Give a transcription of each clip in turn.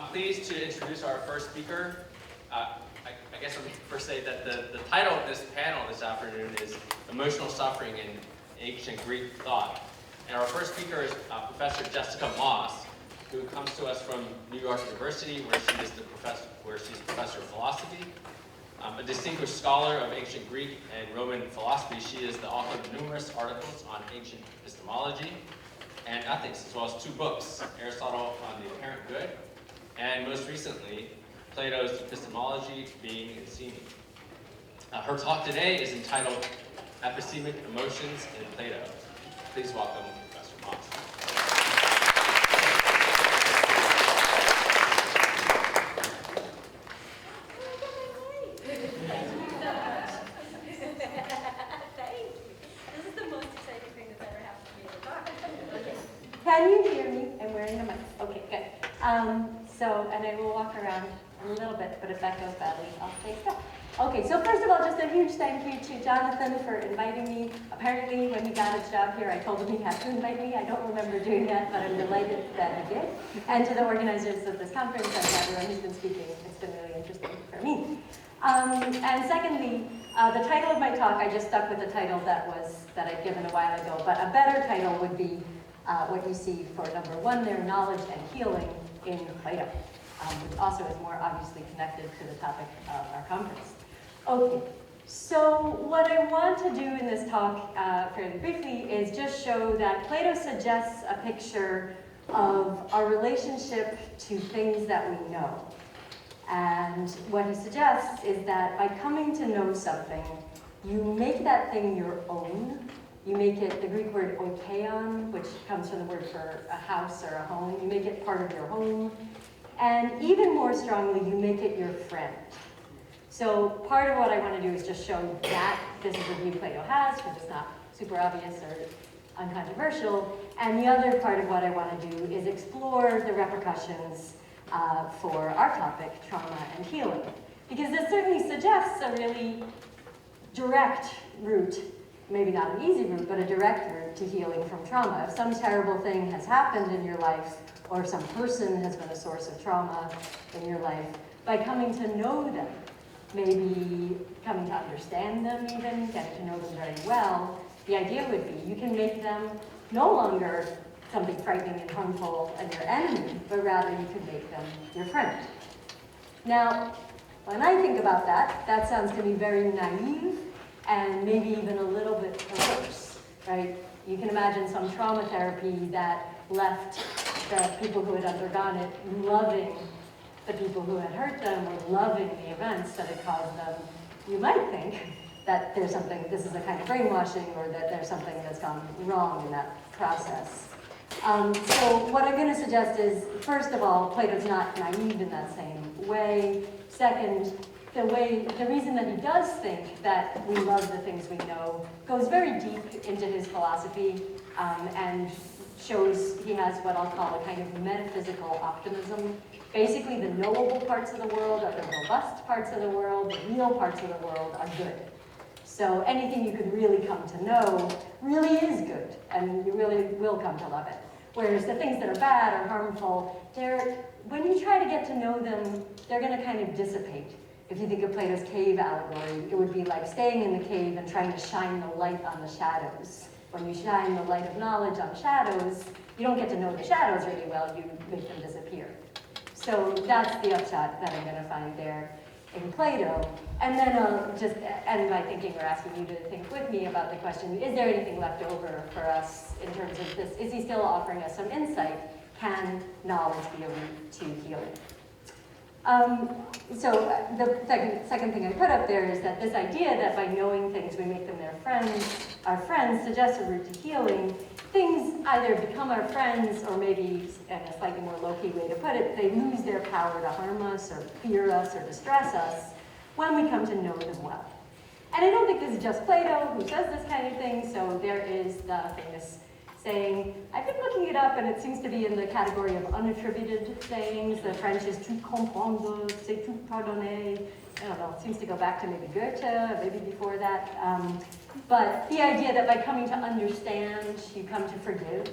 I'm pleased to introduce our first speaker. I guess let me first say that the title of this panel this afternoon is Emotional Suffering in Ancient Greek Thought. And our first speaker is Professor Jessica Moss, who comes to us from New York University, where she's professor of philosophy. A distinguished scholar of ancient Greek and Roman philosophy, she is the author of numerous articles on ancient epistemology and ethics, as well as 2 books, Aristotle on the Apparent Good, and most recently, Plato's Epistemology, Being and Seeming. Her talk today is entitled Epistemic Emotions in Plato. Please welcome Professor Moss. Can you hear me? I'm wearing a mic. Okay, good. And I will walk around a little bit, but if that goes badly, I'll stay still. Okay, so first of all, just a huge thank you to Jonathan for inviting me. Apparently, when he got his job here, I told him he had to invite me. I don't remember doing that, but I'm delighted that he did. And to the organizers of this conference and to everyone who's been speaking, it's been really interesting for me. And secondly, the title of my talk, I just stuck with the title that I'd given a while ago, but a better title would be what you see for number 1 there, Knowledge and Healing in Plato, which also is more obviously connected to the topic of our conference. Okay, so what I want to do in this talk fairly briefly is just show that Plato suggests a picture of our relationship to things that we know. And what he suggests is that by coming to know something, you make that thing your own. You make it, the Greek word oikeon, which comes from the word for a house or a home, you make it part of your home. And even more strongly, you make it your friend. So part of what I want to do is just show that this is a view Plato has, because it's not super obvious or uncontroversial. And the other part of what I want to do is explore the repercussions for our topic, trauma and healing. Because this certainly suggests a really direct route, maybe not an easy route, but a direct route to healing from trauma. If some terrible thing has happened in your life, or some person has been a source of trauma in your life, by coming to know them, maybe coming to understand them even, getting to know them very well, the idea would be you can make them no longer something frightening and harmful and your enemy, but rather you can make them your friend. Now, when I think about that, that sounds to me very naive and maybe even a little bit perverse, right? You can imagine some trauma therapy that left the people who had undergone it loving the people who had hurt them or loving the events that had caused them. You might think that there's something, this is a kind of brainwashing, or that there's something that's gone wrong in that process. So what I'm going to suggest is, first of all, Plato's not naive in that same way. Second, the reason that he does think that we love the things we know goes very deep into his philosophy and shows he has what I'll call a kind of metaphysical optimism. Basically, the knowable parts of the world are the robust parts of the world, the real parts of the world are good. So anything you could really come to know really is good, and you really will come to love it. Whereas the things that are bad or harmful, when you try to get to know them, they're going to kind of dissipate. If you think of Plato's cave allegory, it would be like staying in the cave and trying to shine the light on the shadows. When you shine the light of knowledge on shadows, you don't get to know the shadows really well, you make them disappear. So that's the upshot that I'm going to find there in Plato. And then I'll just end by thinking or asking you to think with me about the question, is there anything left over for us in terms of this? Is he still offering us some insight? Can knowledge be a route to healing? So the second thing I put up there is that this idea that by knowing things we make them our friends, suggests a route to healing. Things either become our friends, or maybe, in a slightly more low-key way to put it, they lose their power to harm us or fear us or distress us when we come to know them well. And I don't think this is just Plato who says this kind of thing, so there is the famous saying, I've been looking it up, and it seems to be in the category of unattributed sayings. The French is tout comprendre, c'est tout pardonner. I don't know, it seems to go back to maybe Goethe, maybe before that. But the idea that by coming to understand, you come to forgive.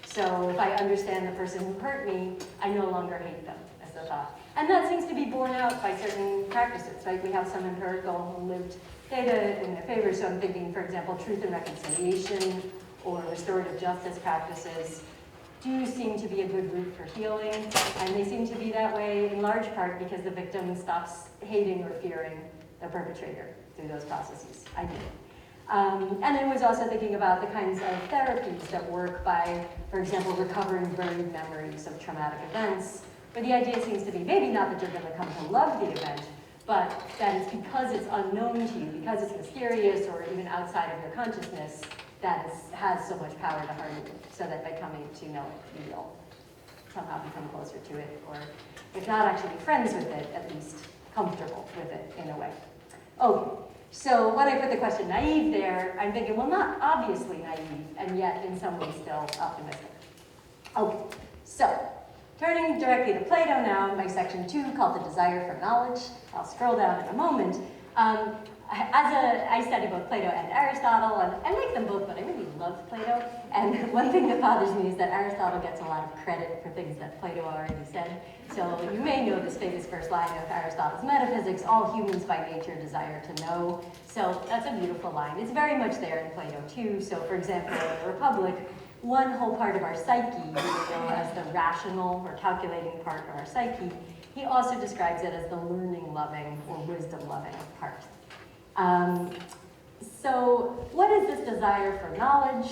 So if I understand the person who hurt me, I no longer hate them, as the thought. And that seems to be borne out by certain practices, right? We have some empirical and lived data in their favor. So I'm thinking, for example, truth and reconciliation or restorative justice practices do seem to be a good route for healing. And they seem to be that way in large part because the victim stops hating or fearing the perpetrator through those processes, I think. And I was also thinking about the kinds of therapies that work by, for example, recovering buried memories of traumatic events, where the idea seems to be maybe not that you're going to come to love the event, but that it's because it's unknown to you, because it's mysterious or even outside of your consciousness, that has so much power to harm you, so that by coming to know it, you will somehow become closer to it, or if not actually friends with it, at least comfortable with it in a way. Okay. So when I put the question naive there, I'm thinking, well, not obviously naive, and yet in some ways still optimistic. Okay, so turning directly to Plato now, my section 2 called The Desire for Knowledge. I'll scroll down in a moment. I study both Plato and Aristotle, and I like them both, but I really love Plato. And one thing that bothers me is that Aristotle gets a lot of credit for things that Plato already said. So you may know this famous first line of Aristotle's Metaphysics, all humans by nature desire to know. So that's a beautiful line. It's very much there in Plato too. So for example, in the Republic, one whole part of our psyche, we know as the rational or calculating part of our psyche, he also describes it as the learning-loving or wisdom-loving part. So what is this desire for knowledge?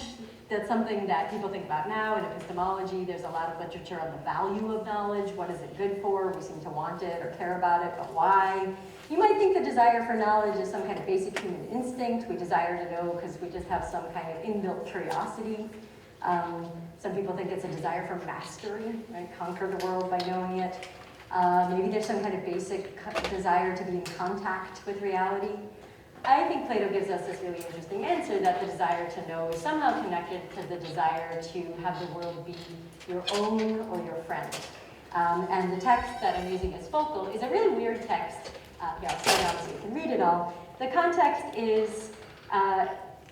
That's something that people think about now in epistemology. There's a lot of literature on the value of knowledge. What is it good for? We seem to want it or care about it, but why? You might think the desire for knowledge is some kind of basic human instinct. We desire to know because we just have some kind of inbuilt curiosity. Some people think it's a desire for mastery, right? Conquer the world by knowing it. Maybe there's some kind of basic desire to be in contact with reality. I think Plato gives us this really interesting answer that the desire to know is somehow connected to the desire to have the world be your own or your friend. And the text that I'm using as focal is a really weird text. Yeah, I'll slow down so you can read it all. The context is,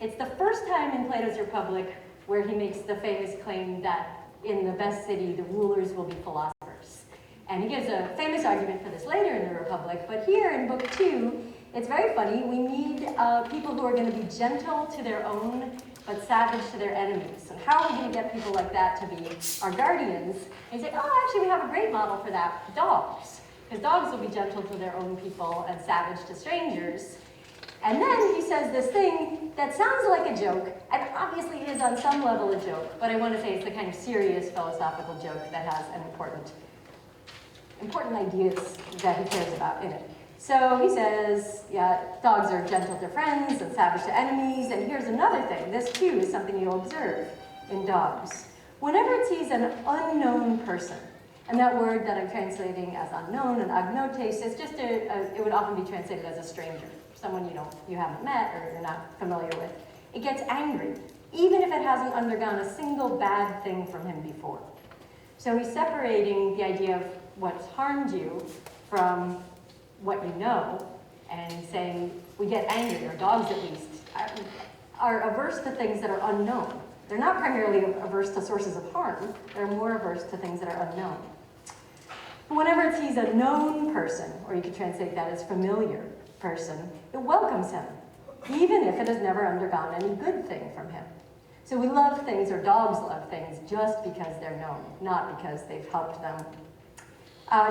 it's the first time in Plato's Republic where he makes the famous claim that in the best city, the rulers will be philosophers. And he gives a famous argument for this later in the Republic, but here in Book 2, it's very funny. We need people who are going to be gentle to their own, but savage to their enemies. And how are we going to get people like that to be our guardians? And he's like, oh, actually, we have a great model for that, dogs. Because dogs will be gentle to their own people and savage to strangers. And then he says this thing that sounds like a joke, and obviously is on some level a joke, but I want to say it's the kind of serious philosophical joke that has an important ideas that he cares about in it. So he says, yeah, dogs are gentle to friends and savage to enemies. And here's another thing. This, too, is something you'll observe in dogs. Whenever it sees an unknown person, and that word that I'm translating as unknown and agnotes is just it would often be translated as a stranger, someone you haven't met or you're not familiar with. It gets angry, even if it hasn't undergone a single bad thing from him before. So he's separating the idea of what's harmed you from what you know, and saying we get angry, or dogs at least, are averse to things that are unknown. They're not primarily averse to sources of harm, they're more averse to things that are unknown. But whenever it sees a known person, or you could translate that as familiar person, it welcomes him, even if it has never undergone any good thing from him. So we love things, or dogs love things, just because they're known, not because they've helped them.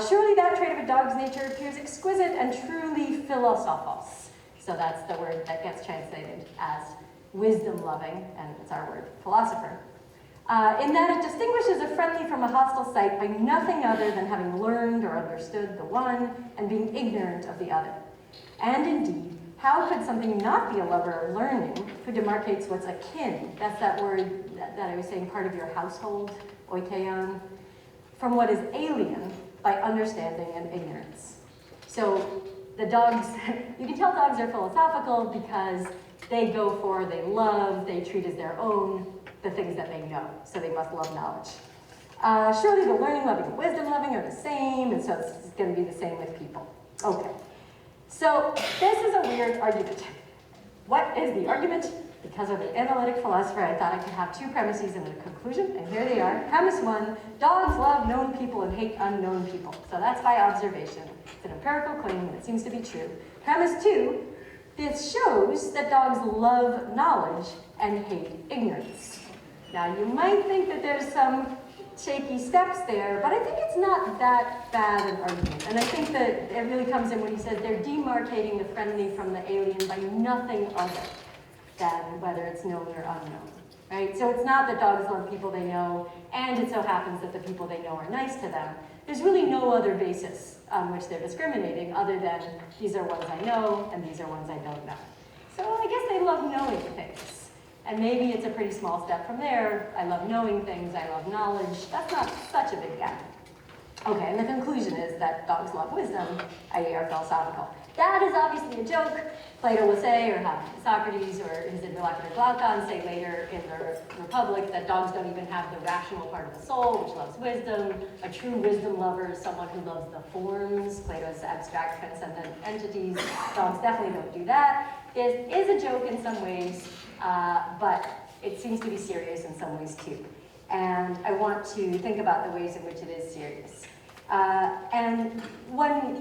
Surely that trait of a dog's nature appears exquisite and truly philosophos. So that's the word that gets translated as wisdom-loving, and it's our word, philosopher. In that it distinguishes a friendly from a hostile sight by nothing other than having learned or understood the one and being ignorant of the other. And indeed, how could something not be a lover of learning who demarcates what's akin, that's that word that I was saying, part of your household, oikeion, from what is alien, by understanding and ignorance. So the dogs, you can tell dogs are philosophical because they go for, they love, they treat as their own the things that they know. So they must love knowledge. Surely the learning-loving and wisdom-loving are the same, and so it's going to be the same with people. Okay. So this is a weird argument. What is the argument? Because of an analytic philosopher, I thought I could have two premises and a conclusion, and here they are. Premise one, dogs love known people and hate unknown people. So that's by observation. It's an empirical claim, and it seems to be true. Premise two, this shows that dogs love knowledge and hate ignorance. Now, you might think that there's some shaky steps there, but I think it's not that bad an argument. And I think that it really comes in when he says they're demarcating the friendly from the alien by nothing other than whether it's known or unknown, right? So it's not that dogs love people they know, and it so happens that the people they know are nice to them. There's really no other basis on which they're discriminating other than these are ones I know, and these are ones I don't know. So I guess they love knowing things. And maybe it's a pretty small step from there. I love knowing things, I love knowledge. That's not such a big gap. Okay, and the conclusion is that dogs love wisdom, i.e. are philosophical. That is obviously a joke. Plato will say, or have Socrates or his interlocutor Glaucon say later in the Republic that dogs don't even have the rational part of the soul, which loves wisdom. A true wisdom lover is someone who loves the forms, Plato's abstract transcendent entities. Dogs definitely don't do that. It is a joke in some ways, but it seems to be serious in some ways too. And I want to think about the ways in which it is serious. And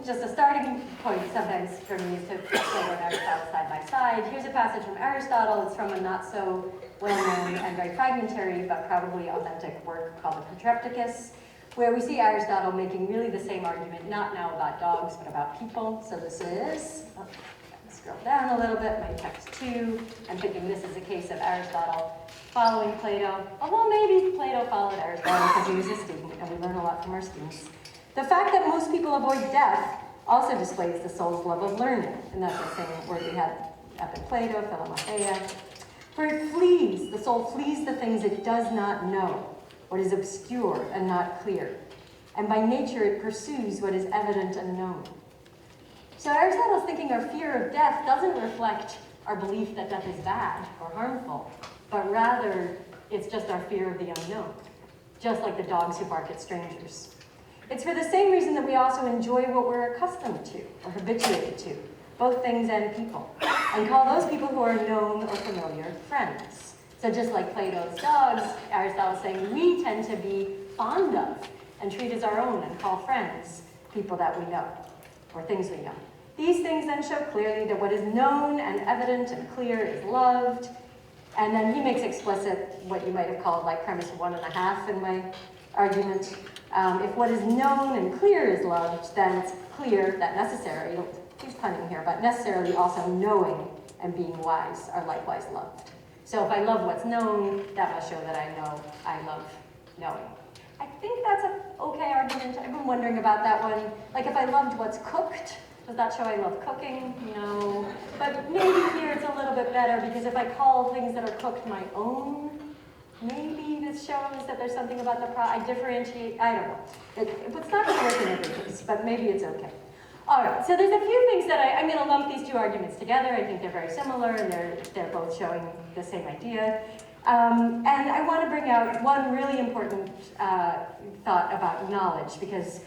just a starting point sometimes for me is to put Plato and Aristotle side by side. Here's a passage from Aristotle. It's from a not so well-known and very fragmentary, but probably authentic work called the Patrepticus, where we see Aristotle making really the same argument, not now about dogs, but about people. So this is, scroll down a little bit, my text 2. I'm thinking this is a case of Aristotle following Plato, although maybe Plato followed Aristotle because he was a student, and we learn a lot from our students. The fact that most people avoid death also displays the soul's love of learning, and that's the same word we had up in Plato, Philomatheia. For it flees, the soul flees the things it does not know, what is obscure and not clear, and by nature it pursues what is evident and known. So Aristotle's thinking our fear of death doesn't reflect our belief that death is bad or harmful, but rather it's just our fear of the unknown, just like the dogs who bark at strangers. It's for the same reason that we also enjoy what we're accustomed to or habituated to, both things and people, and call those people who are known or familiar friends. So just like Plato's dogs, Aristotle's saying we tend to be fond of and treat as our own and call friends people that we know or things we know. These things then show clearly that what is known and evident and clear is loved. And then he makes explicit what you might have called like premise 1.5 in my argument. If what is known and clear is loved, then it's clear that necessarily, he's punning here, but necessarily also knowing and being wise are likewise loved. So if I love what's known, that must show that I love knowing. I think that's an okay argument. I've been wondering about that one. Like if I loved what's cooked, does that show I love cooking? No. But maybe here it's a little bit better because if I call things that are cooked my own, maybe this shows that there's something about the I differentiate, I don't know. It's not going to work in every case, but maybe it's okay. All right, so there's a few things that I'm going to lump these two arguments together. I think they're very similar and they're both showing the same idea. And I want to bring out one really important thought about knowledge because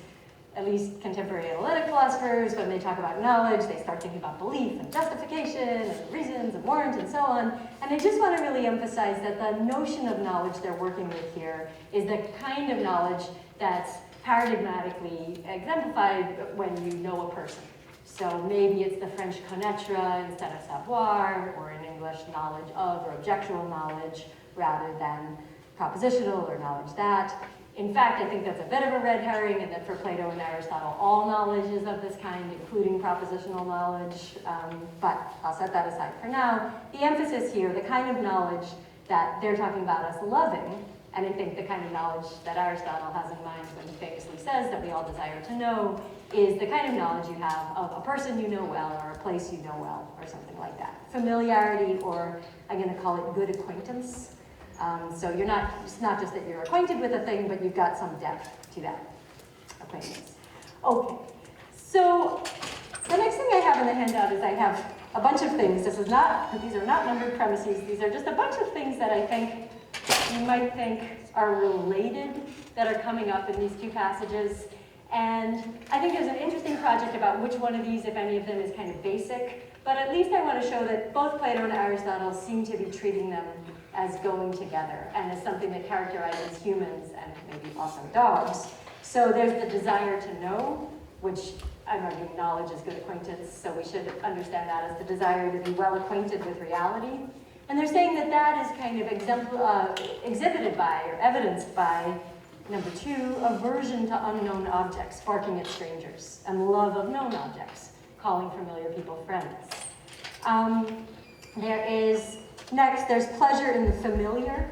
at least contemporary analytic philosophers, when they talk about knowledge, they start thinking about belief and justification and reasons and warrant and so on. And I just want to really emphasize that the notion of knowledge they're working with here is the kind of knowledge that's paradigmatically exemplified when you know a person. So maybe it's the French connaître instead of savoir, or in English, knowledge of or objectual knowledge rather than propositional or knowledge that. In fact, I think that's a bit of a red herring, and that for Plato and Aristotle, all knowledge is of this kind, including propositional knowledge, but I'll set that aside for now. The emphasis here, the kind of knowledge that they're talking about us loving, and I think the kind of knowledge that Aristotle has in mind when he famously says that we all desire to know, is the kind of knowledge you have of a person you know well, or a place you know well, or something like that. Familiarity, or I'm going to call it good acquaintance. So it's not just that you're acquainted with a thing, but you've got some depth to that acquaintance. Okay, so the next thing I have in the handout is I have a bunch of things. These are not numbered premises. These are just a bunch of things that I think you might think are related that are coming up in these two passages. And I think there's an interesting project about which one of these, if any of them, is kind of basic. but at least I want to show that both Plato and Aristotle seem to be treating them as going together and as something that characterizes humans and maybe also dogs. So there's the desire to know, which I'm arguing knowledge is good acquaintance, so we should understand that as the desire to be well acquainted with reality. And they're saying that that is kind of exhibited by or evidenced by, number 2, aversion to unknown objects, barking at strangers, and love of known objects, calling familiar people friends. There's pleasure in the familiar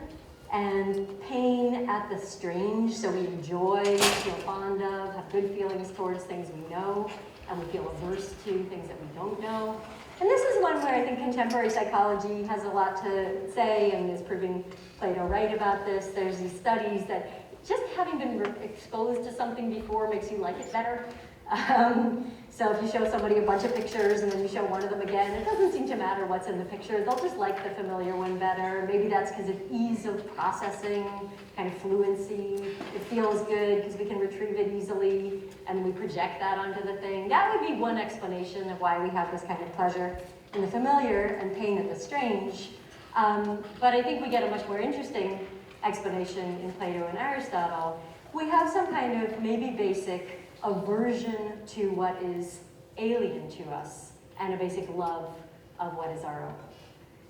and pain at the strange, so we enjoy, feel fond of, have good feelings towards things we know, and we feel averse to things that we don't know. And this is one where I think contemporary psychology has a lot to say and is proving Plato right about this. There's these studies that just having been exposed to something before makes you like it better. So if you show somebody a bunch of pictures and then you show one of them again, it doesn't seem to matter what's in the picture. They'll just like the familiar one better. Maybe that's because of ease of processing, kind of fluency. It feels good because we can retrieve it easily and we project that onto the thing. That would be one explanation of why we have this kind of pleasure in the familiar and pain at the strange. But I think we get a much more interesting explanation in Plato and Aristotle. We have some kind of maybe basic aversion to what is alien to us and a basic love of what is our own.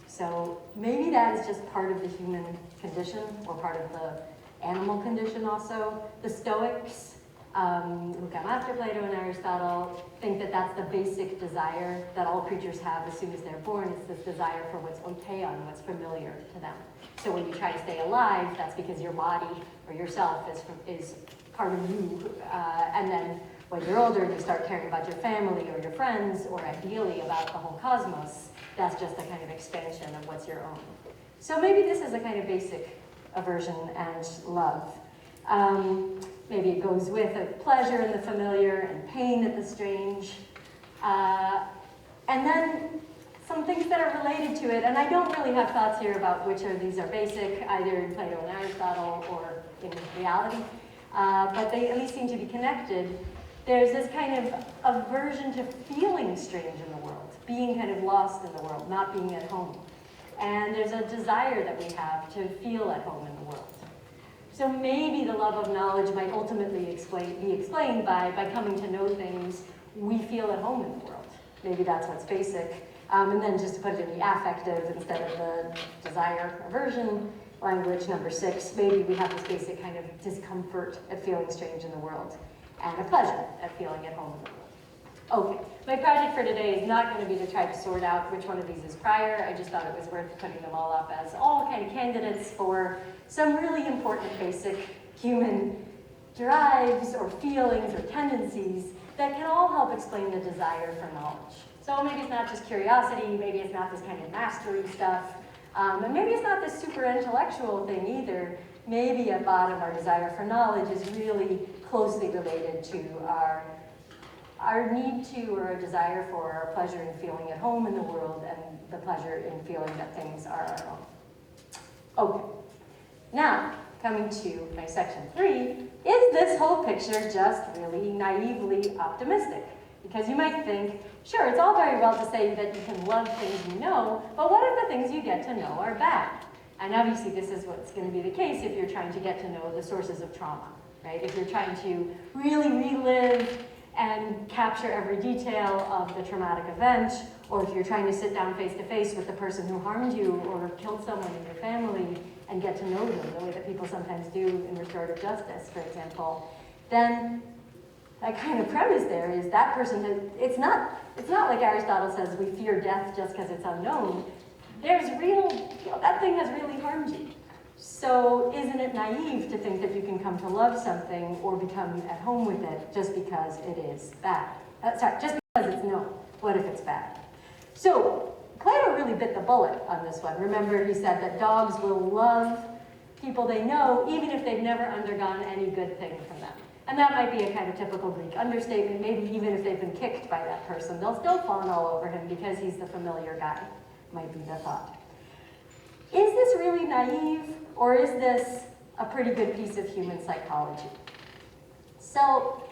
So maybe that is just part of the human condition or part of the animal condition also. The Stoics, who come after Plato and Aristotle, think that that's the basic desire that all creatures have as soon as they're born. It's this desire for what's oikaion, what's familiar to them. So when you try to stay alive, that's because your body or yourself is part of you, and then when you're older, you start caring about your family or your friends, or ideally about the whole cosmos. That's just a kind of expansion of what's your own. So maybe this is a kind of basic aversion and love. Maybe it goes with a pleasure in the familiar and pain at the strange. And then some things that are related to it, and I don't really have thoughts here about which of these are basic, either in Plato and Aristotle or in reality. But they at least seem to be connected. There's this kind of aversion to feeling strange in the world, being kind of lost in the world, not being at home. And there's a desire that we have to feel at home in the world. So maybe the love of knowledge might ultimately be explained by coming to know things, we feel at home in the world. Maybe that's what's basic. And then just to put it in the affective instead of the desire aversion language, number 6, maybe we have this basic kind of discomfort at feeling strange in the world and a pleasure at feeling at home in the world. Okay, my project for today is not going to be to try to sort out which one of these is prior. I just thought it was worth putting them all up as all kind of candidates for some really important basic human drives or feelings or tendencies that can all help explain the desire for knowledge. So maybe it's not just curiosity, maybe it's not this kind of mastery stuff, and maybe it's not this super intellectual thing either. Maybe at bottom our desire for knowledge is really closely related to our need to or a desire for our pleasure in feeling at home in the world and the pleasure in feeling that things are our own. Okay, now coming to my section 3, is this whole picture just really naively optimistic? Because you might think, sure, it's all very well to say that you can love things you know, but what if the things you get to know are bad? And obviously this is what's going to be the case if you're trying to get to know the sources of trauma, right? If you're trying to really relive and capture every detail of the traumatic event, or if you're trying to sit down face to face with the person who harmed you or killed someone in your family and get to know them the way that people sometimes do in restorative justice, for example, then that kind of premise there is that person, it's not like Aristotle says we fear death just because it's unknown. There's that thing has really harmed you. So isn't it naive to think that you can come to love something or become at home with it just because it is bad? Just because it's known. What if it's bad? So Plato really bit the bullet on this one. Remember, he said that dogs will love people they know even if they've never undergone any good thing from them. And that might be a kind of typical Greek understatement. Maybe even if they've been kicked by that person, they'll still fawn all over him because he's the familiar guy, might be the thought. Is this really naive, or is this a pretty good piece of human psychology? So,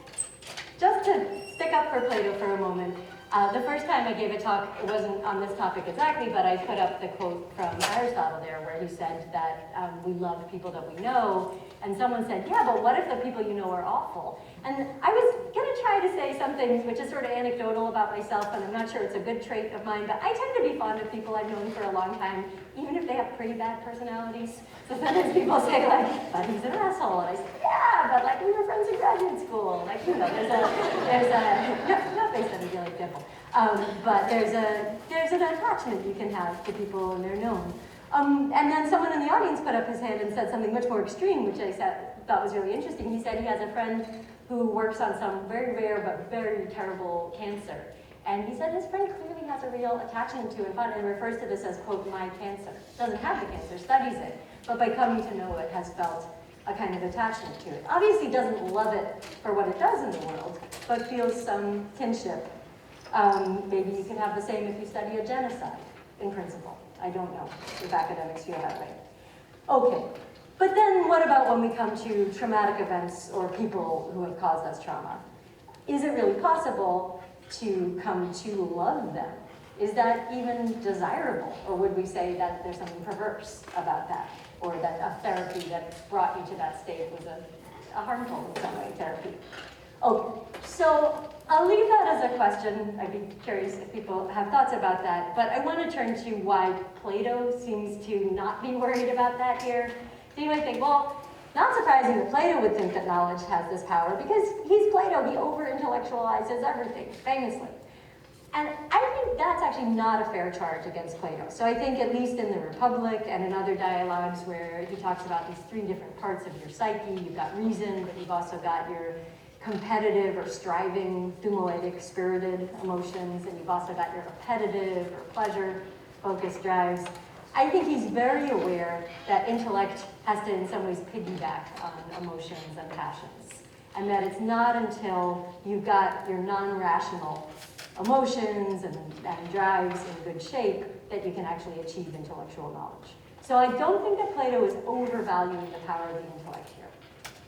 just to stick up for Plato for a moment, The first time I gave a talk, it wasn't on this topic exactly, but I put up the quote from Aristotle there where he said that we love people that we know. And someone said, yeah, but what if the people you know are awful? And I was going to try to say something which is sort of anecdotal about myself, and I'm not sure it's a good trait of mine, but I tend to be fond of people I've known for a long time, even if they have pretty bad personalities. So sometimes people say, like, but he's an asshole. And I say, yeah, but like we were friends in graduate school. Like, you know, not based on a real example. But there's an attachment you can have to people when they're known. And then someone in the audience put up his hand and said something much more extreme, which I thought was really interesting. He said he has a friend who works on some very rare but very terrible cancer. And he said his friend clearly has a real attachment to it and refers to this as, quote, my cancer. Doesn't have the cancer, studies it, but by coming to know it has felt a kind of attachment to it. Obviously doesn't love it for what it does in the world, but feels some kinship. Maybe you can have the same if you study a genocide, in principle. I don't know if academics feel that way. Okay, but then what about when we come to traumatic events or people who have caused us trauma? Is it really possible to come to love them? Is that even desirable? Or would we say that there's something perverse about that? Or that a therapy that brought you to that state was a harmful in some way therapy? Okay, so I'll leave that as a question. I'd be curious if people have thoughts about that. But I want to turn to why Plato seems to not be worried about that here. So you might think, well, not surprising that Plato would think that knowledge has this power, because he's Plato, he over-intellectualizes everything, famously. And I think that's actually not a fair charge against Plato. So I think at least in the Republic and in other dialogues where he talks about these three different parts of your psyche, you've got reason, but you've also got your competitive or striving, thumoidic, spirited emotions, and you've also got your appetitive or pleasure-focused drives. I think he's very aware that intellect has to, in some ways, piggyback on emotions and passions, and that it's not until you've got your non-rational emotions and drives in good shape that you can actually achieve intellectual knowledge. So I don't think that Plato is overvaluing the power of the intellect here.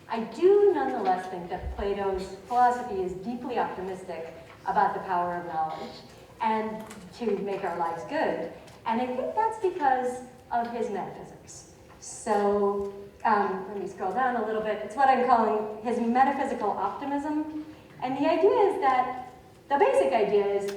I do nonetheless think that Plato's philosophy is deeply optimistic about the power of knowledge and to make our lives good. And I think that's because of his metaphysics. So let me scroll down a little bit. It's what I'm calling his metaphysical optimism. And the idea is that, the basic idea is,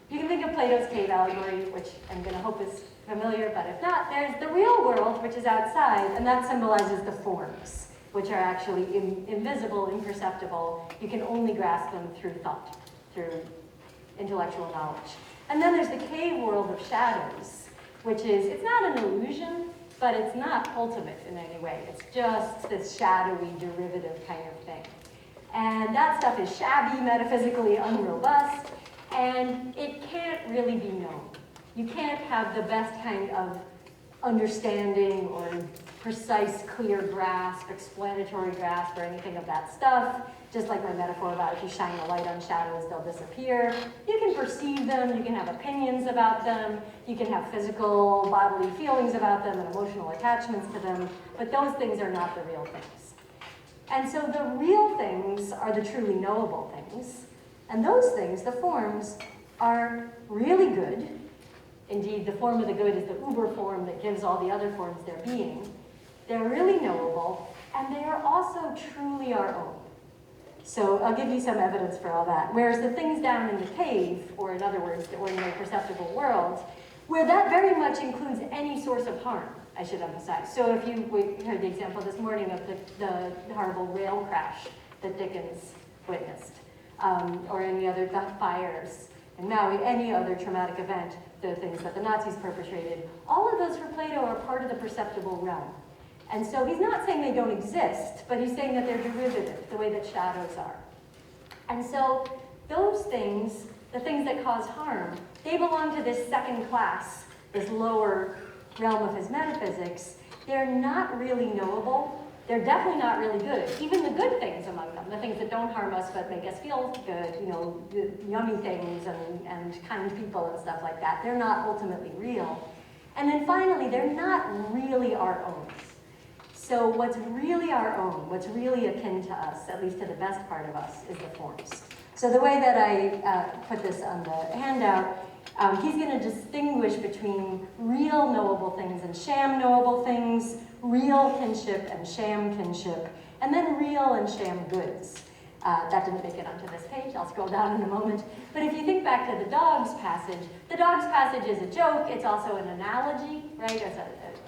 you can think of Plato's cave allegory, which I'm going to hope is familiar, but if not, there's the real world, which is outside, and that symbolizes the forms, which are actually invisible, imperceptible. You can only grasp them through thought, through intellectual knowledge. And then there's the cave world of shadows, which is, it's not an illusion, but it's not ultimate in any way. It's just this shadowy, derivative kind of thing. And that stuff is shabby, metaphysically unrobust, and it can't really be known. You can't have the best kind of understanding or precise, clear grasp, explanatory grasp, or anything of that stuff. Just like my metaphor about if you shine a light on shadows, they'll disappear. You can perceive them, you can have opinions about them, you can have physical, bodily feelings about them and emotional attachments to them, but those things are not the real things. And so the real things are the truly knowable things, and those things, the forms, are really good. Indeed, the form of the good is the uber form that gives all the other forms their being. They're really knowable, and they are also truly our own. So I'll give you some evidence for all that. Whereas the things down in the cave, or in other words, the ordinary perceptible world, where that very much includes any source of harm, I should emphasize. So if we heard the example this morning of the horrible rail crash that Dickens witnessed, or any other fires, and now any other traumatic event, the things that the Nazis perpetrated, all of those for Plato are part of the perceptible realm. And so he's not saying they don't exist, but he's saying that they're derivative, the way that shadows are. And so those things, the things that cause harm, they belong to this second class, this lower realm of his metaphysics. They're not really knowable. They're definitely not really good. Even the good things among them, the things that don't harm us but make us feel good, you know, the yummy things and kind people and stuff like that, they're not ultimately real. And then finally, they're not really our own. So what's really our own, what's really akin to us, at least to the best part of us, is the forms. So the way that I put this on the handout, he's going to distinguish between real knowable things and sham knowable things, real kinship and sham kinship, and then real and sham goods. That didn't make it onto this page. I'll scroll down in a moment. But if you think back to the dogs passage is a joke. It's also an analogy, right?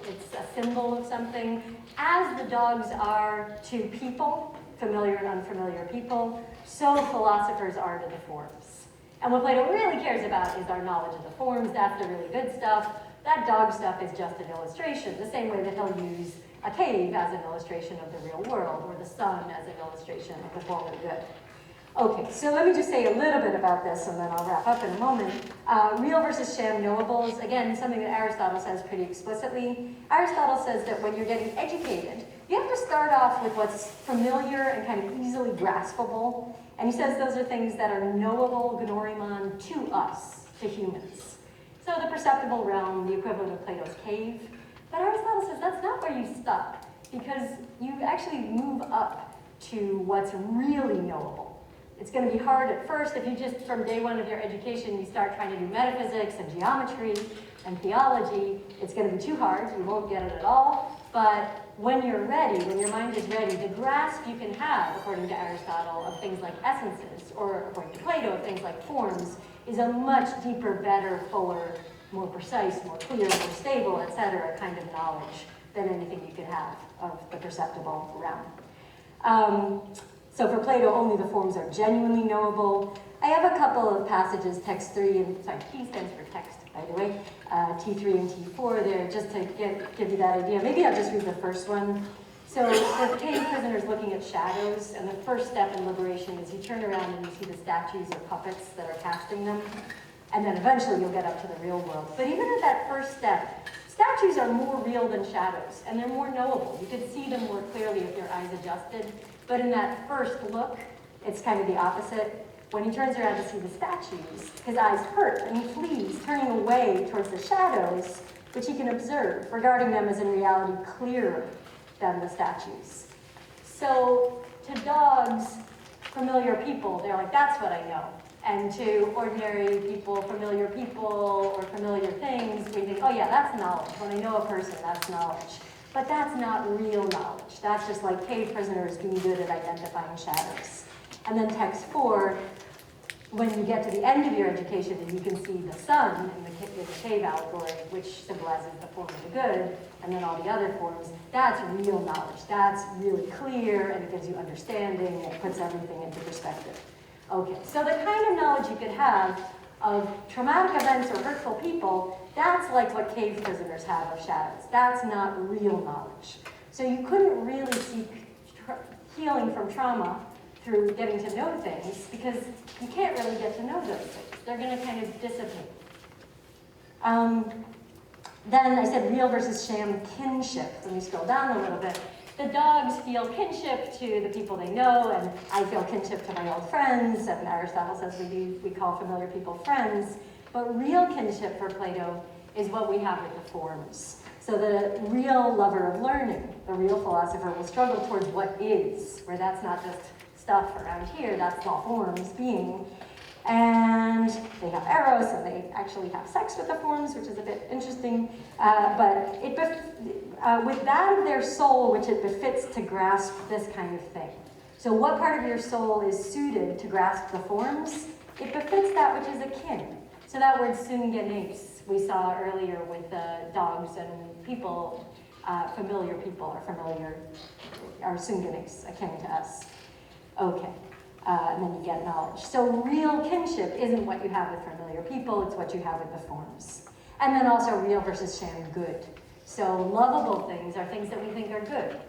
It's a symbol of something. As the dogs are to people, familiar and unfamiliar people, so philosophers are to the forms. And what Plato really cares about is our knowledge of the forms. That's the really good stuff. That dog stuff is just an illustration, the same way that he'll use a cave as an illustration of the real world, or the sun as an illustration of the form of good. Okay, so let me just say a little bit about this, and then I'll wrap up in a moment. Real versus sham knowables, again, something that Aristotle says pretty explicitly. Aristotle says that when you're getting educated, you have to start off with what's familiar and kind of easily graspable. And he says those are things that are knowable, gnorimon, to us, to humans. So the perceptible realm, the equivalent of Plato's cave. But Aristotle says that's not where you stop, because you actually move up to what's really knowable. It's going to be hard at first if you just, from day one of your education, you start trying to do metaphysics and geometry and theology. It's going to be too hard. You won't get it at all. But when you're ready, when your mind is ready, the grasp you can have, according to Aristotle, of things like essences, or according to Plato, of things like forms, is a much deeper, better, fuller, more precise, more clear, more stable, etc. kind of knowledge than anything you could have of the perceptible realm. So for Plato, only the forms are genuinely knowable. I have a couple of passages, text 3 and, sorry, T stands for text, by the way, T3 and T4 there, just to give you that idea. Maybe I'll just read the first one. So the cave prisoner's looking at shadows, and the first step in liberation is you turn around and you see the statues or puppets that are casting them. And then eventually you'll get up to the real world. But even at that first step, statues are more real than shadows, and they're more knowable. You can see them more clearly with your eyes adjusted. But in that first look, it's kind of the opposite. When he turns around to see the statues, his eyes hurt, and he flees, turning away towards the shadows, which he can observe, regarding them as in reality clearer than the statues. So to dogs, familiar people, they're like, that's what I know. And to ordinary people, familiar people, or familiar things, we think, oh yeah, that's knowledge. When I know a person, that's knowledge. But that's not real knowledge. That's just like cave prisoners being good at identifying shadows. And then text 4, when you get to the end of your education and you can see the sun in the cave allegory, which symbolizes the form of the good, and then all the other forms, that's real knowledge. That's really clear, and it gives you understanding, and it puts everything into perspective. Okay, so the kind of knowledge you could have of traumatic events or hurtful people, that's like what cave prisoners have of shadows. That's not real knowledge. So you couldn't really seek healing from trauma through getting to know things, because you can't really get to know those things. They're going to kind of dissipate. Then I said real versus sham kinship. Let me scroll down a little bit. The dogs feel kinship to the people they know, and I feel kinship to my old friends, and Aristotle says we call familiar people friends. But real kinship for Plato is what we have with the forms. So the real lover of learning, the real philosopher, will struggle towards what is, where that's not just stuff around here, that's all forms, being. And they have eros, and they actually have sex with the forms, which is a bit interesting. But with that of their soul, which it befits to grasp this kind of thing. So what part of your soul is suited to grasp the forms? It befits that which is akin. So that word syngenes we saw earlier with dogs and people, familiar people are syngenes, akin to us. Okay. And then you get knowledge. So real kinship isn't what you have with familiar people, it's what you have with the forms. And then also real versus sham good. So lovable things are things that we think are good.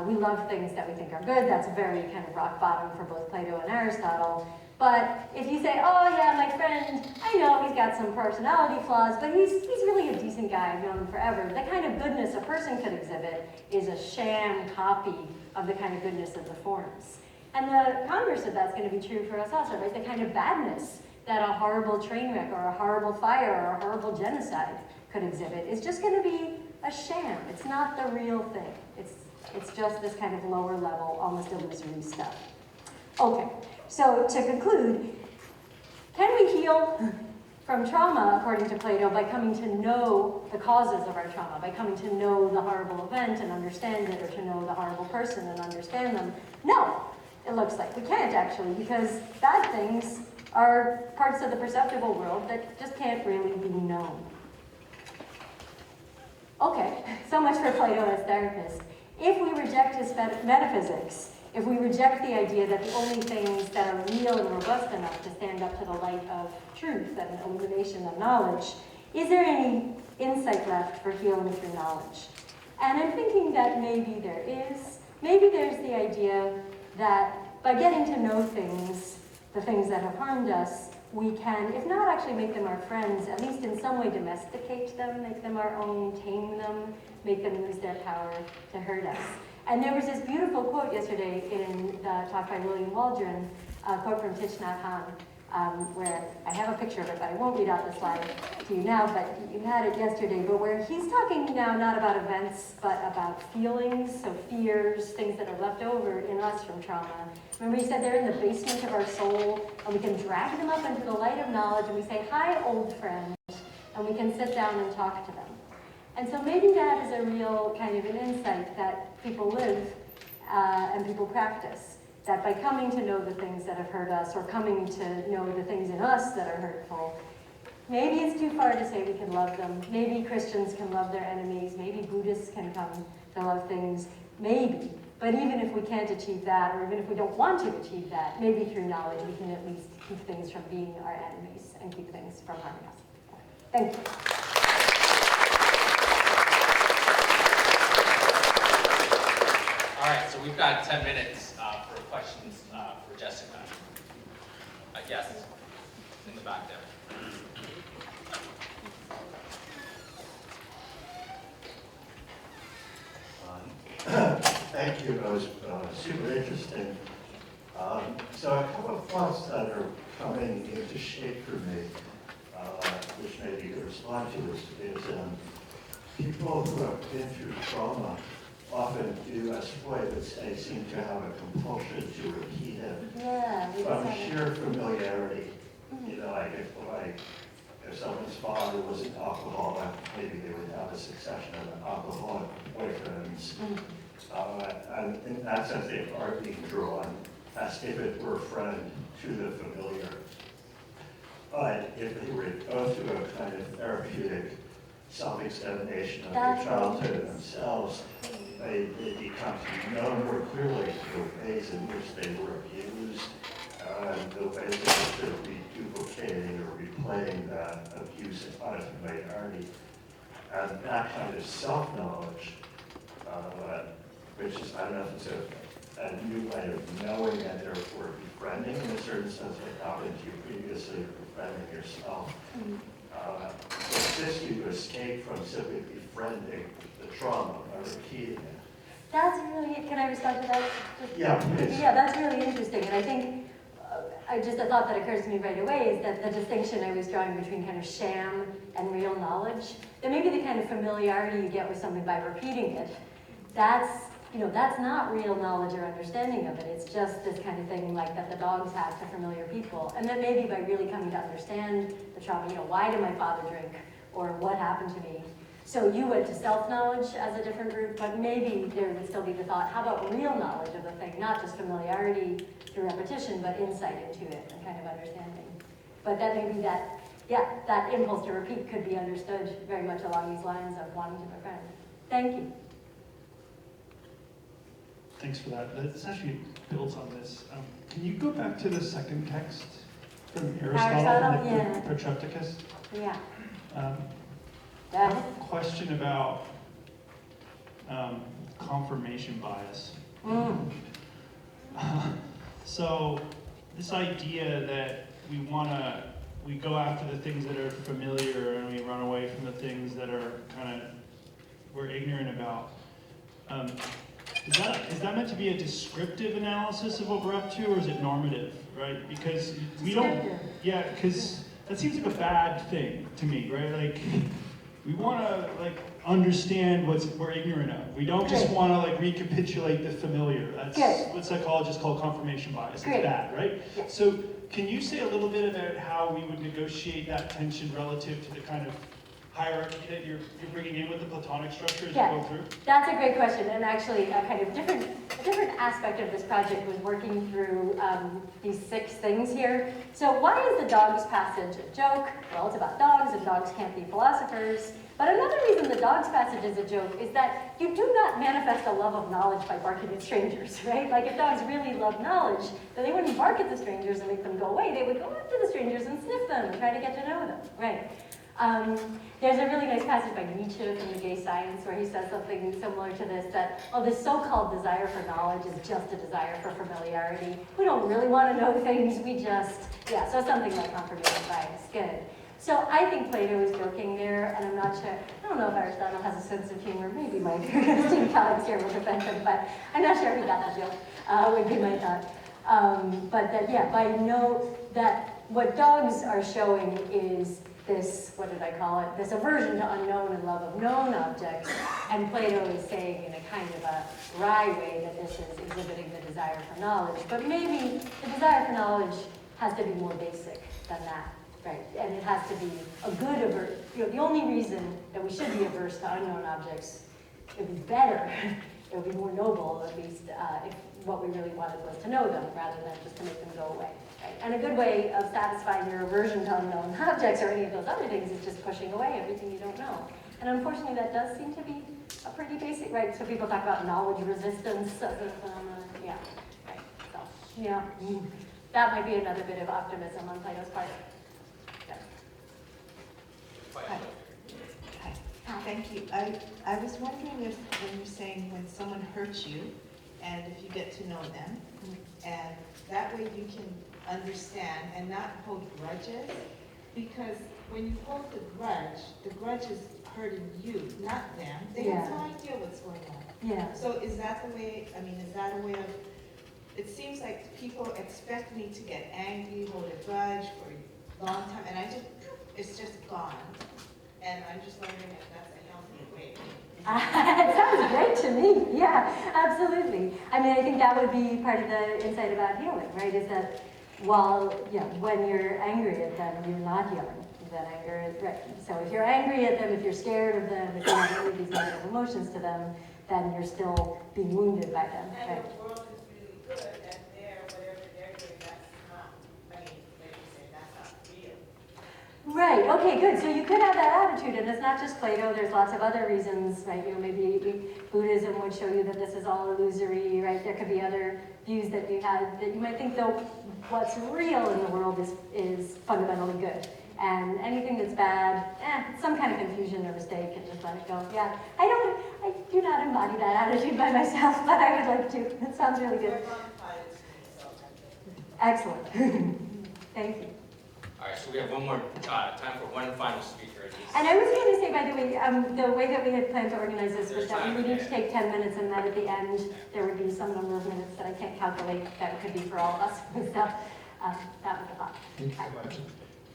We love things that we think are good. That's very kind of rock bottom for both Plato and Aristotle. But if you say, oh yeah, my friend, I know he's got some personality flaws, but he's really a decent guy, I've known him forever. The kind of goodness a person could exhibit is a sham copy of the kind of goodness of the forms. And the converse of that's going to be true for us also, right? The kind of badness that a horrible train wreck or a horrible fire or a horrible genocide could exhibit is just going to be a sham. It's not the real thing. It's just this kind of lower level, almost illusory stuff. Okay, So to conclude, can we heal from trauma, according to Plato, by coming to know the causes of our trauma, by coming to know the horrible event and understand it, or to know the horrible person and understand them? No, it looks like we can't actually, because bad things are parts of the perceptible world that just can't really be known. Okay, so much for Plato as therapist. If we reject his metaphysics, if we reject the idea that the only things that are real and robust enough to stand up to the light of truth and illumination of knowledge, is there any insight left for healing through knowledge? And I'm thinking that maybe there is. Maybe there's the idea that by getting to know things, the things that have harmed us, we can, if not actually make them our friends, at least in some way domesticate them, make them our own, tame them, make them lose their power to hurt us. And there was this beautiful quote yesterday in the talk by William Waldron, a quote from Thich Nhat Hanh, where I have a picture of it, but I won't read out the slide to you now, but you had it yesterday, but where he's talking now not about events, but about feelings, so fears, things that are left over in us from trauma. Remember he said they're in the basement of our soul, and we can drag them up into the light of knowledge, and we say, "Hi, old friend," and we can sit down and talk to them. And so maybe that is a real kind of an insight that people live and people practice. That by coming to know the things that have hurt us, or coming to know the things in us that are hurtful, maybe it's too far to say we can love them. Maybe Christians can love their enemies. Maybe Buddhists can come to love things. Maybe. But even if we can't achieve that, or even if we don't want to achieve that, maybe through knowledge we can at least keep things from being our enemies and keep things from harming us. Thank you. All right, so we've got 10 minutes for questions for Jessica. Yes, in the back there. Thank you. It was super interesting. So a couple of thoughts that are coming into shape for me, which maybe you could respond to, is people who have been through trauma often do, as Freud would say, seem to have a compulsion to repeat it from sheer familiarity. You know, like if someone's father was an alcoholic, maybe they would have a succession of alcoholic boyfriends. And in that sense, they are being drawn as if it were a friend to the familiar. But if they were to go through a kind of therapeutic self-examination of their childhood themselves, they become to know more clearly the ways in which they were abused, the ways in which they're reduplicating or replaying that abuse out of familiarity. And that kind of self-knowledge, which is, I don't know if it's a new way of knowing and therefore befriending in a certain sense, what happened to you previously, befriending yourself. Assists you to escape from simply befriending the trauma by repeating it. That's really, can I respond to that? Yeah, please. Yeah, that's really interesting. And I think, a thought that occurs to me right away is that the distinction I was drawing between kind of sham and real knowledge, that maybe the kind of familiarity you get with something by repeating it, that's not real knowledge or understanding of it. It's just this kind of thing like that the dogs have to familiar people. And then maybe by really coming to understand the trauma, why did my father drink? Or what happened to me? So you went to self-knowledge as a different group, but maybe there would still be the thought, how about real knowledge of the thing? Not just familiarity through repetition, but insight into it and kind of understanding. But that maybe that impulse to repeat could be understood very much along these lines of wanting to befriend. Thank you. Thanks for that. This actually builds on this. Can you go back to the second text from Aristotle, yeah. the Protrepticus? Yeah. I have a question about confirmation bias. So this idea that we go after the things that are familiar and we run away from the things that are we're ignorant about. Is that meant to be a descriptive analysis of what we're up to, or is it normative, right? Because we don't, because that seems like a bad thing to me, right? Like, we want to like understand what we're ignorant of. We don't just Great. want to like recapitulate the familiar. That's Good. what psychologists call confirmation bias. Great. It's bad, right? Yeah. So can you say a little bit about how we would negotiate that tension relative to the kind of hierarchy that you're bringing in with the Platonic structure as Yeah. you go through? That's a great question, and actually a kind of different aspect of this project was working through these 6 things here. So why is the dogs passage a joke? Well, it's about dogs, and dogs can't be philosophers. But another reason the dogs passage is a joke is that you do not manifest a love of knowledge by barking at strangers, right? Like if dogs really love knowledge, then they wouldn't bark at the strangers and make them go away. They would go up to the strangers and sniff them and try to get to know them, right? There's a really nice passage by Nietzsche from The Gay Science where he says something similar to this, that, oh, this so-called desire for knowledge is just a desire for familiarity. We don't really want to know things, we just, yeah, so something like confirmation bias, good. So I think Plato is joking there, and I'm not sure, I don't know if Aristotle has a sense of humor, maybe my esteemed colleagues here will defend him, but I'm not sure he got the joke, would be my thought. But that, yeah, I know that what dogs are showing is this, what did I call it, this aversion to unknown and love of known objects, and Plato is saying in a kind of a wry way that this is exhibiting the desire for knowledge, but maybe the desire for knowledge has to be more basic than that, right? And it has to be a good the only reason that we should be averse to unknown objects, it would be better, it would be more noble, at least, if what we really wanted was to know them, rather than just to make them go away. Right? And a good way of satisfying your aversion to unknown objects or any of those other things is just pushing away everything you don't know. And unfortunately, that does seem to be a pretty basic, right? So people talk about knowledge resistance as a phenomenon. Yeah, right. So, yeah, that might be another bit of optimism on Plato's part. Yeah. Hi. Thank you. I was wondering if, when you're saying when someone hurts you, and if you get to know them, and that way you can understand and not hold grudges, because when you hold the grudge is hurting you, not them. They have no idea what's going on. Yeah. So is that the way, I mean, is that a way of, it seems like people expect me to get angry, hold a grudge for a long time, and it's just gone. And I'm just wondering if that's a healthy way. It sounds great to me. Yeah, absolutely. I mean, I think that would be part of the insight about healing, right? Is that when you're angry at them, you're not healing. That anger is right. So if you're angry at them, if you're scared of them, if you have any of these negative emotions to them, then you're still being wounded by them. And right? the world is really good, and whatever they're doing, that's not, I mean, like you say, that's not real. Right, okay, good. So you could have that attitude, and it's not just Plato, there's lots of other reasons, right? You know, maybe Buddhism would show you that this is all illusory, right? There could be other views that you had that you might think, though, what's real in the world is fundamentally good. And anything that's bad, some kind of confusion or mistake, and just let it go. Yeah, I do not embody that attitude by myself, but I would like to. It sounds really good. Excellent. Thank you. All right, so we have one more time for one final speaker. And I was going to say, by the way that we had planned to organize this was that we would each take 10 minutes, and that at the end there would be some number of minutes that I can't calculate that could be for all of us. So that was the thought. Thank you so much.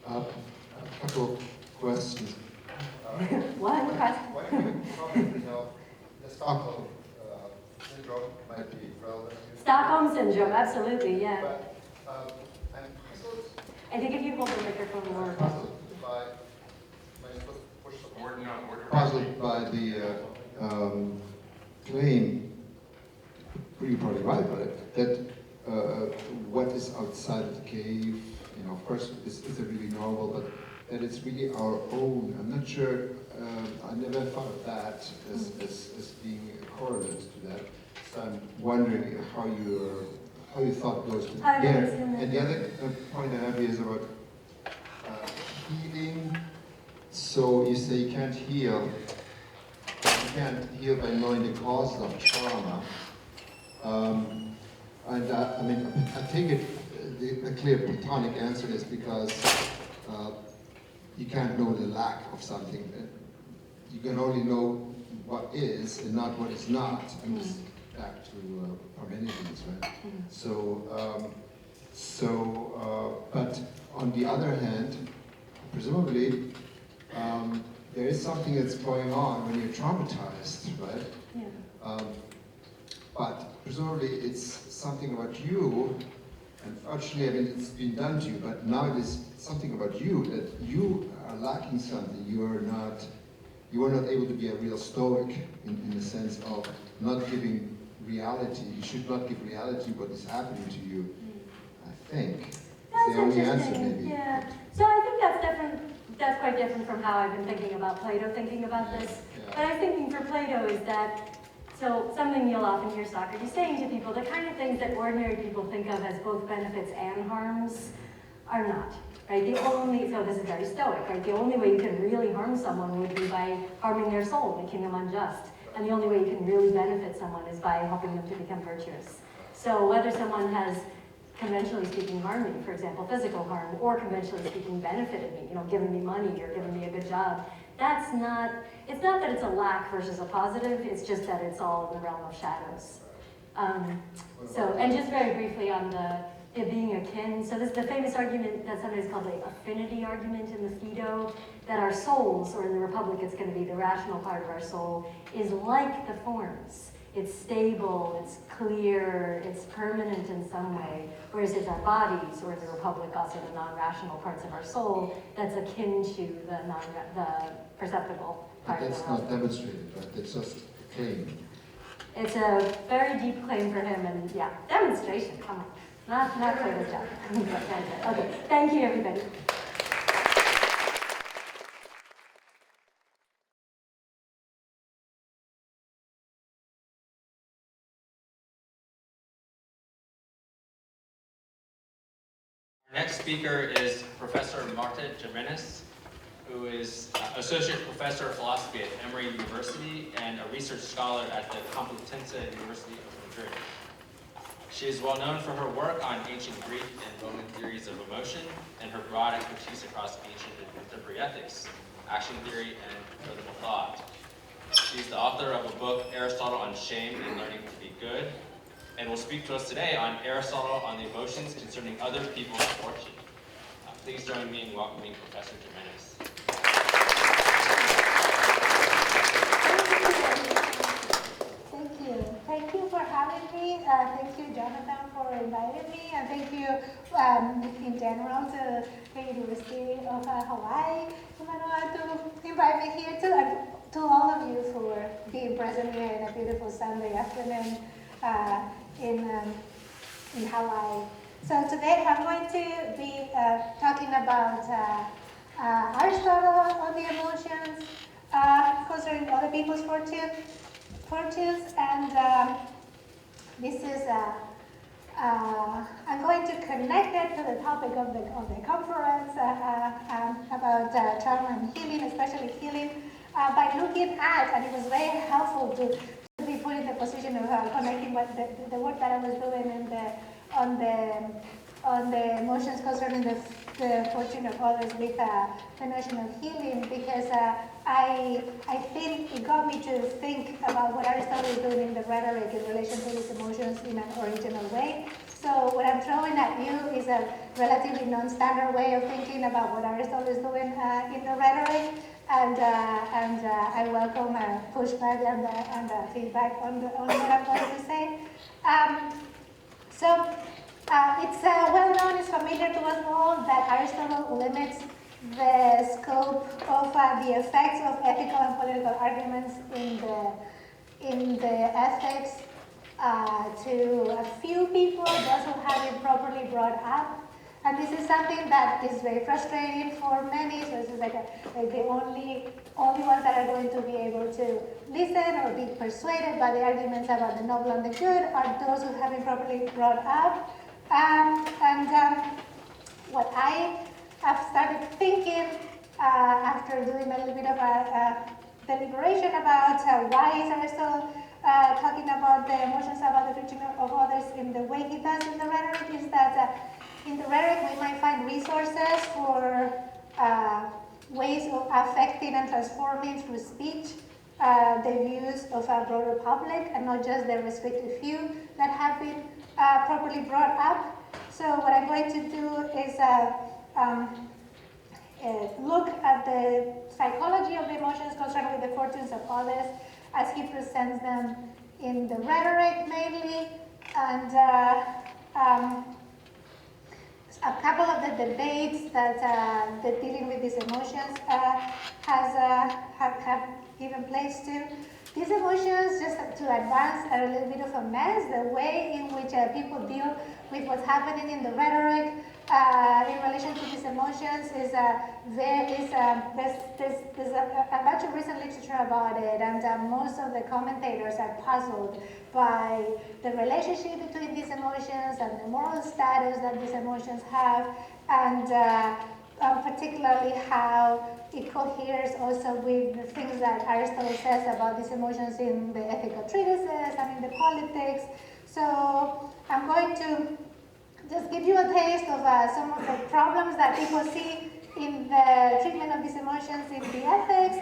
A couple of questions. One question. Why do you probably know the Stockholm syndrome might be relevant here? Stockholm syndrome, absolutely, yeah. But I'm puzzled. I think if you hold the microphone more. Puzzled by. Am I supposed to push the Word not word. Puzzled by the claim, pretty probably right about it, that what is outside of the cave, you know, of course, is it really normal, but that it's really our own. I'm not sure, I never thought of that as being a correlate to that. So I'm wondering how your thought goes together. And the other point I have is about healing. So you say you can't heal. You can't heal by knowing the causes of trauma. I mean, I think the clear Platonic answer is because you can't know the lack of something. You can only know what is and not what is not. I'm just back to Parmenides, right? So, but on the other hand, presumably, there is something that's going on when you're traumatized, right? Yeah. But presumably it's something about you, and fortunately, I mean, it's been done to you, but now it is something about you, that you are lacking something. You are not able to be a real stoic in the sense of not giving reality. You should not give reality what is happening to you, I think. It's That's the only answer, interesting, maybe. yeah. So I think that's different, that's quite different from how I've been thinking about Plato, thinking about this. Yeah. What I was thinking for Plato is that, so something you'll often hear Socrates saying to people, the kind of things that ordinary people think of as both benefits and harms are not, right? So this is very Stoic, right? The only way you can really harm someone would be by harming their soul, making them unjust. And the only way you can really benefit someone is by helping them to become virtuous. So whether someone has, conventionally speaking, harmed me, for example, physical harm, or conventionally speaking, benefited me, given me money or given me a good job, it's not that it's a lack versus a positive, it's just that it's all in the realm of shadows. And just very briefly on it being akin, so this is the famous argument that's sometimes called the affinity argument in the Phaedo, that our souls, or in the Republic it's going to be the rational part of our soul, is like the forms. It's stable, it's clear, it's permanent in some way, whereas it's our bodies, or in the Republic also the non-rational parts of our soul, that's akin to the perceptible But part of that's our not demonstrated, right? That's just a claim. It's a very deep claim for him, and yeah, demonstration, come on. Not Plato's job. Okay, thank you, everybody. Our next speaker is Professor Marta Jimenez, who is Associate Professor of Philosophy at Emory University and a research scholar at the Complutense University of Madrid. She is well known for her work on ancient Greek and Roman theories of emotion and her broad expertise across ancient and contemporary ethics, action theory, and critical thought. She's the author of a book, Aristotle on Shame and Learning to be Good, and will speak to us today on Aristotle on the emotions concerning other people's fortune. Please join me in welcoming Professor Jimenez. Thank you. Thank you for having me. Thank you, Jonathan, for inviting me. And thank you in general to the University of Hawaii, to invite me here too. And to all of you for being present here in a beautiful Sunday afternoon in Hawaii. So today I'm going to be talking about Aristotle on the emotions, concerning other people's fortunes, and this is I'm going to connect it to the topic of the conference about trauma and healing, especially healing, by looking at, and it was very helpful to be put in the position of connecting what the work that I was doing on the emotions concerning the fortune of others with the notion of healing, because I think it got me to think about what Aristotle is doing in the rhetoric in relation to these emotions in an original way. So what I'm throwing at you is a relatively non-standard way of thinking about what Aristotle is doing in the rhetoric, and I welcome pushback and feedback on what I'm going to say. It's well known, it's familiar to us all that Aristotle limits the scope of the effects of ethical and political arguments in the ethics to a few people, those who have it properly brought up. And this is something that is very frustrating for many, so this is like the only ones that are going to be able to listen or be persuaded by the arguments about the noble and the good are those who have been properly brought up. What I have started thinking after doing a little bit of a deliberation about why is Aristotle talking about the emotions about the fortune of others in the way he does in the rhetoric is that in the rhetoric we might find resources for ways of affecting and transforming through speech the views of a broader public and not just the restricted few that have been properly brought up. So what I'm going to do is look at the psychology of the emotions concerned with the fortunes of others as he presents them in the rhetoric mainly, and a couple of the debates that dealing with these emotions have given place to. These emotions, just to advance, are a little bit of a mess. The way in which people deal with what's happening in the rhetoric in relation to these emotions is there's a bunch of recent literature about it, and most of the commentators are puzzled by the relationship between these emotions and the moral status that these emotions have, and particularly how it coheres also with the things that Aristotle says about these emotions in the ethical treatises and in the politics. So I'm going to just give you a taste of some of the problems that people see in the treatment of these emotions in the ethics,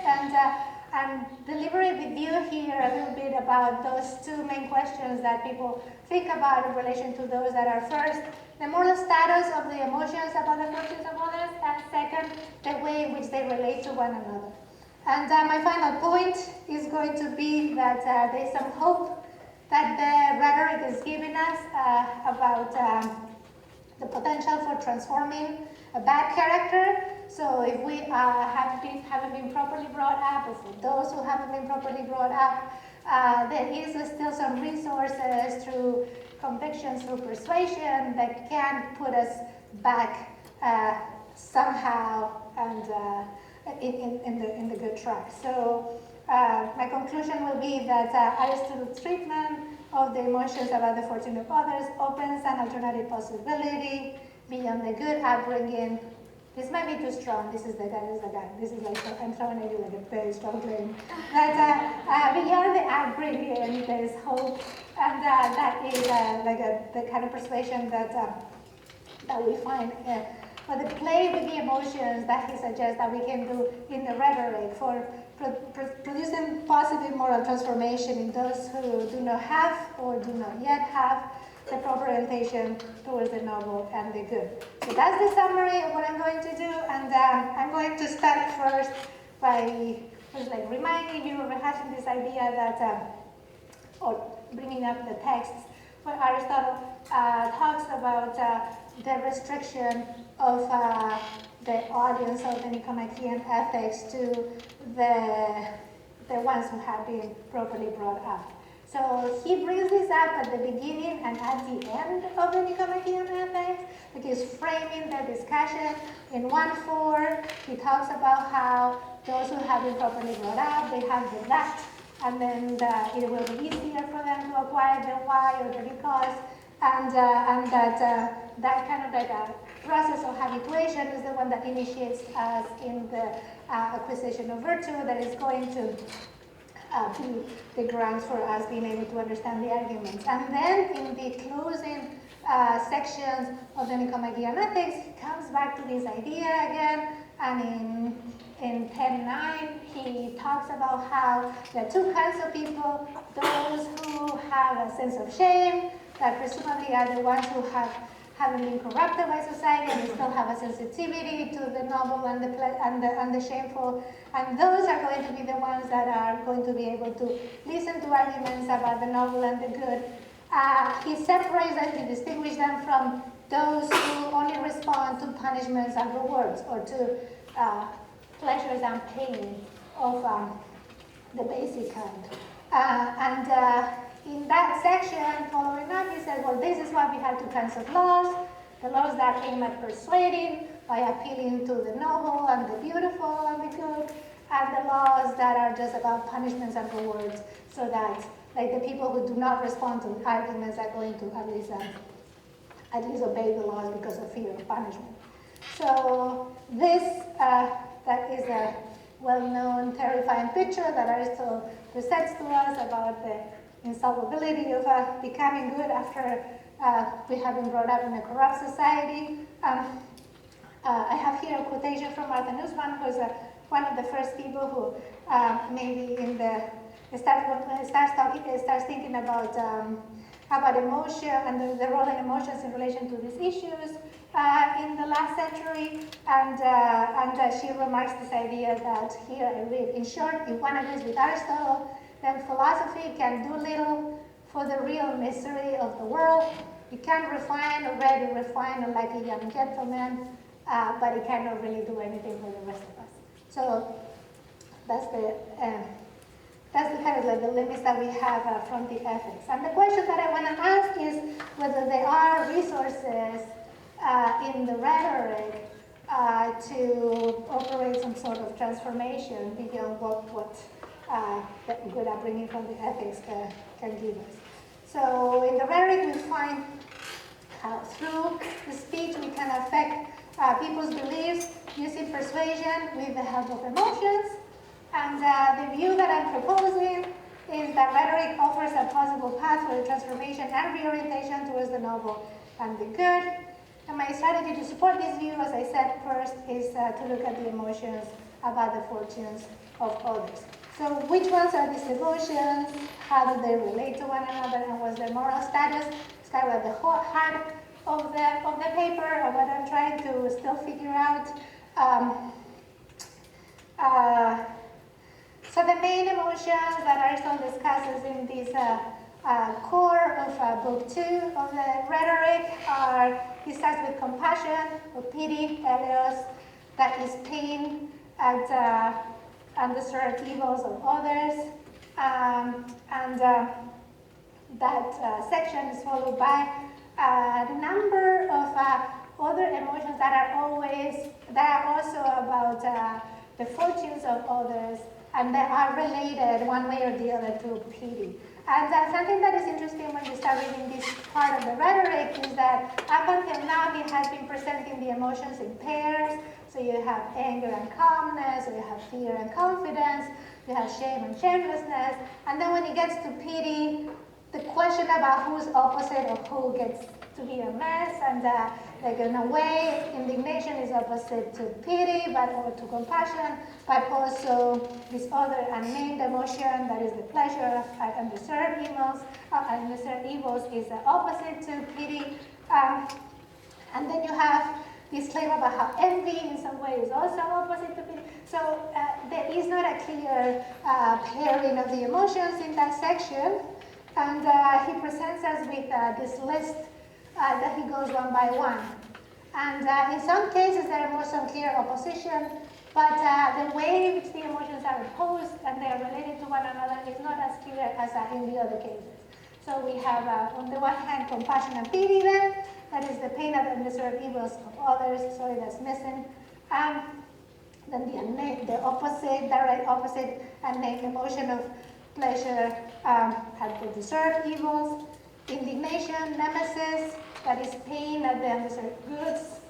and deliberate with you here a little bit about those two main questions that people think about in relation to those that are first, the moral status of the emotions about the fortunes of others, and second, the way in which they relate to one another. And my final point is going to be that there's some hope that the rhetoric is giving us about the potential for transforming a bad character. So if we haven't been properly brought up, or for those who haven't been properly brought up, there is still some resources through convictions, through persuasion, that can put us back somehow and in the good track. So my conclusion will be that Aristotle's treatment of the emotions about the fortune of others opens an alternative possibility beyond the good upbringing. This might be too strong. This is like, I'm throwing at you like a very strong claim. That beyond the upbringing, there is hope, and that is the kind of persuasion that we find for the play with the emotions that he suggests that we can do in the rhetoric for producing positive moral transformation in those who do not have or do not yet have the proper orientation towards the noble and the good. So that's the summary of what I'm going to do, and I'm going to start first by just like reminding you, rehashing this idea that, or bringing up the texts where Aristotle talks about the restriction of the audience of the Nicomachean ethics to the ones who have been properly brought up. So he brings this up at the beginning and at the end of the Nicomachean ethics, because framing the discussion in 1:4, he talks about how those who have been properly brought up, they have the that, and then it will be easier for them to acquire the why or the because, and that kind of like a process of habituation is the one that initiates us in the acquisition of virtue that is going to be the grounds for us being able to understand the arguments. And then in the closing sections of the Nicomachean ethics, he comes back to this idea again, and in 10:9, he talks about how there are two kinds of people: those who have a sense of shame, that presumably are the ones who haven't been corrupted by society and they still have a sensitivity to the noble and the shameful, and those are going to be the ones that are going to be able to listen to arguments about the noble and the good. He separates them, he distinguishes them from those who only respond to punishments and rewards, or to pleasures and pain of the basic kind. In that section, following up, he said, well, this is why we have two kinds of laws: the laws that aim at persuading by appealing to the noble and the beautiful and the good, and the laws that are just about punishments and rewards, so that like the people who do not respond to arguments are going to at least obey the laws because of fear of punishment. So this that is a well-known terrifying picture that Aristotle presents to us about the insolvability of becoming good after we have been brought up in a corrupt society. I have here a quotation from Martin Nussbaum, who is one of the first people who maybe in the starts thinking about about emotion and the role of emotions in relation to these issues in the last century, and she remarks this idea that here I read, in short, if one agrees with Aristotle, then philosophy can do little for the real misery of the world. It can refine, already refine like a young gentleman, but it cannot really do anything for the rest of us. So that's the kind of like the limits that we have from the ethics. And the question that I want to ask is whether there are resources in the rhetoric to operate some sort of transformation beyond what the good upbringing from the ethics can give us. So in the rhetoric we find how through the speech we can affect people's beliefs using persuasion with the help of emotions. And the view that I'm proposing is that rhetoric offers a possible path for the transformation and reorientation towards the noble and the good. And my strategy to support this view, as I said first, is to look at the emotions about the fortunes of others. So which ones are these emotions? How do they relate to one another? And what's their moral status? It's kind of like the whole heart of the paper, and what I'm trying to still figure out. So the main emotions that Aristotle discusses in this core of book 2 of the rhetoric are, he starts with compassion, or pity, eleos, that is pain at undeserved evils of others. That section is followed by a number of other emotions that are also about the fortunes of others, and they are related one way or the other to pity. And something that is interesting when you start reading this part of the rhetoric is that up until now he has been presenting the emotions in pairs. So you have anger and calmness, or you have fear and confidence, you have shame and shamelessness, and then when it gets to pity, the question about who's opposite of who gets to be a mess, and like in a way, indignation is opposite to pity, or to compassion, but also this other unnamed emotion that is the pleasure of undeserved evils. Undeserved evils is the opposite to pity, and then you have this claim about how envy in some way is also opposite to pity. So there is not a clear pairing of the emotions in that section, and he presents us with this list that he goes one by one. And in some cases there are more some clear opposition, but the way in which the emotions are opposed and they are related to one another is not as clear as in the other cases. So we have on the one hand compassion and pity then, that is the pain at undeserved evils of others, sorry that's missing. Then the opposite, direct opposite, unnamed emotion of pleasure at the deserved evils. Indignation, nemesis, that is pain at the undeserved goods.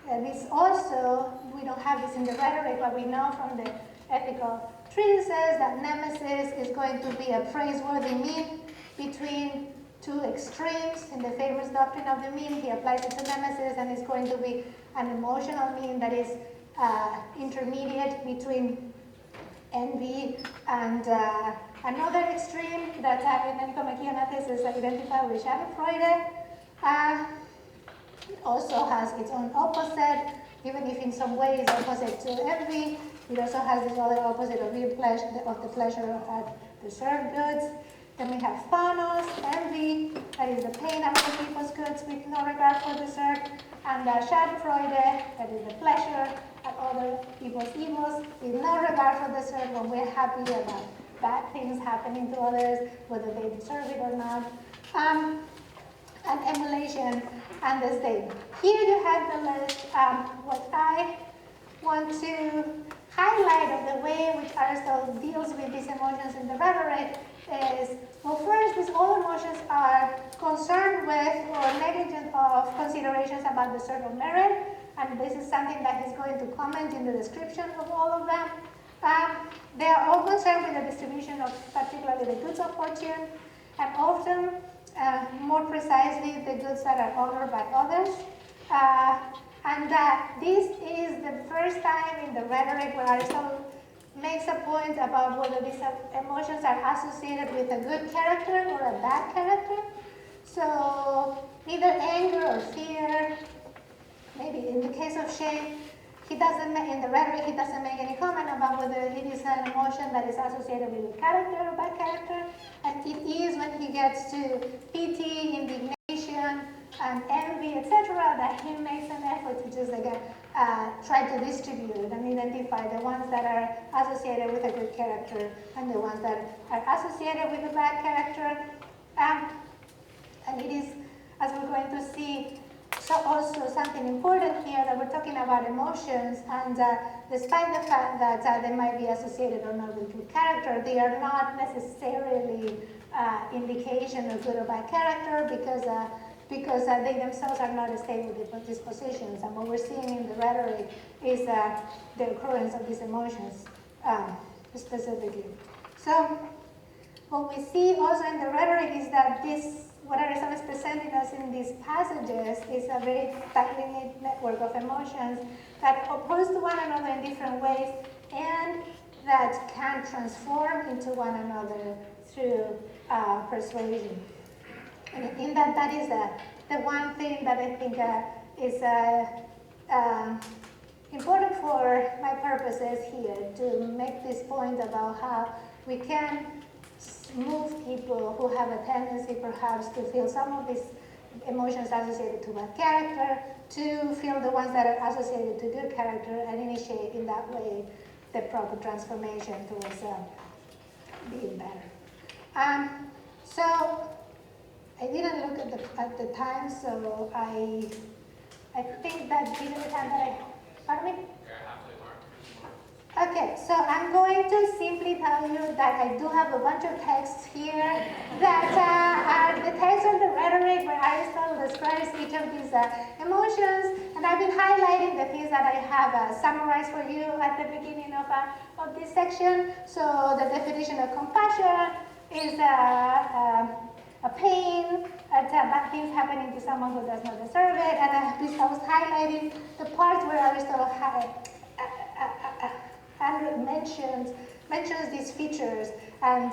And this also, we don't have this in the rhetoric, but we know from the ethical treatises that nemesis is going to be a praiseworthy mean between two extremes. In the famous doctrine of the mean, he applies it to nemesis, and it's going to be an emotional mean that is intermediate between envy and another extreme that in Nicomacheanathis is identified with Schadenfreude. It also has its own opposite, even if in some way it's opposite to envy. It also has this other opposite of the pleasure of deserved goods. Then we have phanos, envy, that is the pain at other people's goods with no regard for desert, and Schadenfreude, that is the pleasure at other people's evils with no regard for desert when we're happy about bad things happening to others, whether they deserve it or not. And emulation and the state. Here you have the list. What I want to highlight of the way in which Aristotle deals with these emotions in the rhetoric is, well, first, all emotions are concerned with or negligent of considerations about the sort of merit, and this is something that he's going to comment in the description of all of them. They are all concerned with the distribution of particularly the goods of fortune, and often, more precisely, the goods that are honored by others. And this is the first time in the rhetoric where Aristotle makes a point about whether these emotions are associated with a good character or a bad character. So either anger or fear, maybe in the case of shame, he doesn't make, in the rhetoric, he doesn't make any comment about whether it is an emotion that is associated with good character or bad character. And it is when he gets to pity, indignation, and envy, etc., that he makes an effort to just try to distribute and identify the ones that are associated with a good character and the ones that are associated with a bad character. And it is, as we're going to see, so also something important here that we're talking about emotions, and despite the fact that they might be associated or not with good character, they are not necessarily indication of good or bad character because they themselves are not stable dispositions. And what we're seeing in the rhetoric is the occurrence of these emotions specifically. So what we see also in the rhetoric is that what Aristotle is presenting us in these passages is a very tightly knit network of emotions that oppose to one another in different ways and that can transform into one another through persuasion. And in that is the one thing that I think is important for my purposes here, to make this point about how we can move people who have a tendency perhaps to feel some of these emotions associated to bad character, to feel the ones that are associated to good character, and initiate in that way the proper transformation towards being better. So I didn't look at the time, so I think that this is the time that pardon me? Okay, so I'm going to simply tell you that I do have a bunch of texts here that are the text of the rhetoric where Aristotle describes each of these emotions, and I've been highlighting the things that I have summarized for you at the beginning of this section. So the definition of compassion is a pain at bad things happening to someone who does not deserve it, and I was highlighting the part where Aristotle mentions these features and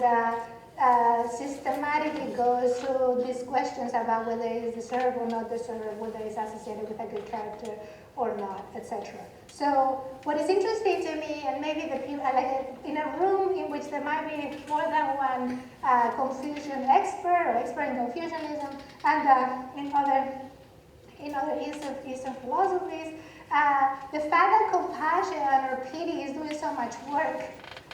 systematically goes through these questions about whether it is deserved or not deserved, whether it's associated with a good character or not, etc. So what is interesting to me, and maybe the people, like in a room in which there might be more than one Confucian expert or expert in Confucianism, and in other Eastern philosophies, the fact that compassion or pity is doing so much work,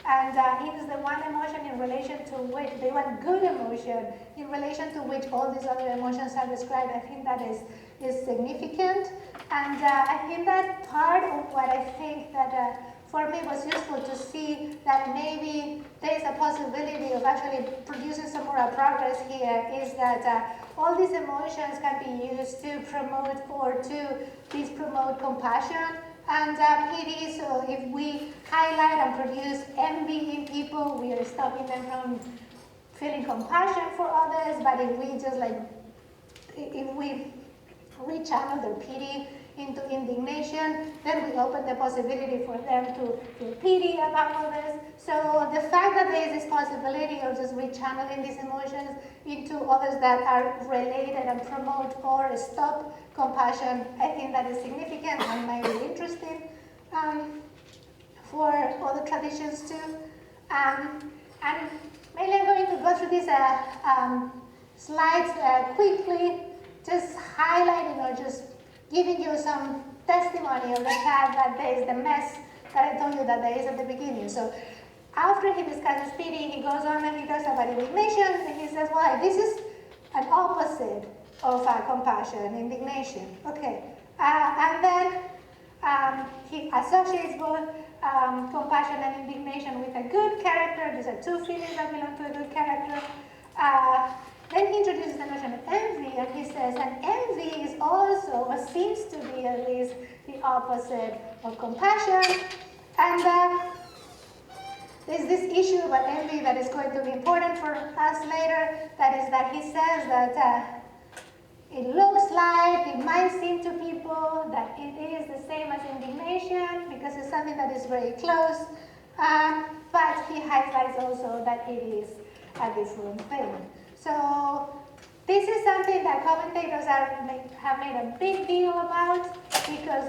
and it is the one emotion in relation to which, the one good emotion in relation to which all these other emotions are described, I think that is significant. And I think that part of what I think that for me was useful to see that maybe there is a possibility of actually producing some more progress here is that all these emotions can be used to promote promote compassion and pity. So if we highlight and produce envy in people, we are stopping them from feeling compassion for others. But if we rechannel their pity into indignation, then we open the possibility for them to feel pity about others. So the fact that there is this possibility of just rechanneling these emotions into others that are related and promote or stop compassion, I think that is significant and might be interesting for other traditions too. And maybe I'm going to go through these slides quickly, just highlighting or just giving you some testimony of the fact that there is the mess that I told you that there is at the beginning. So after he discusses pity, he goes on and he talks about indignation, and he says, well, this is an opposite of compassion, indignation. Okay, and then he associates both compassion and indignation with a good character. These are two feelings that belong to a good character. Then he introduces the notion of envy, and he says, and envy is also, or seems to be at least, the opposite of compassion. And there's this issue about envy that is going to be important for us later. That is that he says that it looks like, it might seem to people that it is the same as indignation because it's something that is very close. But he highlights also that it is a different thing. So this is something that commentators have made a big deal about because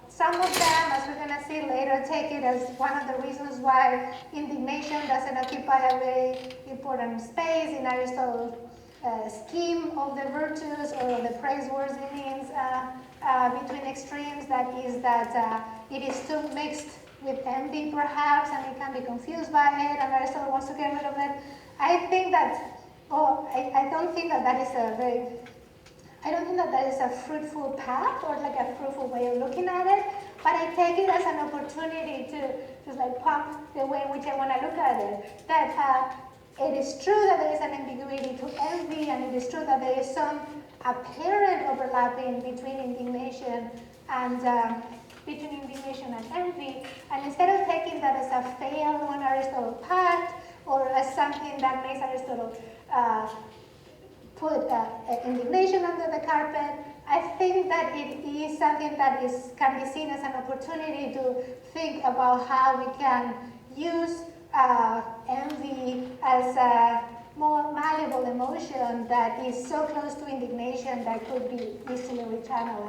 some of them, as we're going to see later, take it as one of the reasons why indignation doesn't occupy a very important space in Aristotle's scheme of the virtues or the praiseworthy means between extremes. That is that it is too mixed with envy, perhaps, and it can be confused by it, and Aristotle wants to get rid of it. I think that, I don't think that that is a very, I don't think that that is a fruitful path or like a fruitful way of looking at it, but I take it as an opportunity to just like pump the way in which I want to look at it. That it is true that there is an ambiguity to envy, and it is true that there is some apparent overlapping between indignation and envy, and instead of taking that as a fail on Aristotle's path or as something that makes Aristotle put indignation under the carpet, I think that it is something that can be seen as an opportunity to think about how we can use envy as a more malleable emotion that is so close to indignation that could be easily rechanneled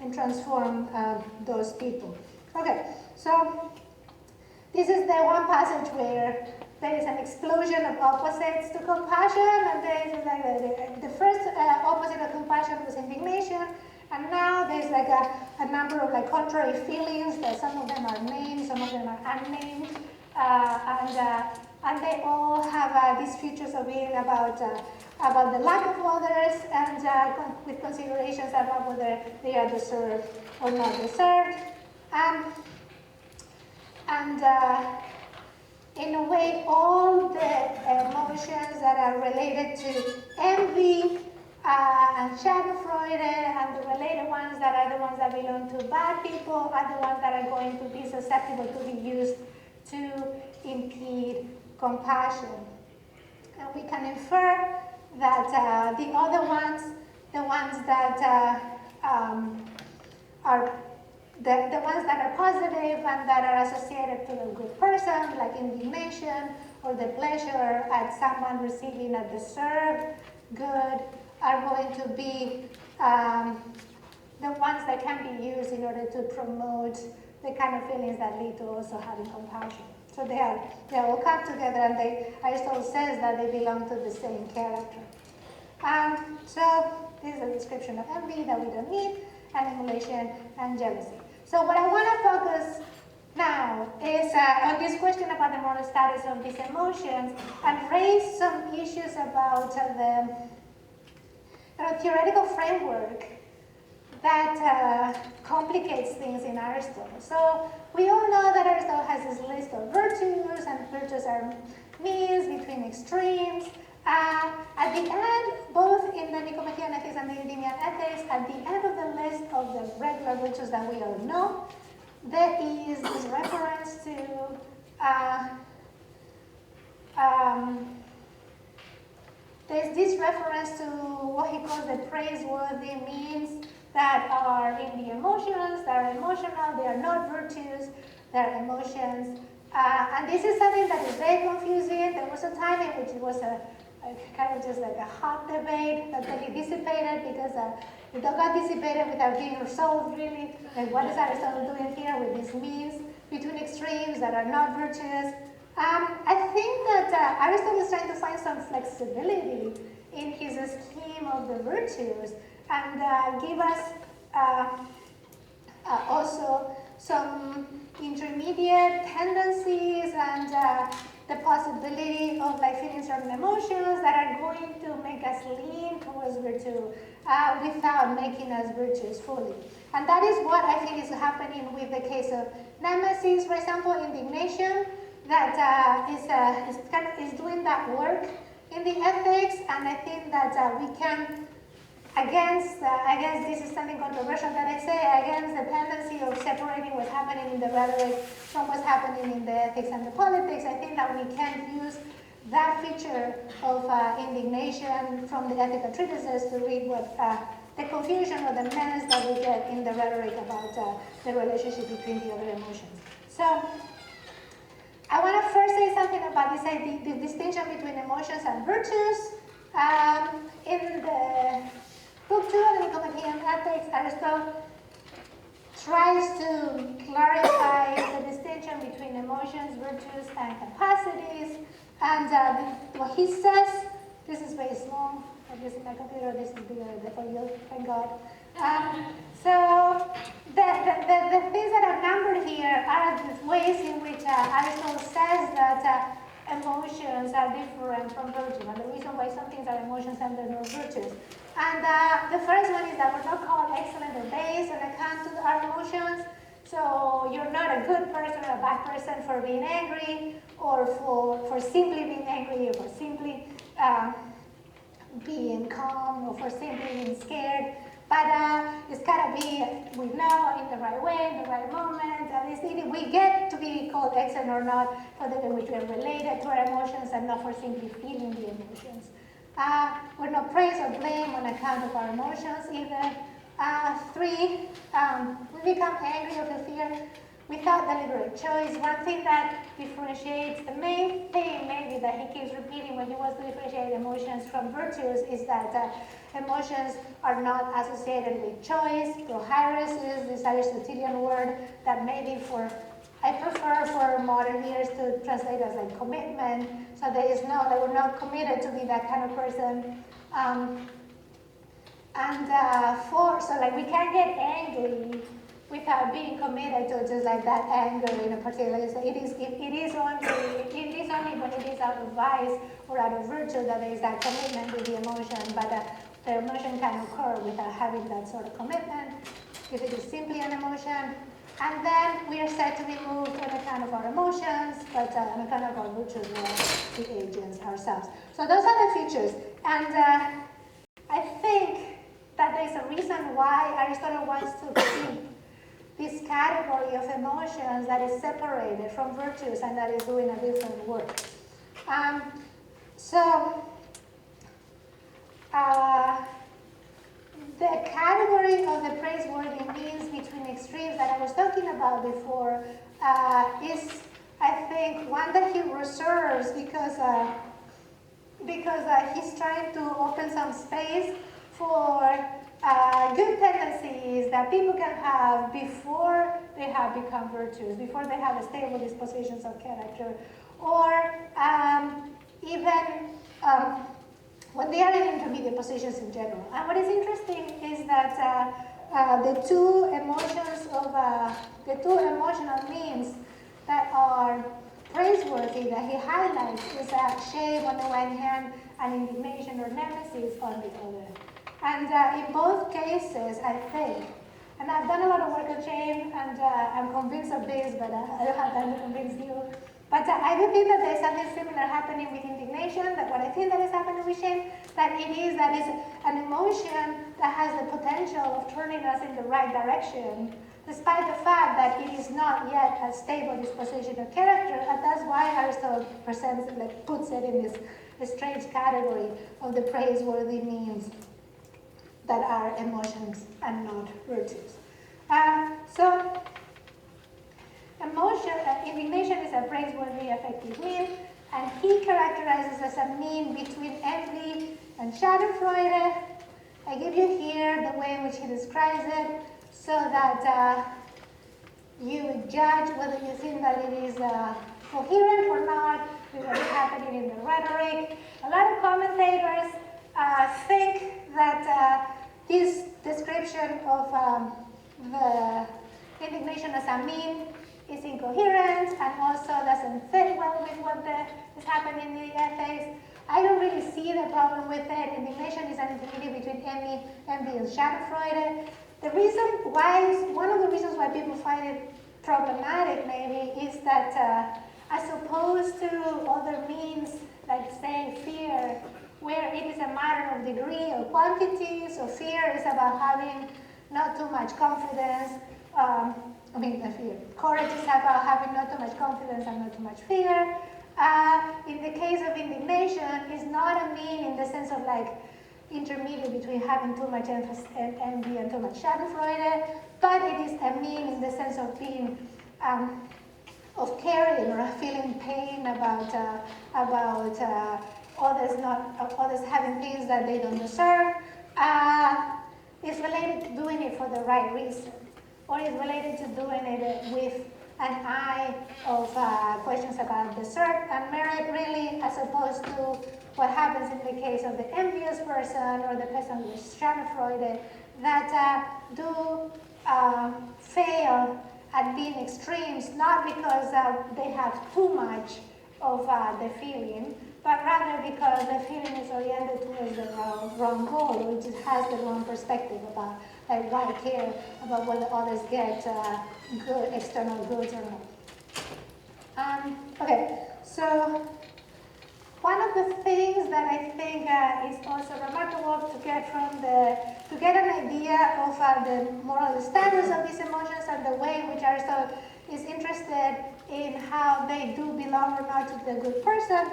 and transform those people. Okay, so this is the one passage where there is an explosion of opposites to compassion, and there is like the first opposite of compassion was indignation, and now there's like a number of like contrary feelings that some of them are named, some of them are unnamed, and they all have these features of being about the lack of others and with considerations about whether they are deserved or not deserved. In a way, all the emotions that are related to envy and schadenfreude and the related ones that are the ones that belong to bad people are the ones that are going to be susceptible to be used to impede compassion. And we can infer that the other ones, the ones that the ones that are positive and that are associated to a good person, like indignation or the pleasure at someone receiving a deserved good, are going to be the ones that can be used in order to promote the kind of feelings that lead to also having compassion. So they all come together, and Aristotle says that they belong to the same character. So this is a description of envy that we don't need, and emulation and jealousy. So what I want to focus now is on this question about the moral status of these emotions and raise some issues about the theoretical framework that complicates things in Aristotle. So we all know that Aristotle has this list of virtues, and virtues are means between extremes. At the end, both in the Nicomachean Ethics and the Endymion Ethics, at the end of the list of the regular virtues that we all know, there is this reference to there's this reference to what he calls the praiseworthy means that are in the emotions, that are emotional, they are not virtues, they are emotions. And this is something that is very confusing. There was a time in which it was a kind of just like a hot debate that really dissipated, because it got dissipated without being resolved really. Like, what is Aristotle doing here with these means between extremes that are not virtuous? I think that Aristotle is trying to find some flexibility in his scheme of the virtues and give us also some intermediate tendencies and the possibility of like feeling certain emotions that are going to make us lean towards virtue without making us virtuous fully. And that is what I think is happening with the case of nemesis, for example, indignation, that is doing that work in the ethics, and I think that we can, against, I guess this is something controversial that I say, against the tendency of separating what's happening in the rhetoric from what's happening in the ethics and the politics, I think that we can use that feature of indignation from the ethical treatises to read what the confusion or the mess that we get in the rhetoric about the relationship between the other emotions. So I want to first say something about the distinction between emotions and virtues. In the book 2 of the Nicomachean Ethics, Aristotle tries to clarify the distinction between emotions, virtues, and capacities. And what he says, this is very small, I'm using my computer, this is bigger for you, thank God. So the things that are numbered here are the ways in which Aristotle says that emotions are different from virtues, and the reason why some things are emotions and they're not virtues. And the first one is that we're not called excellent or base on account of our emotions. So you're not a good person or a bad person for being angry, or for simply being angry, or for simply being calm, or for simply being scared. But it's got to be with love, in the right way, in the right moment. We get to be called excellent or not for the way in which we are related to our emotions, and not for simply feeling the emotions. We're not praised or blamed on account of our emotions either. 3, we become angry or feel fear without deliberate choice. One thing that differentiates, the main thing maybe that he keeps repeating when he wants to differentiate emotions from virtues, is that emotions are not associated with choice. Prohyrus is this Aristotelian word that maybe I prefer for modern ears to translate as like commitment. So there is no, that we're not committed to be that kind of person. And 4, so like we can't get angry without being committed to just like that anger in a particular. So it is only when it is out of vice or out of virtue that there is that commitment with the emotion. But the emotion can occur without having that sort of commitment if it is simply an emotion. And then we are said to be moved on account of our emotions, but on account of our virtues, we are the agents ourselves. So those are the features. And I think that there's a reason why Aristotle wants to keep this category of emotions that is separated from virtues and that is doing a different work. The category of the praiseworthy means between extremes that I was talking about before is, I think, one that he reserves because he's trying to open some space for good tendencies that people can have before they have become virtues, before they have stable dispositions of character, or even when they are in intermediate positions in general. And what is interesting is that the two emotional means that are praiseworthy that he highlights is shame on the one hand and indignation or nemesis on the other. And in both cases, I think, and I've done a lot of work on shame, and I'm convinced of this, but I don't have time to convince you. But I do think that there's something similar happening with indignation, that what I think that is happening with shame, that is an emotion that has the potential of turning us in the right direction, despite the fact that it is not yet a stable disposition of character. And that's why Aristotle puts it in this strange category of the praiseworthy means that are emotions and not virtues. Indignation is a praiseworthy affective mean, and he characterizes as a mean between envy and schadenfreude. I give you here the way in which he describes it, so that you judge whether you think that it is coherent or not with what is happening in the rhetoric. A lot of commentators think that this description of the indignation as a mean is incoherent and also doesn't fit well with what is happening in the ethics. I don't really see the problem with it. Indignation is an intermediate between envy and schadenfreude. One of the reasons why people find it problematic maybe is that as opposed to other means, like say fear, where it is a matter of degree or quantity, so fear is about having not too much confidence, courage is about having not too much confidence and not too much fear. In the case of indignation, it's not a mean in the sense of like intermediate between having too much envy and too much schadenfreude, but it is a mean in the sense of being, of carrying or feeling pain about others having things that they don't deserve, is related to doing it for the right reason, or is related to doing it with an eye of questions about deserve and merit, really, as opposed to what happens in the case of the envious person or the person who is schadenfreude, that do fail at being extremes, not because they have too much of the feeling, but rather because the feeling is oriented towards the wrong goal, or it just has the wrong perspective about like why care about whether others get good external goods or not. Okay, so one of the things that I think is also remarkable to get an idea of the moral status of these emotions and the way in which Aristotle is interested in how they do belong or not to the good person,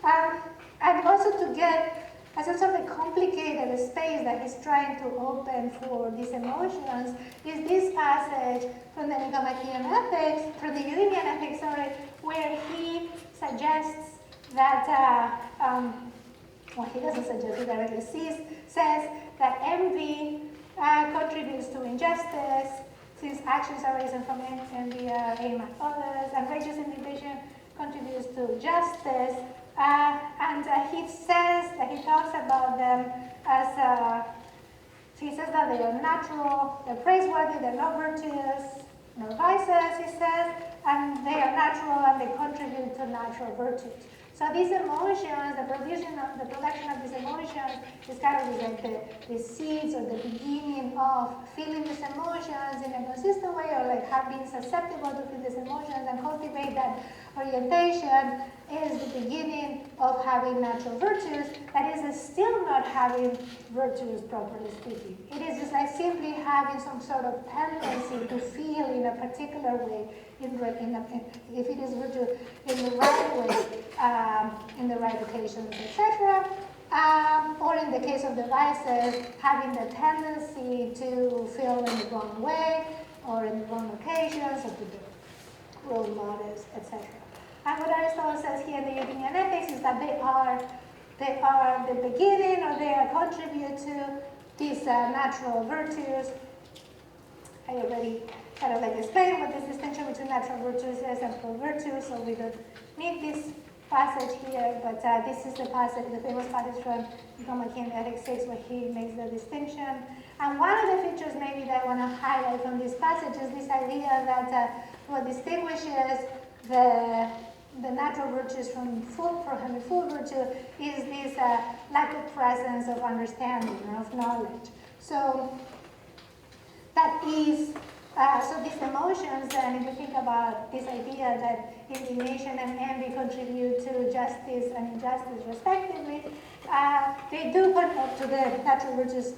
and also to get a sense of the complicated space that he's trying to open for these emotions, is this passage from the Nicomachean Ethics, from the Eudemian Ethics, where he suggests that, well, he doesn't suggest it directly, says that envy contributes to injustice, since actions arising from envy aim at others, and righteous indignation contributes to justice. And he says that he talks about them as, he says that they are natural, they're praiseworthy, they're not virtuous, nor vices, he says, and they are natural and they contribute to natural virtues. So these emotions, the production of these emotions is kind of like the seeds or the beginning of feeling these emotions in a consistent way, or like being susceptible to feel these emotions and cultivate that orientation is the beginning of having natural virtues. That is still not having virtues, properly speaking. It is just like simply having some sort of tendency to feel in a particular way, if it is virtue, in the right way, in the right occasions, etc. Or in the case of the vices, having the tendency to feel in the wrong way, or in the wrong occasions, or to be role models, etc. And what Aristotle says here in the Eudemian Ethics is that they are the beginning, or they contribute to these natural virtues. I already kind of like explained what this distinction between natural virtues is and pro virtues, so we don't need this passage here, but this is the passage, the famous passage from Nicomachean Ethics 6, where he makes the distinction. And one of the features maybe that I want to highlight from this passage is this idea that what distinguishes the natural virtues from having full virtue is this lack of presence of understanding or of knowledge. So that is, so these emotions, and if you think about this idea that indignation and envy contribute to justice and injustice respectively, they do contribute to the natural virtues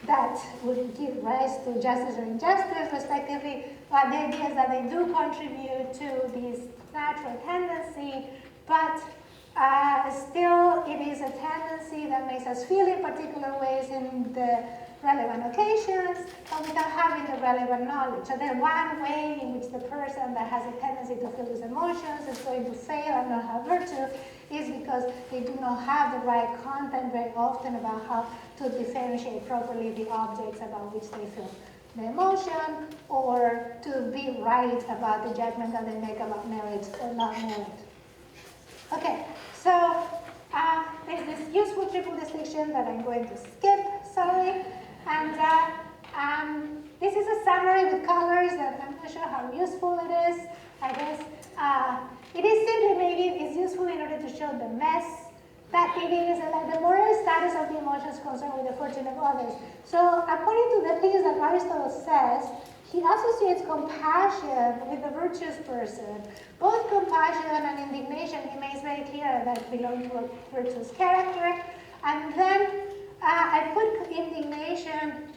that would give rise to justice or injustice respectively. But the idea is that they do contribute to this natural tendency, but still it is a tendency that makes us feel in particular ways in the relevant occasions, but without having the relevant knowledge. So then one way in which the person that has a tendency to feel these emotions is going to fail and not have virtue is because they do not have the right content very often about how to differentiate properly the objects about which they feel the emotion, or to be right about the judgment that they make about merit or not merit. Okay, so there's this useful triple distinction that I'm going to skip, sorry. And this is a summary with colors that I'm not sure how useful it is. I guess it is simply maybe it's useful in order to show the mess that it is, like the moral status of the emotions concerned with the fortune of others. So according to the things that Aristotle says, he associates compassion with the virtuous person. Both compassion and indignation, he makes very clear that belong to a virtuous character. And then I put indignation,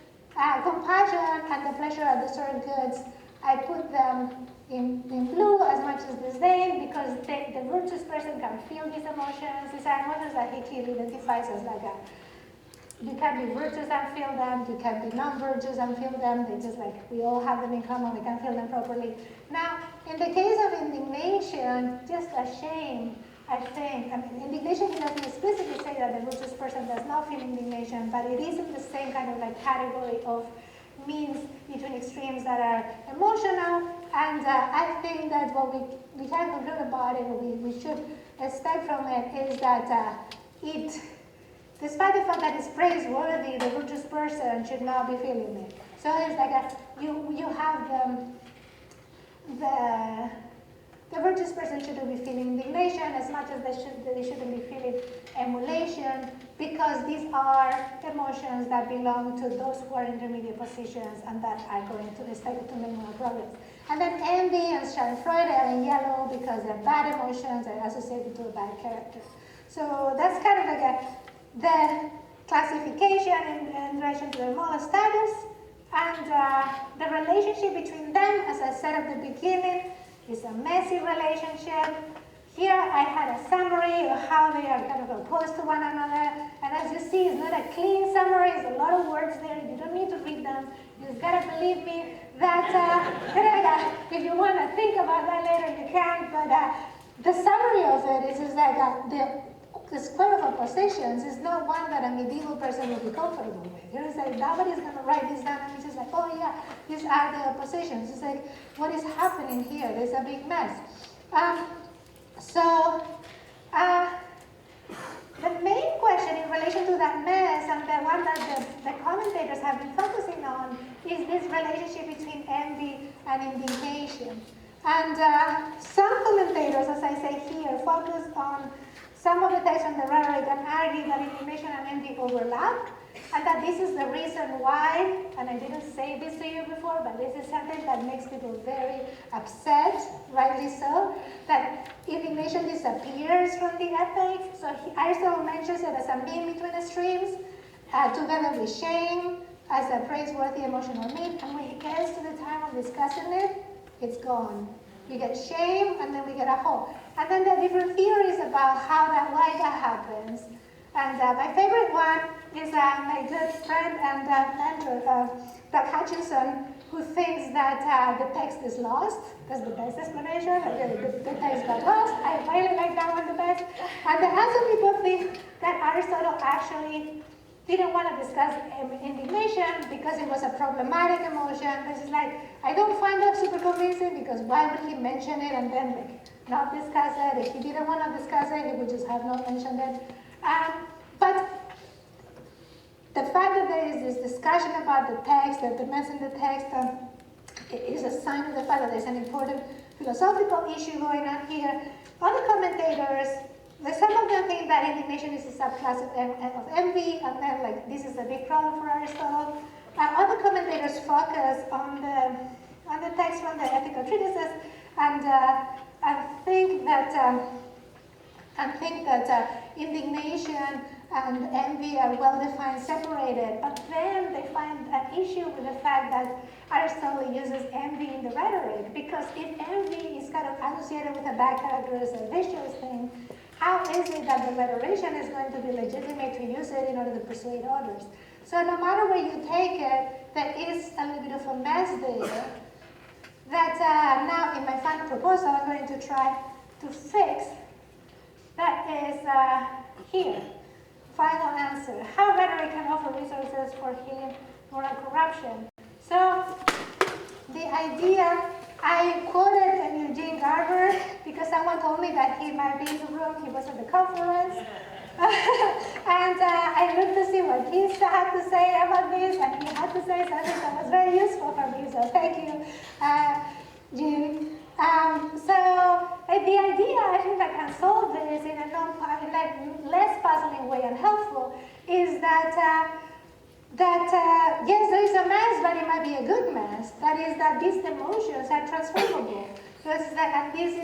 compassion, and the pleasure of the certain goods, I put them in blue as much as disdain, because the virtuous person can feel these emotions. These are emotions that he clearly identifies as like you can be virtuous and feel them, you can be non-virtuous and feel them. They just like, we all have them in common, we can feel them properly. Now, in the case of indignation, indignation, just a shame, I think. I mean, indignation, he doesn't explicitly say that the religious person does not feel indignation, but it is in the same kind of like category of means between extremes that are emotional. And I think that what we can conclude about it, we should expect from it, is that it, despite the fact that it's praiseworthy, the religious person should not be feeling it. So it's like you have the religious person shouldn't be feeling indignation as much as they shouldn't be feeling emulation, because these are emotions that belong to those who are in intermediate positions and that are going to expect to make more progress. And then envy and schadenfreude are in yellow because they're bad emotions, they're associated to a bad character. So that's kind of like the classification in relation to the moral status, and the relationship between them, as I said at the beginning, is a messy relationship. Here I had a summary of how they are kind of opposed to one another, and as you see, it's not a clean summary, it's a lot of words there, you don't need to read them, you just gotta believe me that if you want to think about that later, you can, but the summary of it is like the square of oppositions is not one that a medieval person would be comfortable with. You know, it's like nobody's going to write this down and it's just like, oh yeah, these are the oppositions. It's like, what is happening here? There's a big mess. The main question in relation to that mess, and the one that the commentators have been focusing on, is this relationship between envy and indignation. And some commentators, as I say here, focus on some of the texts from the rhetoric and argue that indignation and envy overlap, and that this is the reason why, and I didn't say this to you before, but this is something that makes people very upset, rightly so, that indignation disappears from the ethics. So Aristotle mentions it as a mean between extremes, together with shame as a praiseworthy emotional mean, and when it gets to the time of discussing it, it's gone. We get shame, and then we get a hope. And then there are different theories about why that happens. And my favorite one is my good friend and mentor, Doug Hutchinson, who thinks that the text is lost. That's the best explanation. The text got lost. I really like that one the best. And then other people think that Aristotle actually didn't want to discuss indignation because it was a problematic emotion. This is like, I don't find that super convincing, because why would he mention it and then like not discuss it? If he didn't want to discuss it, he would just have not mentioned it. But the fact that there is this discussion about the text, that the mess in the text, is a sign of the fact that there's an important philosophical issue going on here. Other commentators, some of them think that indignation is a subclass of envy, and then like this is a big problem for Aristotle. Other commentators focus on the text from the ethical treatises, and think that indignation and envy are well defined, separated. But then they find an issue with the fact that Aristotle uses envy in the rhetoric, because if envy is kind of associated with a bad character as a vicious thing, how is it that the rhetorician is going to be legitimate to use it in order to persuade others? So no matter where you take it, there is a little bit of a mess there that now in my final proposal I'm going to try to fix. That is here. Final answer. How rhetoric can offer resources for healing moral corruption. So the idea, I quoted Eugene Garber because someone told me that he might be in the room. He was at the conference. And I looked to see what he had to say about this, and he had to say something that was very useful for me. So thank you, Gene. The idea, I think, that can solve this in a less puzzling way and helpful is that yes, there is a mess, but it might be a good mess. That is that these emotions are transformable. And this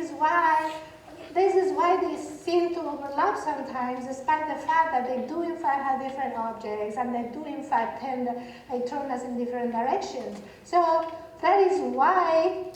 is why they seem to overlap sometimes, despite the fact that they do in fact have different objects, and they do in fact tend to turn us in different directions. So that is why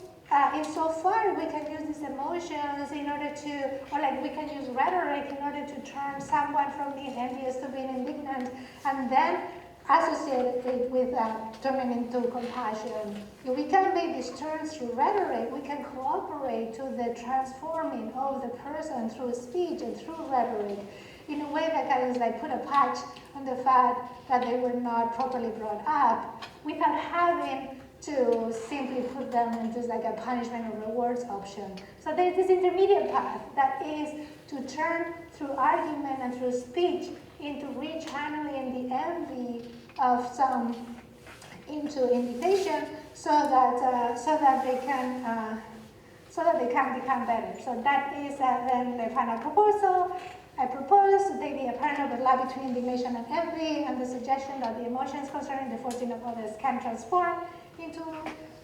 insofar we can use these emotions in order to, or like we can use rhetoric in order to turn someone from being envious to being indignant, and then associate it with turning into compassion. If we can make these turns through rhetoric, we can cooperate to the transforming of the person through speech and through rhetoric in a way that can like put a patch on the fact that they were not properly brought up without having to simply put them into like a punishment or rewards option. So there's this intermediate path that is to turn through argument and through speech into rechanneling the envy of some into indignation, so that they can become better. So that is then the final proposal. I propose to take the apparent overlap between indignation and envy, and the suggestion that the emotions concerning the fortune of others can transform into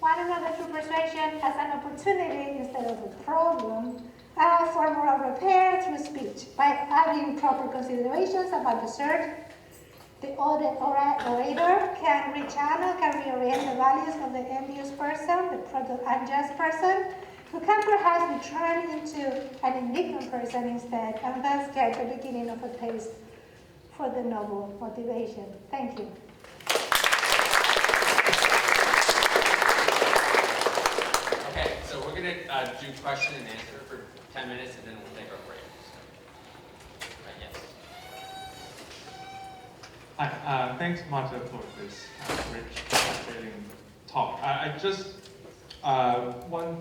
one another through persuasion as an opportunity instead of a problem for moral repair through speech by adding proper considerations about the cert. The orator can rechannel, can reorient the values of the envious person, the unjust person, who can perhaps be turned into an indignant person instead, and thus get the beginning of a taste for the noble motivation. Thank you. Okay, so we're going to do question and answer for 10 minutes, and then we'll take our break. Yes. Hi, thanks, Marta, for this rich, fascinating talk. I just want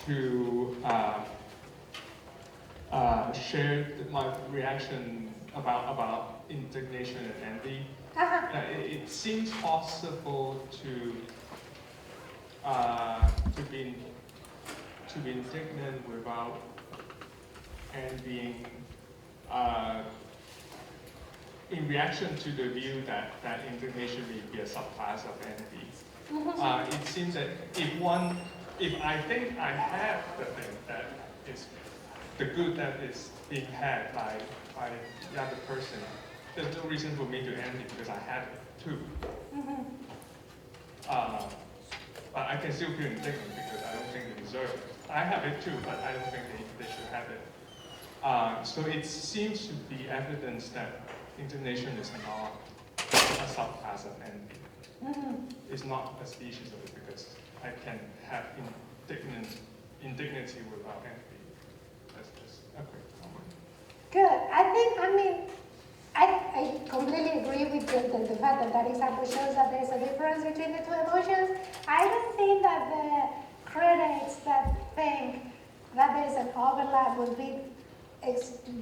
to share my reaction about indignation and envy. It seems possible to be indignant without envying, in reaction to the view that indignation may be a subclass of envy. It seems that if I think I have the thing that is the good that is being had by the other person, there's no reason for me to envy because I have it too. But I can still feel indignant because I don't think they deserve it. I have it too, but I don't think they should have it. So it seems to be evidence that indignation is not a subclass of envy. It's not a species of it because I can have indignity without envy. That's just a quick comment. Good. I completely agree with the fact that that example shows that there's a difference between the two emotions. I don't think that the critics that think that there's an overlap would be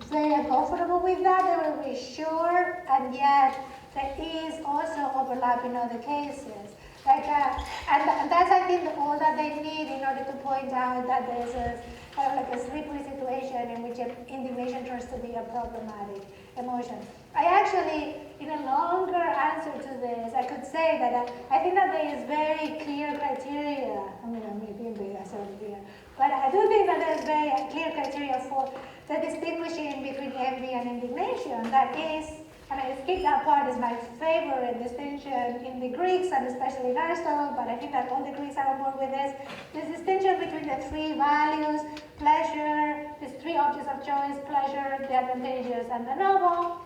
very uncomfortable with that. They will be sure, and yet there is also overlap in other cases. And that's, I think, all that they need in order to point out that there's a kind of like a slippery situation in which indignation turns to be a problematic emotion. I actually, in a longer answer to this, I could say that I think that there is very clear criteria. I may be in the answer here, but I do think that there's very clear criteria for the distinguishing between envy and indignation. That is, and I skip that part, is my favorite distinction in the Greeks and especially in Aristotle, but I think that all the Greeks are on board with this. This distinction between the three values, pleasure, these three objects of choice, pleasure, the advantageous, and the noble.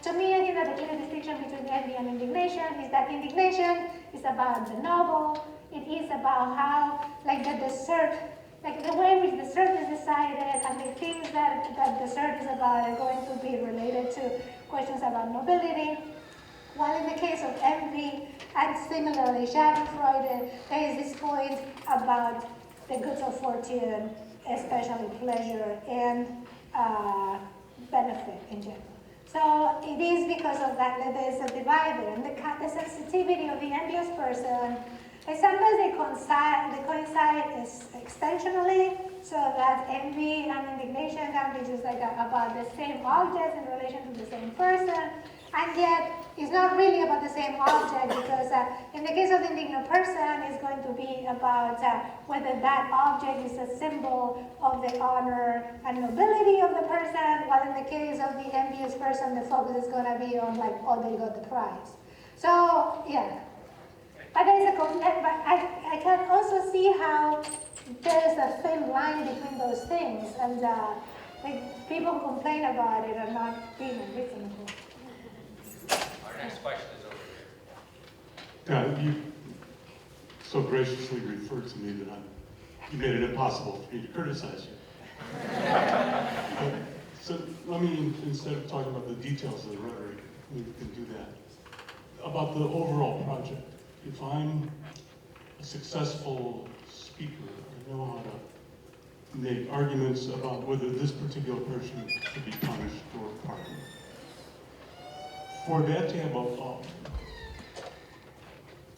To me, I think that the clear distinction between envy and indignation is that indignation is about the noble. It is about how, like the cert, like the way in which the cert is decided, and the things that the cert is about are going to be related to questions about nobility. While in the case of envy, and similarly, Schadenfreude, there is this point about the goods of fortune, especially pleasure and benefit in general. So it is because of that there's a divide there, and the sensitivity of the envious person. And sometimes they coincide extensionally, so that envy and indignation can be just like about the same object in relation to the same person, and yet it's not really about the same object, because in the case of the indignant person, it's going to be about whether that object is a symbol of the honor and nobility of the person, while in the case of the envious person, the focus is going to be on like, oh, they got the prize. So, yeah. But I can also see how there's a thin line between those things, and like people who complain about it are not being reasonable. All next question is over here. You so graciously referred to me that you made it impossible for me to criticize you. So let me, instead of talking about the details of the rhetoric, we can do that. About the overall project. If I'm a successful speaker, I know how to make arguments about whether this particular person should be punished or pardoned. For that to have a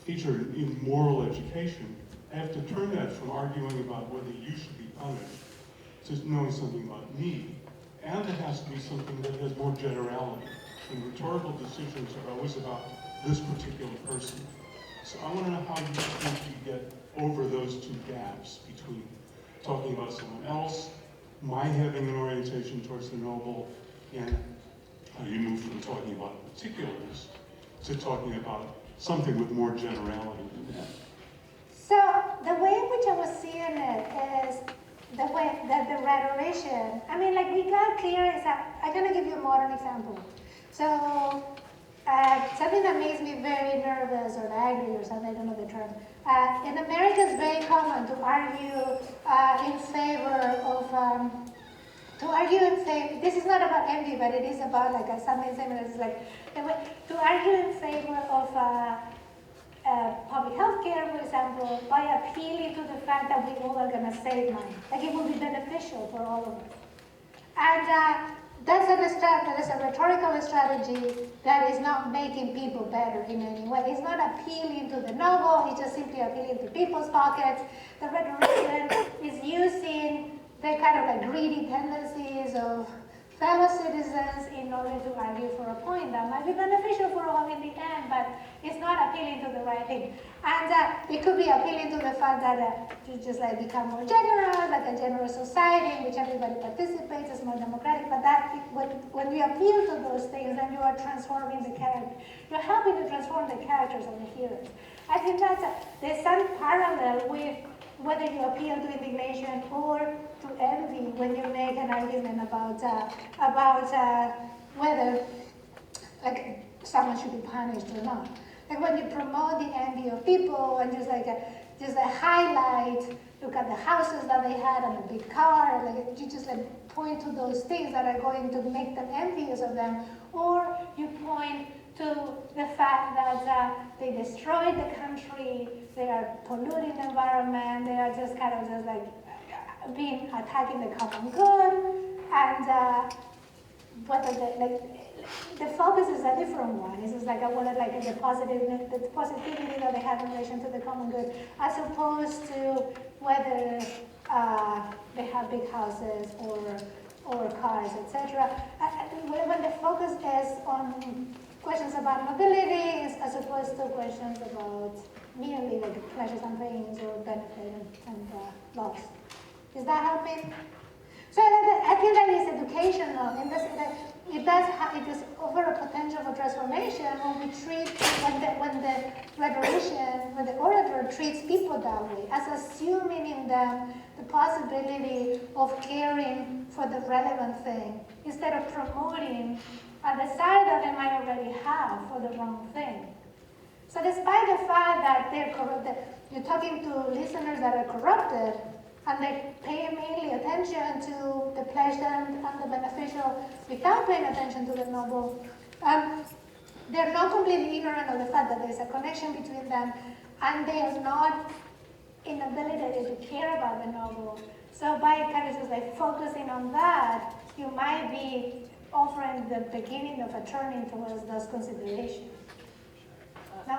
feature in moral education, I have to turn that from arguing about whether you should be punished to knowing something about me. And it has to be something that has more generality. And rhetorical decisions are always about this particular person. So I want to know how you think you get over those two gaps between talking about someone else, my having an orientation towards the noble, and how you move from talking about particulars to talking about something with more generality than that. So the way in which I was seeing it is the way that the rhetorician, I mean, like we got clear is that, I'm gonna give you a modern example. So something that makes me very nervous or angry or something, I don't know the term. In America, it's very common to argue in favor of, this is not about envy, but it is about like something similar. It's like, to argue in favor of public health care, for example, by appealing to the fact that we all are going to save money. Like it will be beneficial for all of us. And that's a rhetorical strategy that is not making people better in any way. It's not appealing to the noble, it's just simply appealing to people's pockets. The rhetorician is using the kind of like greedy tendencies of fellow citizens in order to argue for a point that might be beneficial for all in the end, but it's not appealing to the right thing. And it could be appealing to the fact that you just like become more generous, like a generous society in which everybody participates, is more democratic, but that when you appeal to those things, then you are transforming the character. You're helping to transform the characters of the hearers. I think there's some parallel with whether you appeal to indignation or to envy when you make an argument about whether like someone should be punished or not. Like when you promote the envy of people and just highlight, look at the houses that they had and the big car, like you just like point to those things that are going to make them envious of them, or you point to the fact that they destroyed the country, they are polluting the environment, they are just kind of just like attacking the common good, and whether the focus is a different one. It's just like whether the positivity that they have in relation to the common good, as opposed to whether they have big houses or cars, etc. When the focus is on questions about mobility as opposed to questions about merely like pleasures and pains or benefit and loss. Is that helping? So I think that is educational. It does offer a potential for transformation when the rhetorician, when the orator treats people that way, as assuming in them the possibility of caring for the relevant thing, instead of promoting a desire that they might already have for the wrong thing. So despite the fact that they're corrupted, you're talking to listeners that are corrupted, and they pay mainly attention to the pleasant and the beneficial without paying attention to the noble. They're not completely ignorant of the fact that there's a connection between them, and they are not inability to care about the noble. So by kind of just like focusing on that, you might be offering the beginning of a turning towards those considerations. No?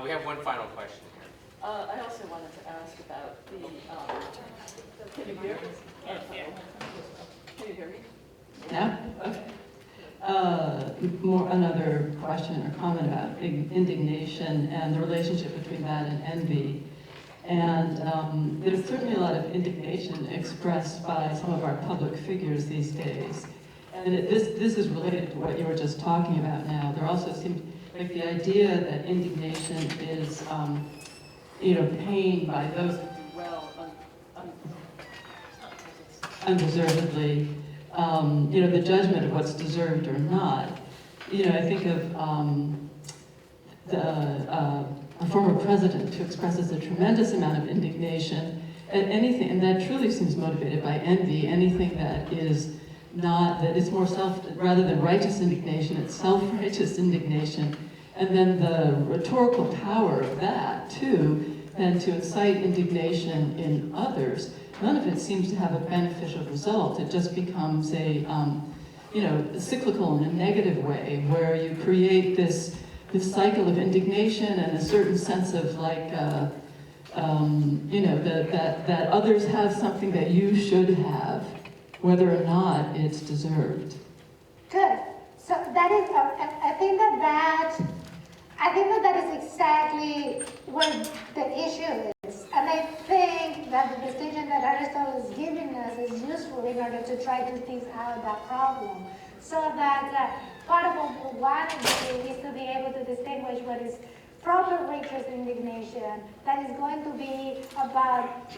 We have one final question here. I also wanted to ask about the, can you hear me? Can you hear me? Yeah? Okay. More another question or comment about indignation and the relationship between that and envy. And there's certainly a lot of indignation expressed by some of our public figures these days. And this is related to what you were just talking about now. There also seems like the idea that indignation is, pain by those who do well undeservedly, the judgment of what's deserved or not, I think of a former president who expresses a tremendous amount of indignation at anything, and that truly seems motivated by envy, anything that is more rather than righteous indignation, it's self-righteous indignation. And then the rhetorical power of that, too, and to incite indignation in others, none of it seems to have a beneficial result. It just becomes a cyclical in a negative way, where you create this cycle of indignation and a certain sense of that others have something that you should have, whether or not it's deserved. Good. So that is, I think that is exactly where the issue is. And I think that the distinction that Aristotle is giving us is useful in order to try to tease out that problem. So that part of what we want to do is to be able to distinguish what is proper righteous indignation, that is going to be about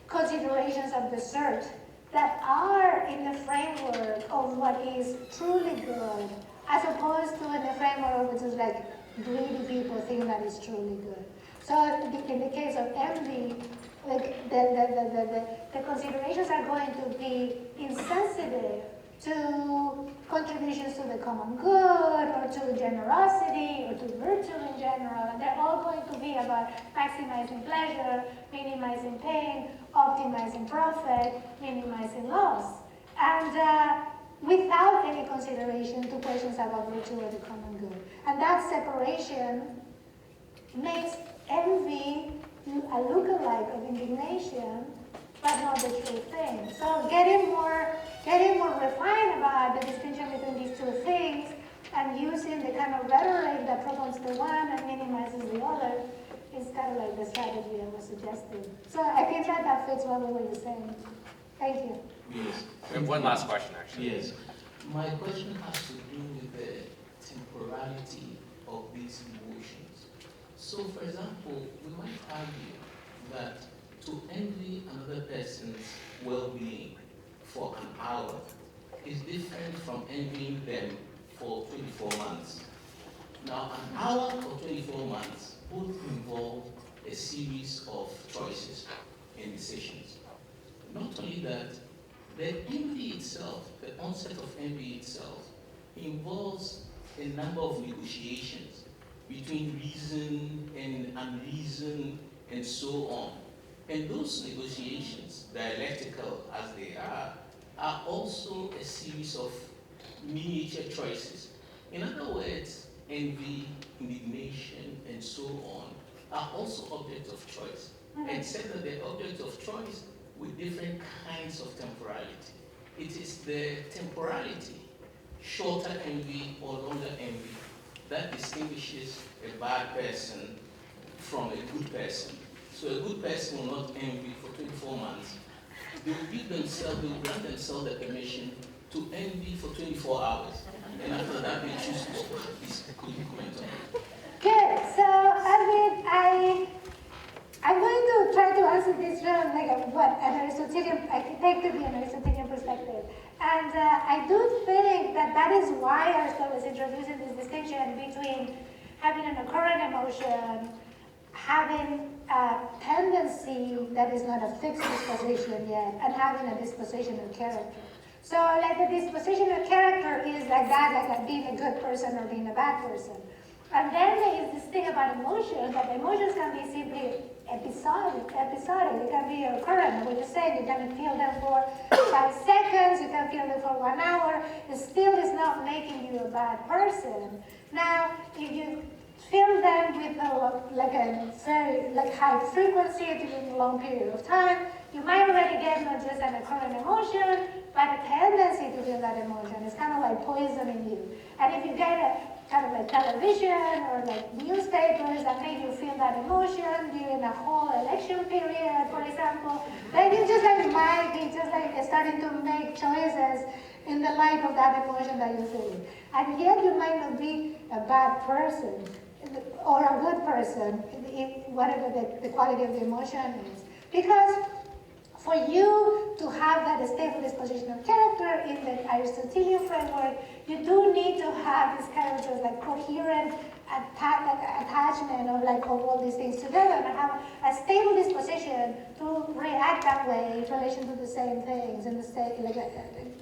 considerations of the search that are in the framework of what is truly good, as opposed to in the framework which is like greedy people think that is truly good. So in the case of envy, the considerations are going to be insensitive to contributions to the common good, or to generosity, or to virtue in general, and they're all going to be about maximizing pleasure, minimizing pain, optimizing profit, minimizing loss, and without any consideration to questions about virtue or the common good. And that separation makes envy a lookalike of indignation, but not the true thing. So getting more refined about the distinction between these two things, and using the kind of rhetoric that promotes the one and minimizes the other, is kind of like the strategy I was suggesting. So I think that fits well with what you're saying. Thank you. Yes. We have one last question, actually. Yes. My question has to do with the temporality of these emotions. So, for example, we might argue that to envy another person's well-being for an hour is different from envying them for 24 months. Now, an hour or 24 months both involve a series of choices and decisions. Not only that, the envy itself, the onset of envy itself, involves a number of negotiations between reason and unreason and so on. And those negotiations, dialectical as they are also a series of miniature choices. In other words, envy, indignation, and so on are also objects of choice, except that they're objects of choice with different kinds of temporality. It is the temporality, shorter envy or longer envy, that distinguishes a bad person from a good person. So a good person will not envy for 24 months. They will grant themselves the permission to envy for 24 hours. And after that, they choose to stop. Please, could you comment on that? Good. So, I'm going to try to answer this from what an Aristotelian, I take to be an Aristotelian perspective. And I do think that is why Aristotle is introducing this distinction between having an occurrent emotion, having a tendency that is not a fixed disposition yet, and having a dispositional character. So the dispositional character is like being a good person or being a bad person. And then there is this thing about emotions, that emotions can be simply episodic. It can be occurrent. What you said, you can feel them for 5 seconds, you can feel them for 1 hour. It still is not making you a bad person. Now, if you feel them with a very high frequency during a long period of time, you might already get not just an occurrent emotion, but a tendency to feel that emotion. It's kind of like poisoning you. And if you get a kind of like television or like newspapers that make you feel that emotion during a whole election period, for example, then you just might be just starting to make choices in the light of that emotion that you're feeling. And yet you might not be a bad person or a good person, whatever the quality of the emotion is. Because for you to have that stable disposition of character in the Aristotelian framework, you do need to have this kind of just like coherent attachment of like of all these things together and have a stable disposition to react that way in relation to the same things in the state like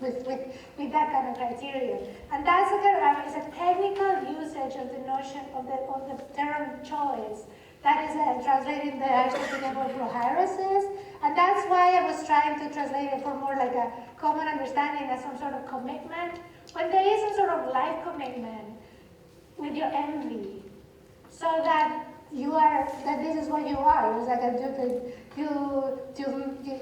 with that kind of criteria. And that's a kind of, it's a technical usage of the notion of the term choice that is translated in the Aristotelian word prohairesis, and that's why I was trying to translate it for more like a common understanding as some sort of commitment. When there is some sort of life commitment with your envy, so that you are, that this is what you are. It's like you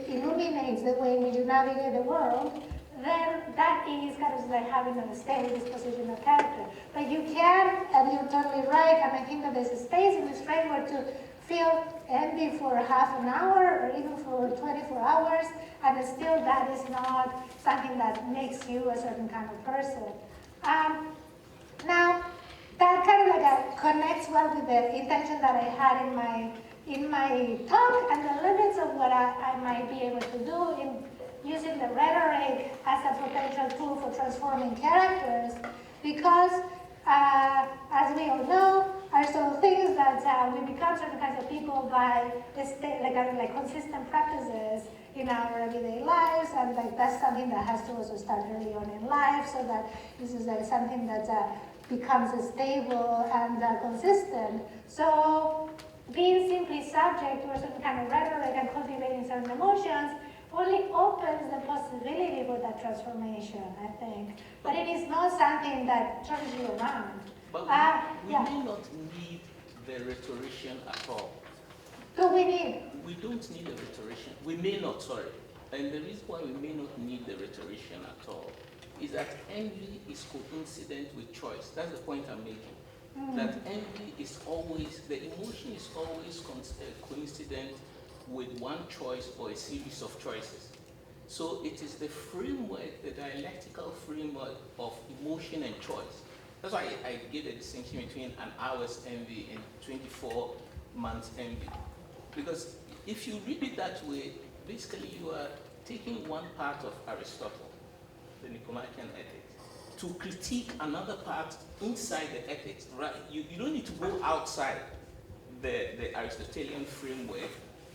illuminates the way in which you navigate the world, then that is kind of like having a stable disposition of character. But you can, and you're totally right, and I think that there's a space in this framework to feel envy for half an hour or even for 24 hours, and still that is not something that makes you a certain kind of person. Now, that kind of like connects well with the intention that I had in my talk and the limits of what I might be able to do in using the rhetoric as a potential tool for transforming characters, because as we all know, Aristotle thinks that we become certain kinds of people by like consistent practices in our everyday lives, and like that's something that has to also start early on in life, so that this is like something that becomes stable and consistent. So being simply subject to a certain kind of rhetoric and cultivating certain emotions only opens the possibility for that transformation, I think. But it is not something that turns you around. But we yeah. may not need the rhetorician at all. Do we need? We don't need a rhetorician. We may not, sorry. And the reason why we may not need the rhetorician at all is that envy is coincident with choice. That's the point I'm making. That envy is always, the emotion is always coincident with one choice or a series of choices. So it is the framework, the dialectical framework of emotion and choice. That's why I gave a distinction between an hour's envy and 24 months envy. Because if you read it that way, basically you are taking one part of Aristotle, the Nicomachean Ethics, to critique another part inside the ethics. Right? You don't need to go outside the Aristotelian framework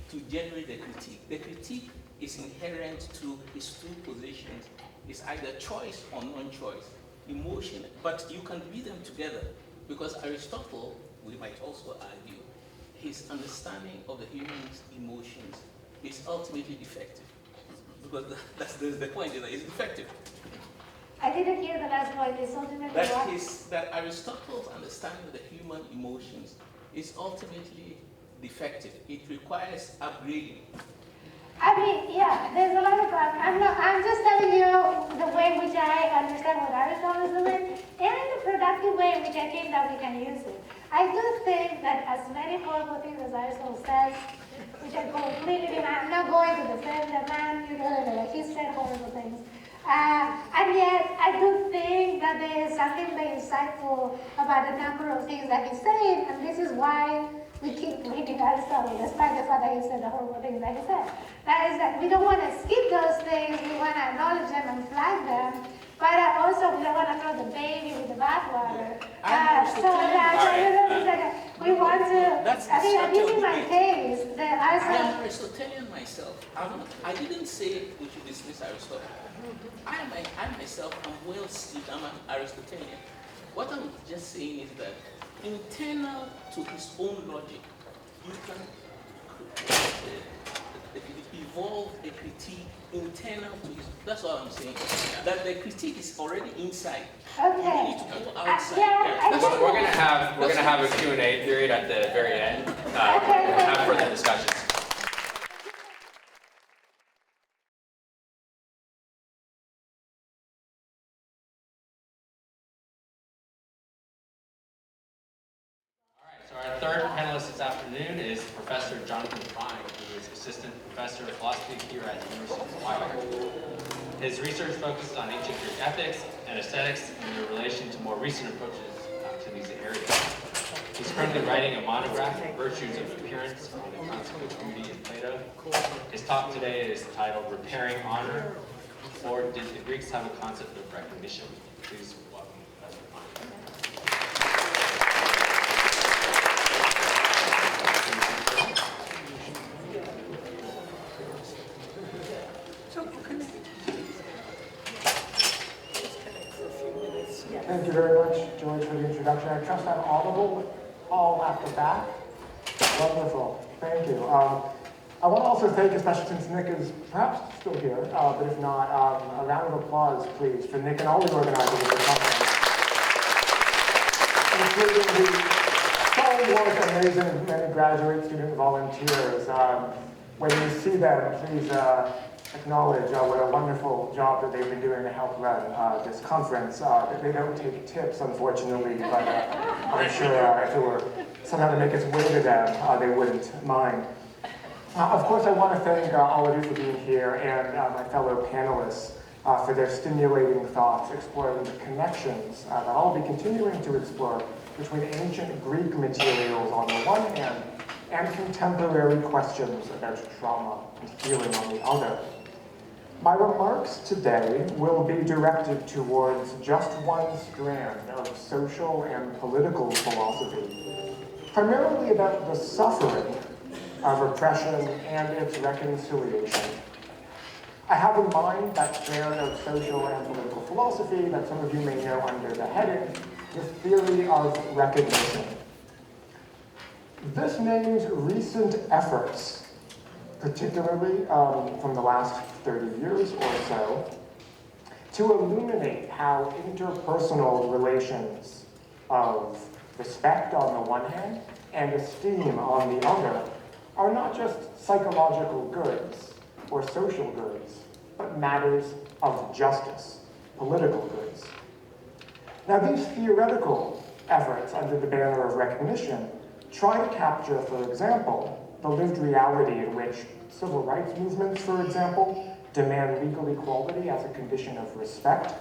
to generate the critique. The critique is inherent to his two positions. It's either choice or non-choice, emotion, but you can read them together, because Aristotle, we might also argue, his understanding of the human's emotions is ultimately defective. Because that's the point, is that it's defective. I didn't hear the last point. It's ultimately that Aristotle's understanding of the human emotions is ultimately defective. It requires upgrading. I mean, yeah, there's a lot of I'm just telling you the way in which I understand what Aristotle is doing, and the productive way in which I think that we can use it. I do think that as many horrible things as Aristotle says, which I completely deny, I'm not going to defend the man, he said horrible things. And yet, I do think that there is something very insightful about a number of things that he's saying, and this is why we keep reading Aristotle, despite the fact that he said the horrible things that he said. That is that we don't want to skip those things, we want to acknowledge them and flag them, but also we don't want to throw the baby with the bathwater. We want to, I think I'm using my case, I am Aristotelian myself. I didn't say we should dismiss Aristotle. I myself am well steeped, I'm an Aristotelian. What I'm just saying is that internal to his own logic, you can evolve a critique internal to his, that's what I'm saying. That the critique is already inside. Okay. You need to go outside. We're gonna have a Q&A period at the very end. We'll have further discussions. So our third panelist this afternoon is Professor Jonathan Fine, who is Assistant Professor of Philosophy here at the University of Hawaii. His research focuses on ancient Greek ethics and aesthetics and their relation to more recent approaches to these areas. He's currently writing a monograph, Virtues of Appearance and the Concept of Beauty in Plato. His talk today is titled Repairing Honor, or Did the Greeks Have a Concept of Recognition? Please welcome Professor Thank you very much, George, for the introduction. I trust I'm audible all at the back. Wonderful. Thank you. I want to also thank, especially since Nick is perhaps still here, but if not, a round of applause, please, for Nick and all the organizers of the conference, including the stalwart, amazing many graduate student volunteers. When you see them, please acknowledge what a wonderful job that they've been doing to help run this conference. They don't take tips, unfortunately, but I'm sure if it were somehow to make its way to them, they wouldn't mind. Of course, I want to thank all of you for being here and my fellow panelists for their stimulating thoughts, exploring the connections that I'll be continuing to explore between ancient Greek materials on the one hand and contemporary questions about trauma and healing on the other. My remarks today will be directed towards just one strand of social and political philosophy, primarily about the suffering of oppression and its reconciliation. I have in mind that strand of social and political philosophy that some of you may know under the heading, the theory of recognition. This names recent efforts, particularly from the last 30 years or so, to illuminate how interpersonal relations of respect on the one hand and esteem on the other are not just psychological goods or social goods, but matters of justice, political goods. Now, these theoretical efforts under the banner of recognition try to capture, for example, the lived reality in which civil rights movements, for example, demand legal equality as a condition of respect,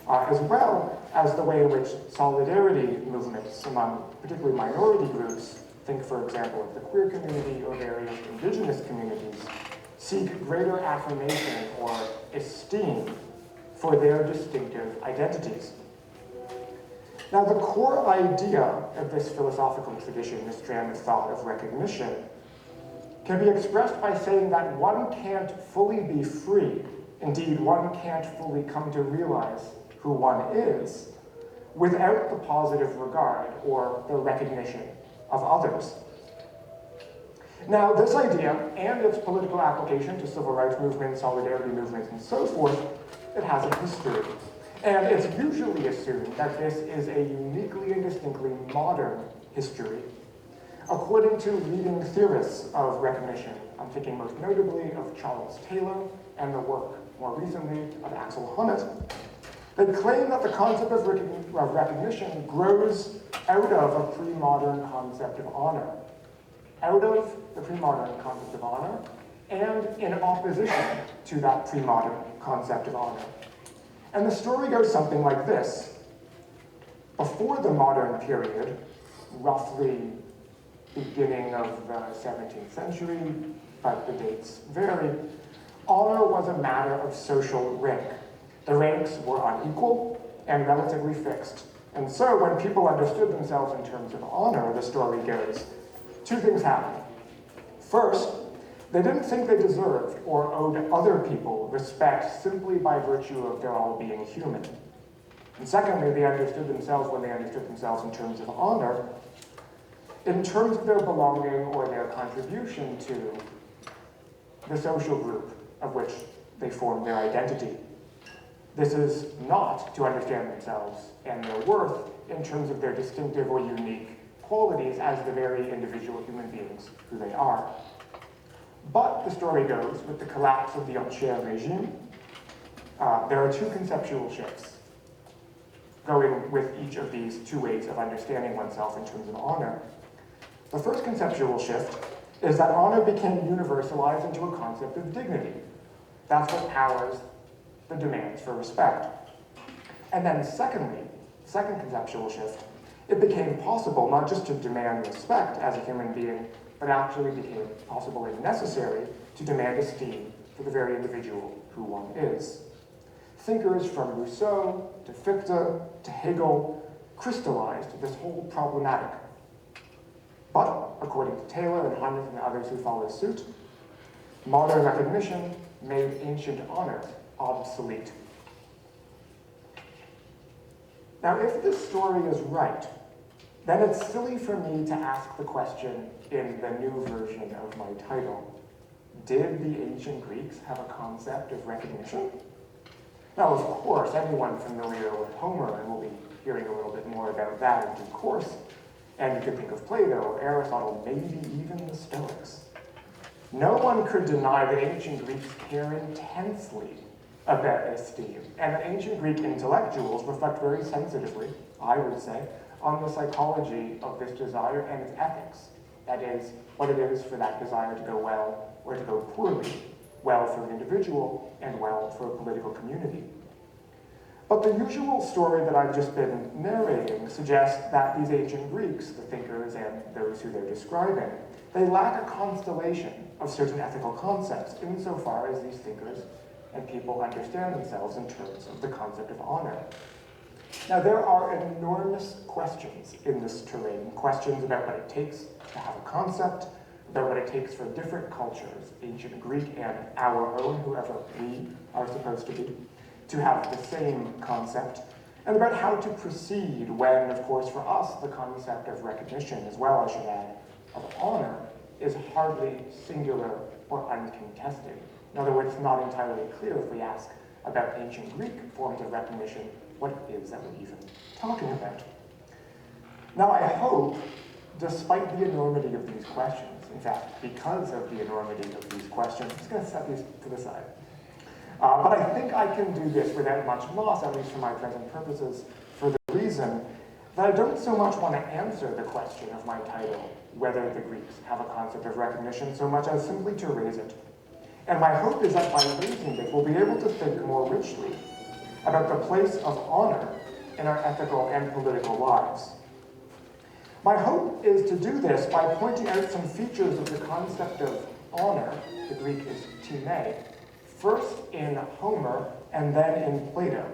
as well as the way in which solidarity movements among particularly minority groups, think, for example, of the queer community or various indigenous communities, seek greater affirmation or esteem for their distinctive identities. Now, the core idea of this philosophical tradition, this strand of thought of recognition, can be expressed by saying that one can't fully be free, indeed, one can't fully come to realize who one is, without the positive regard or the recognition of others. Now, this idea and its political application to civil rights movements, solidarity movements, and so forth, it has a history. And it's usually assumed that this is a uniquely and distinctly modern history. According to leading theorists of recognition, I'm thinking most notably of Charles Taylor and the work, more recently, of Axel Honneth, they claim that the concept of recognition grows out of a pre-modern concept of honor. Out of the pre-modern concept of honor, and in opposition to that pre-modern concept of honor. And the story goes something like this. Before the modern period, roughly beginning of the 17th century, but the dates vary, honor was a matter of social rank. The ranks were unequal and relatively fixed. And so when people understood themselves in terms of honor, the story goes, two things happened. First, they didn't think they deserved or owed other people respect simply by virtue of their all being human. And secondly, they understood themselves when they understood themselves in terms of honor, in terms of their belonging or their contribution to the social group of which they formed their identity. This is not to understand themselves and their worth in terms of their distinctive or unique qualities as the very individual human beings who they are. But the story goes, with the collapse of the Ancien regime, there are two conceptual shifts going with each of these two ways of understanding oneself in terms of honor. The first conceptual shift is that honor became universalized into a concept of dignity. That's what powers the demands for respect. And then secondly, the second conceptual shift It became possible not just to demand respect as a human being, but actually became possible and necessary to demand esteem for the very individual who one is. Thinkers from Rousseau to Fichte to Hegel crystallized this whole problematic. But, according to Taylor and Heinrich and others who followed suit, modern recognition made ancient honor obsolete. Now, if this story is right, then it's silly for me to ask the question in the new version of my title. Did the ancient Greeks have a concept of recognition? Now, of course, anyone familiar with Homer, and we'll be hearing a little bit more about that in due course, and you could think of Plato, Aristotle, maybe even the Stoics. No one could deny that ancient Greeks care intensely about esteem, and that ancient Greek intellectuals reflect very sensitively, I would say, on the psychology of this desire and its ethics. That is, what it is for that desire to go well or to go poorly, well for an individual and well for a political community. But the usual story that I've just been narrating suggests that these ancient Greeks, the thinkers and those who they're describing, they lack a constellation of certain ethical concepts insofar as these thinkers and people understand themselves in terms of the concept of honor. Now, there are enormous questions in this terrain, questions about what it takes to have a concept, about what it takes for different cultures, ancient Greek and our own, whoever we are supposed to be, to have the same concept, and about how to proceed when, of course, for us, the concept of recognition, as well, I should add, of honor, is hardly singular or uncontested. In other words, it's not entirely clear if we ask about ancient Greek forms of recognition, what it is that we're even talking about. Now, I hope, despite the enormity of these questions, in fact, because of the enormity of these questions, I'm just going to set these to the side. But I think I can do this without much loss, at least for my present purposes, for the reason that I don't so much want to answer the question of my title, whether the Greeks have a concept of recognition, so much as simply to raise it. And my hope is that by raising it, we'll be able to think more richly about the place of honor in our ethical and political lives. My hope is to do this by pointing out some features of the concept of honor, the Greek is time, first in Homer and then in Plato.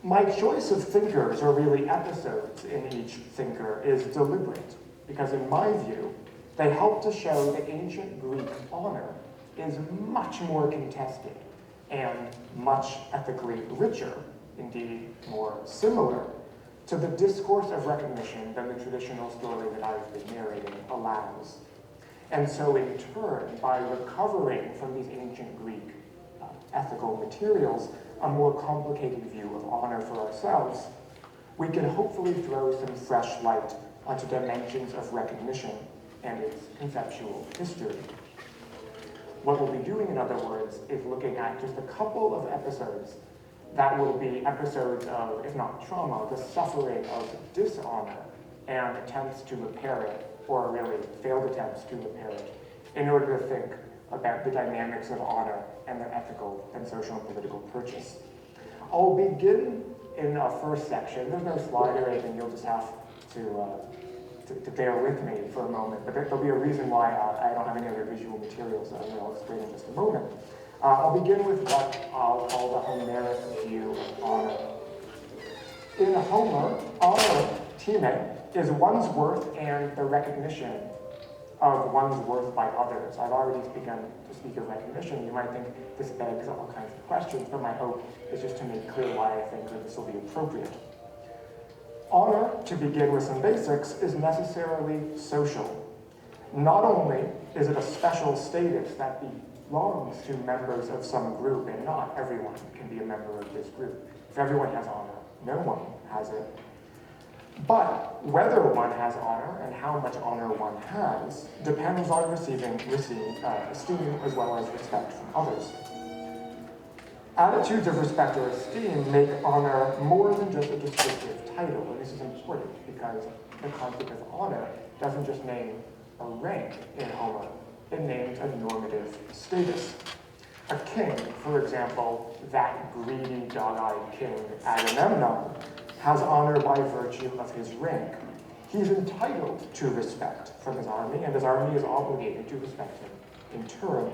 My choice of thinkers, or really episodes in each thinker, is deliberate, because in my view, they help to show that ancient Greek honor is much more contested and much ethically richer, indeed more similar, to the discourse of recognition than the traditional story that I've been narrating allows. And so in turn, by recovering from these ancient Greek ethical materials a more complicated view of honor for ourselves, we can hopefully throw some fresh light onto dimensions of recognition and its conceptual history. What we'll be doing, in other words, is looking at just a couple of episodes that will be episodes of, if not trauma, the suffering of dishonor and attempts to repair it, or really failed attempts to repair it, in order to think about the dynamics of honor and their ethical and social and political purchase. I'll begin in a first section. There's no slide or anything, you'll just have to bear with me for a moment, but there'll be a reason why I don't have any other visual materials that I'll explain in just a moment. I'll begin with what I'll call the Homeric view of honor. In Homer, honor, time, is one's worth and the recognition of one's worth by others. I've already begun to speak of recognition. You might think this begs all kinds of questions, but my hope is just to make clear why I think that this will be appropriate. Honor, to begin with some basics, is necessarily social. Not only is it a special status that belongs to members of some group, and not everyone can be a member of this group. If everyone has honor, no one has it. But whether one has honor and how much honor one has depends on receiving esteem as well as respect from others. Attitudes of respect or esteem make honor more than just a descriptive title, and this is important because the concept of honor doesn't just name a rank in Homer, it names a normative status. A king, for example, that greedy, dog-eyed king Agamemnon, has honor by virtue of his rank. He's entitled to respect from his army, and his army is obligated to respect him in turn.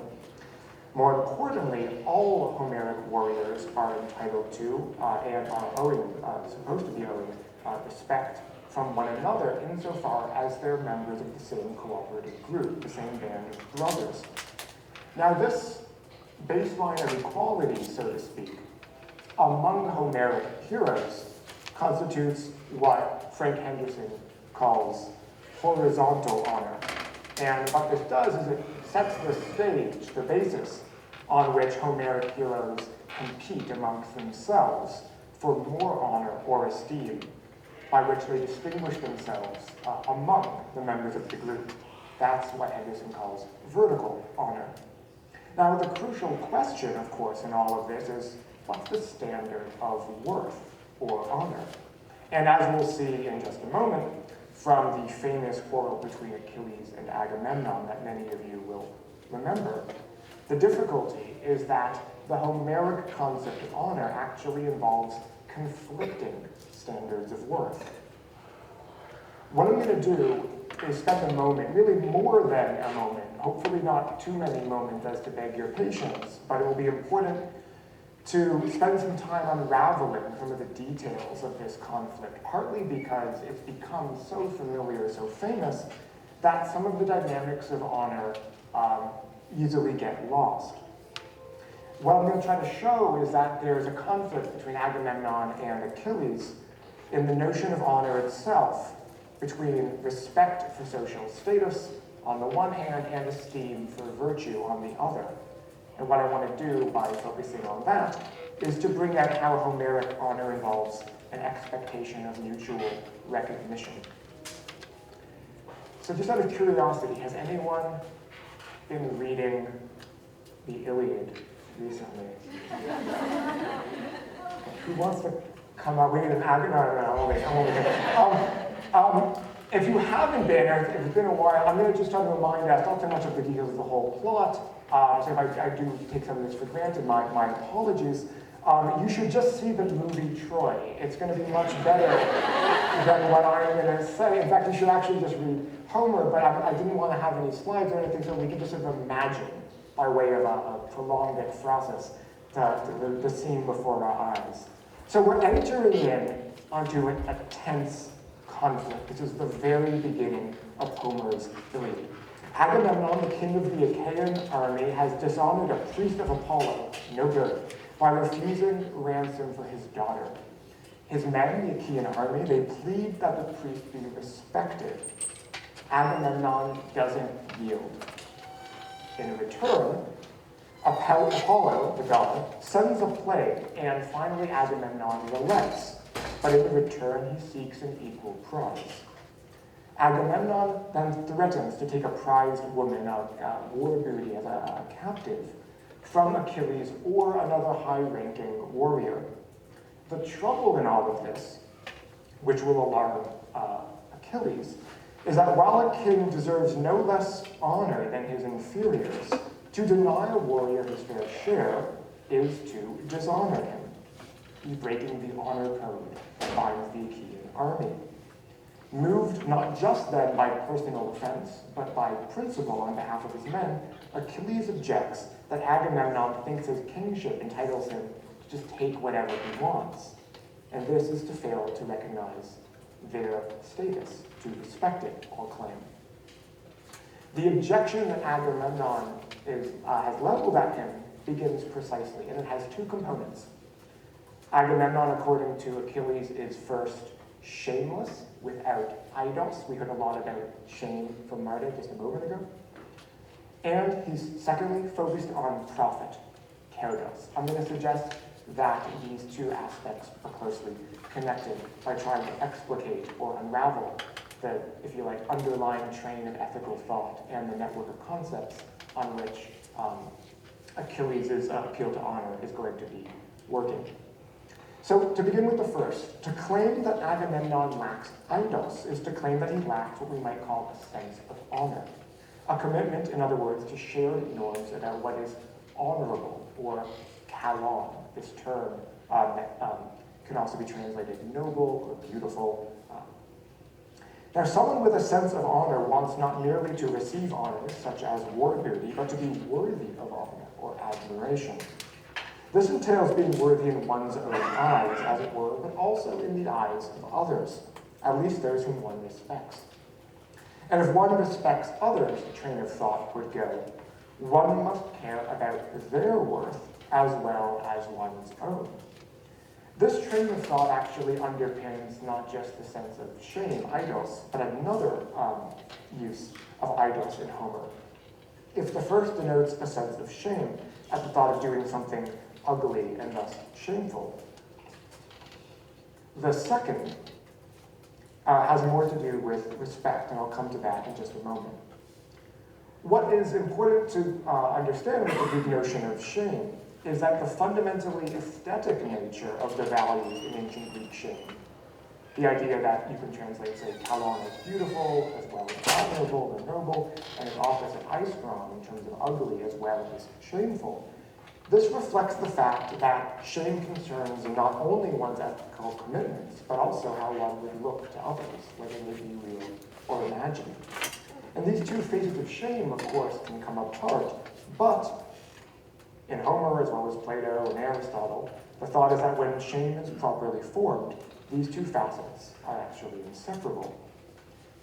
More importantly, all Homeric warriors are entitled to and are supposed to be owing respect from one another insofar as they're members of the same cooperative group, the same band of brothers. Now this baseline of equality, so to speak, among Homeric heroes constitutes what Frank Henderson calls horizontal honor. And what this does is it sets the stage, the basis on which Homeric heroes compete amongst themselves for more honor or esteem, by which they distinguish themselves among the members of the group. That's what Henderson calls vertical honor. Now, the crucial question, of course, in all of this is, what's the standard of worth or honor? And as we'll see in just a moment, from the famous quarrel between Achilles and Agamemnon that many of you will remember, the difficulty is that the Homeric concept of honor actually involves conflicting standards of worth. What I'm going to do is spend a moment, really more than a moment, hopefully not too many moments as to beg your patience, but it will be important to spend some time unraveling some of the details of this conflict, partly because it's become so familiar, so famous, that some of the dynamics of honor easily get lost. What I'm going to try to show is that there's a conflict between Agamemnon and Achilles in the notion of honor itself, between respect for social status on the one hand and esteem for virtue on the other. And what I want to do by focusing on that is to bring out how Homeric honor involves an expectation of mutual recognition. So just out of curiosity, has anyone been reading the Iliad recently? Who wants to come up? We need an if you haven't been, or if it's been a while, I'm going to just try to remind us, not so much of the details of the whole plot, so if I do take some of this for granted, my apologies. You should just see the movie Troy. It's going to be much better than what I'm going to say. In fact, you should actually just read Homer, but I didn't want to have any slides or anything, so we could just sort of imagine, by way of a prolonged ekphrasis, the scene before our eyes. So we're entering in onto a tense conflict. This is the very beginning of Homer's Iliad. Agamemnon, the king of the Achaean army, has dishonored a priest of Apollo, no good, by refusing ransom for his daughter. His men, the Achaean army, they plead that the priest be respected. Agamemnon doesn't yield. In return, Apollo, the god, sends a plague, and finally Agamemnon relents. But in return, he seeks an equal prize. Agamemnon then threatens to take a prized woman, a war booty, as a captive from Achilles or another high-ranking warrior. The trouble in all of this, which will alarm Achilles, is that while a king deserves no less honor than his inferiors, to deny a warrior his fair share is to dishonor him. He's breaking the honor code that binds the Achaean army. Moved not just then by personal offense, but by principle on behalf of his men, Achilles objects that Agamemnon thinks his kingship entitles him to just take whatever he wants. And this is to fail to recognize their status, to respect it or claim. The objection that Agamemnon has leveled at him begins precisely, and it has two components. Agamemnon, according to Achilles, is first shameless without eidos. We heard a lot about shame from Marta just a moment ago. And he's secondly focused on profit, kerdos. I'm going to suggest that these two aspects are closely connected by trying to explicate or unravel the, if you like, underlying train of ethical thought and the network of concepts on which Achilles' appeal to honor is going to be working. So to begin with the first, to claim that Agamemnon lacks eidos is to claim that he lacks what we might call a sense of honor. A commitment, in other words, to shared norms about what is honorable, or kalon, this term can also be translated noble or beautiful. Now, someone with a sense of honor wants not merely to receive honors, such as war booty, but to be worthy of honor or admiration. This entails being worthy in one's own eyes, as it were, but also in the eyes of others, at least those whom one respects. And if one respects others, the train of thought would go, one must care about their worth as well as one's own. This train of thought actually underpins not just the sense of shame, eidos, but another use of eidos in Homer. If the first denotes a sense of shame at the thought of doing something ugly and thus shameful, the second has more to do with respect, and I'll come to that in just a moment. What is important to understand with the Greek notion of shame is that the fundamentally aesthetic nature of the values in ancient Greek shame, the idea that you can translate, say, kalon as beautiful, as well as admirable or noble, and its opposite aiskron in terms of ugly as well as shameful, this reflects the fact that shame concerns not only one's ethical commitments, but also how one would look to others, whether they be real or imagined. And these two phases of shame, of course, can come apart, but in Homer, as well as Plato and Aristotle, the thought is that when shame is properly formed, these two facets are actually inseparable.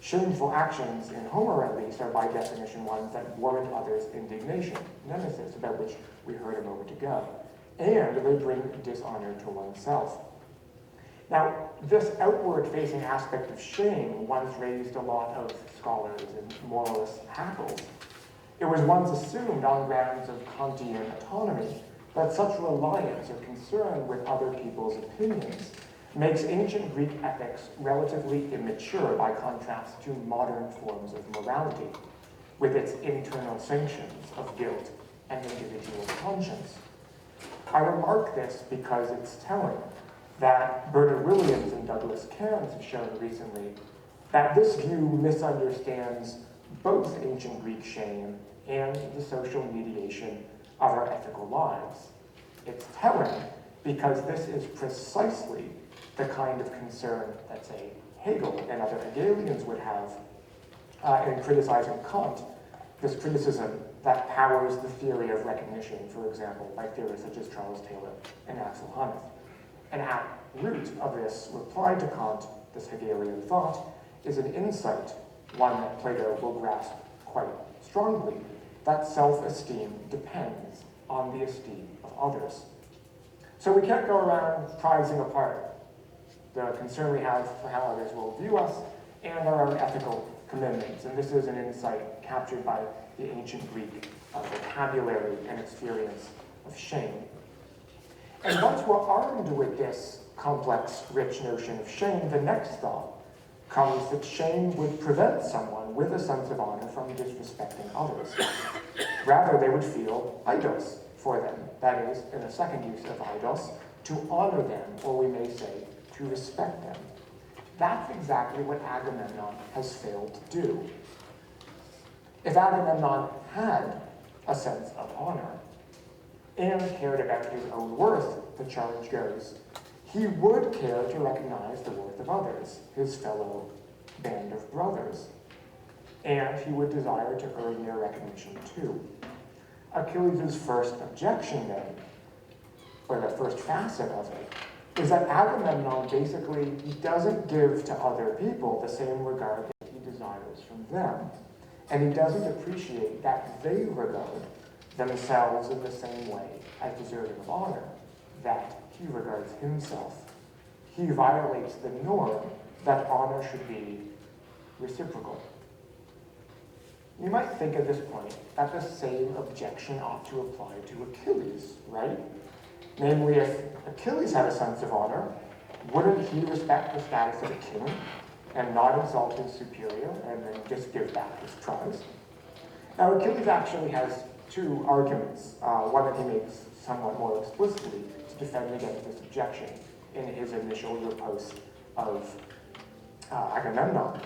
Shameful actions, in Homer at least, are by definition ones that warrant others' indignation, nemesis, about which we heard a moment ago, and they bring dishonor to oneself. Now, this outward-facing aspect of shame once raised a lot of scholars and moralist hackles. It was once assumed on grounds of Kantian autonomy that such reliance or concern with other people's opinions makes ancient Greek ethics relatively immature by contrast to modern forms of morality, with its internal sanctions of guilt and individual conscience. I remark this because it's telling that Bernard Williams and Douglas Cairns have shown recently that this view misunderstands both ancient Greek shame and the social mediation of our ethical lives. It's telling because this is precisely the kind of concern that, say, Hegel and other Hegelians would have in criticizing Kant, this criticism that powers the theory of recognition, for example, by theorists such as Charles Taylor and Axel Honneth. And at root of this reply to Kant, this Hegelian thought, is an insight, one that Plato will grasp quite strongly, that self-esteem depends on the esteem of others. So we can't go around prizing apart the concern we have for how others will view us and our own ethical commitments. And this is an insight captured by the ancient Greek vocabulary and experience of shame. And once we're armed with this complex, rich notion of shame, the next thought comes that shame would prevent someone with a sense of honor from disrespecting others. Rather, they would feel eidos for them. That is, in a second use of eidos, to honor them, or we may say, to respect them. That's exactly what Agamemnon has failed to do. If Agamemnon had a sense of honor and cared about his own worth, the charge goes, he would care to recognize the worth of others, his fellow band of brothers, and he would desire to earn their recognition too. Achilles' first objection then, or the first facet of it, is that Agamemnon basically doesn't give to other people the same regard that he desires from them, and he doesn't appreciate that they regard themselves in the same way as deserving of honor that he regards himself. He violates the norm that honor should be reciprocal. You might think at this point that the same objection ought to apply to Achilles, right? Namely, if Achilles had a sense of honor, wouldn't he respect the status of a king and not insult his superior and then just give back his prize? Now, Achilles actually has two arguments, one that he makes somewhat more explicitly to defend against this objection in his initial riposte of Agamemnon.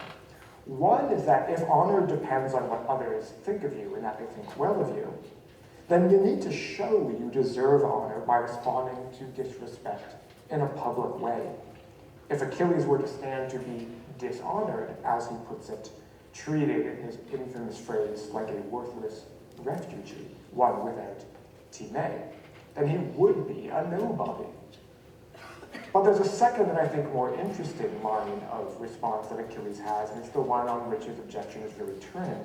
One is that if honor depends on what others think of you and that they think well of you, then you need to show you deserve honor by responding to disrespect in a public way. If Achilles were to stand to be dishonored, as he puts it, treated in his infamous phrase like a worthless refugee, one without time, then he would be a nobody. But there's a second and I think more interesting line of response that Achilles has, and it's the one on which his objection is really turning.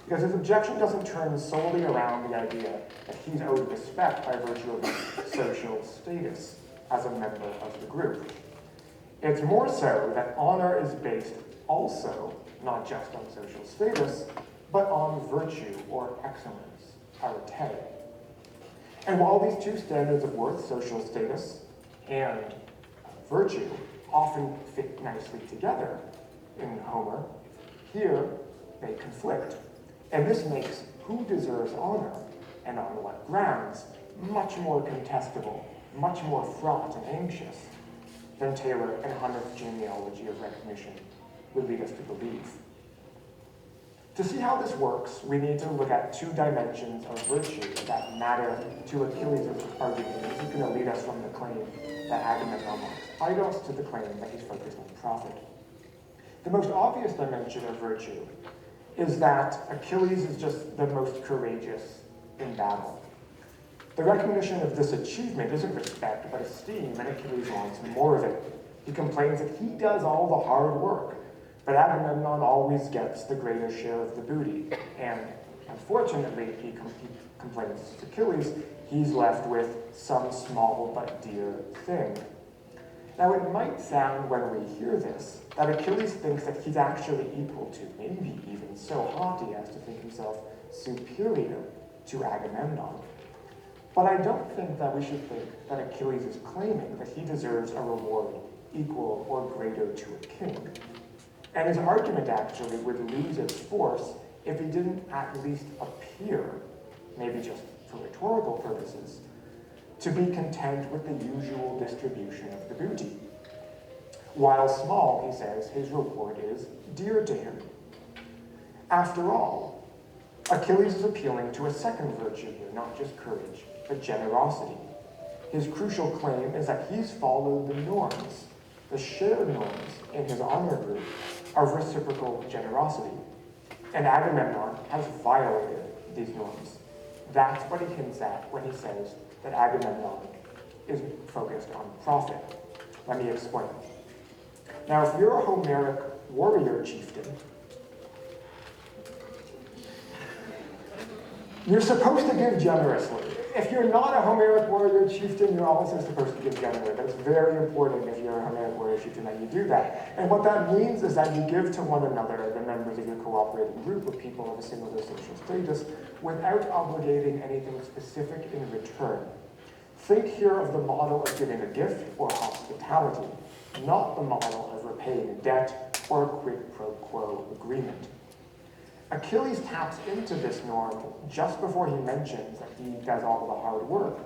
Because his objection doesn't turn solely around the idea that he's owed respect by virtue of his social status as a member of the group. It's more so that honor is based also not just on social status, but on virtue or excellence, arete. And while these two standards of worth, social status and virtue, often fit nicely together in Homer, here they conflict. And this makes who deserves honor, and on what grounds, much more contestable, much more fraught and anxious than Taylor and Hunter's genealogy of recognition would lead us to believe. To see how this works, we need to look at two dimensions of virtue that matter to Achilles' argument. This is going to lead us from the claim that Agamemnon likes idols to the claim that he's focused on profit. The most obvious dimension of virtue is that Achilles is just the most courageous in battle. The recognition of this achievement isn't respect, but esteem, and Achilles wants more of it. He complains that he does all the hard work, but Agamemnon always gets the greater share of the booty. And unfortunately, he complains to Achilles, he's left with some small but dear thing. Now, it might sound when we hear this that Achilles thinks that he's actually equal to, maybe even so haughty as to think himself superior to Agamemnon. But I don't think that we should think that Achilles is claiming that he deserves a reward equal or greater to a king. And his argument actually would lose its force if he didn't at least appear, maybe just for rhetorical purposes, to be content with the usual distribution of the booty. While small, he says, his reward is dear to him. After all, Achilles is appealing to a second virtue here, not just courage, but generosity. His crucial claim is that he's followed the norms, the shared norms in his honor group of reciprocal generosity. And Agamemnon has violated these norms. That's what he hints at when he says that Agamemnon is focused on profit. Let me explain. Now, if you're a Homeric warrior chieftain, you're supposed to give generously. If you're not a Homeric warrior chieftain, you're also supposed to give generously. That's very important if you're a Homeric warrior chieftain that you do that. And what that means is that you give to one another, the members of your cooperating group of people of a similar social status, without obligating anything specific in return. Think here of the model of giving a gift or hospitality, not the model of repaying a debt or a quid pro quo agreement. Achilles taps into this norm just before he mentions that he does all the hard work,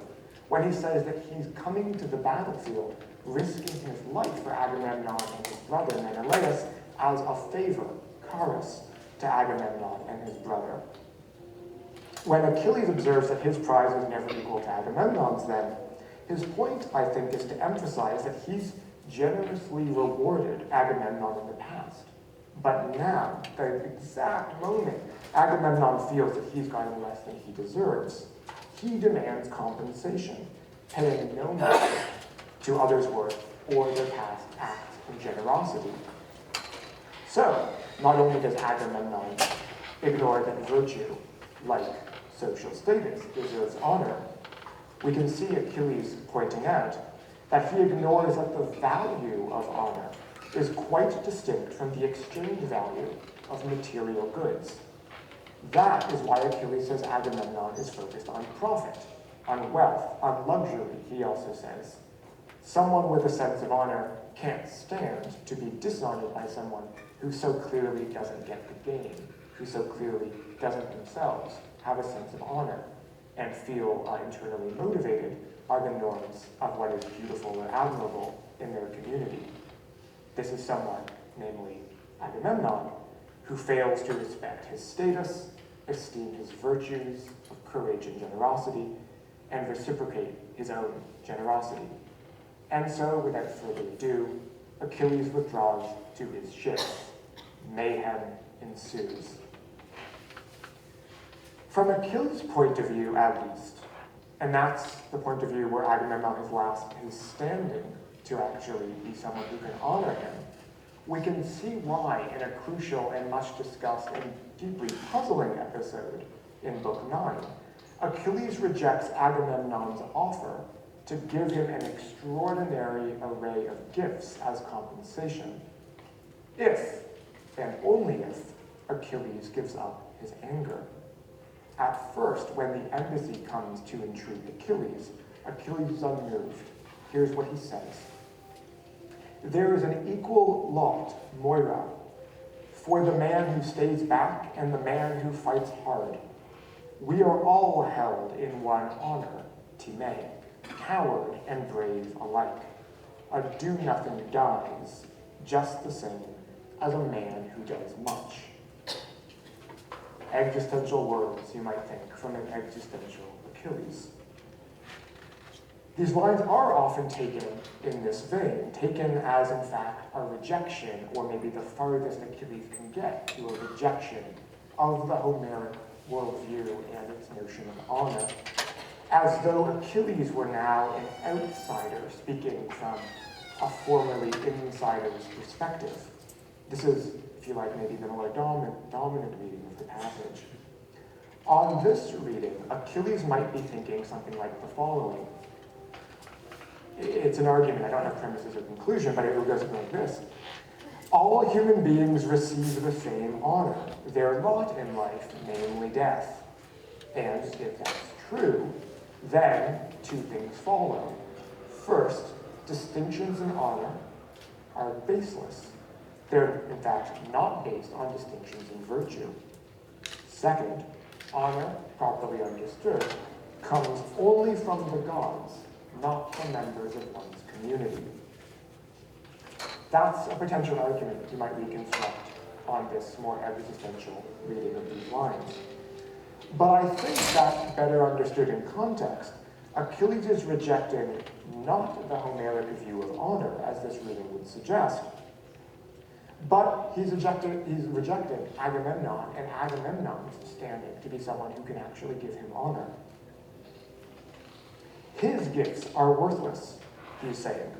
when he says that he's coming to the battlefield, risking his life for Agamemnon and his brother Menelaus as a favor, charis, to Agamemnon and his brother. When Achilles observes that his prize is never equal to Agamemnon's then, his point, I think, is to emphasize that he's generously rewarded Agamemnon in the past. But now, the exact moment Agamemnon feels that he's gotten less than he deserves, he demands compensation, paying no mind to others' worth or their past acts of generosity. So, not only does Agamemnon ignore that virtue, like social status, deserves honor, we can see Achilles pointing out that he ignores that the value of honor is quite distinct from the exchange value of material goods. That is why Achilles says Agamemnon is focused on profit, on wealth, on luxury, he also says. Someone with a sense of honor can't stand to be dishonored by someone who so clearly doesn't get the gain, who so clearly doesn't themselves have a sense of honor and feel internally motivated by the norms of what is beautiful or admirable in their community. This is someone, namely Agamemnon, who fails to respect his status, esteem his virtues of courage and generosity, and reciprocate his own generosity. And so, without further ado, Achilles withdraws to his ships. Mayhem ensues. From Achilles' point of view, at least, and that's the point of view where Agamemnon has lost his standing to actually be someone who can honor him, we can see why in a crucial and much discussed and deeply puzzling episode in Book 9, Achilles rejects Agamemnon's offer to give him an extraordinary array of gifts as compensation, if, and only if, Achilles gives up his anger. At first, when the embassy comes to entreat Achilles, Achilles is unmoved. Here's what he says. There is an equal lot, Moira, for the man who stays back and the man who fights hard. We are all held in one honor, Time, coward and brave alike. A do-nothing dies just the same as a man who does much. Existential words, you might think, from an existential Achilles. These lines are often taken in this vein, taken as, in fact, a rejection, or maybe the farthest Achilles can get to a rejection of the Homeric worldview and its notion of honor, as though Achilles were now an outsider speaking from a formerly insider's perspective. This is, if you like, maybe the more dominant reading of the passage. On this reading, Achilles might be thinking something like the following. It's an argument, I don't have premises or conclusion, but it goes something like this. All human beings receive the same honor, their lot in life, namely death. And if that's true, then two things follow. First, distinctions in honor are baseless. They're, in fact, not based on distinctions in virtue. Second, honor, properly understood, comes only from the gods, not from members of one's community. That's a potential argument that you might reconstruct on this more existential reading of these lines. But I think that, better understood in context, Achilles is rejecting not the Homeric view of honor, as this reading would suggest, but he's rejecting Agamemnon and Agamemnon's standing to be someone who can actually give him honor. His gifts are worthless, he's saying.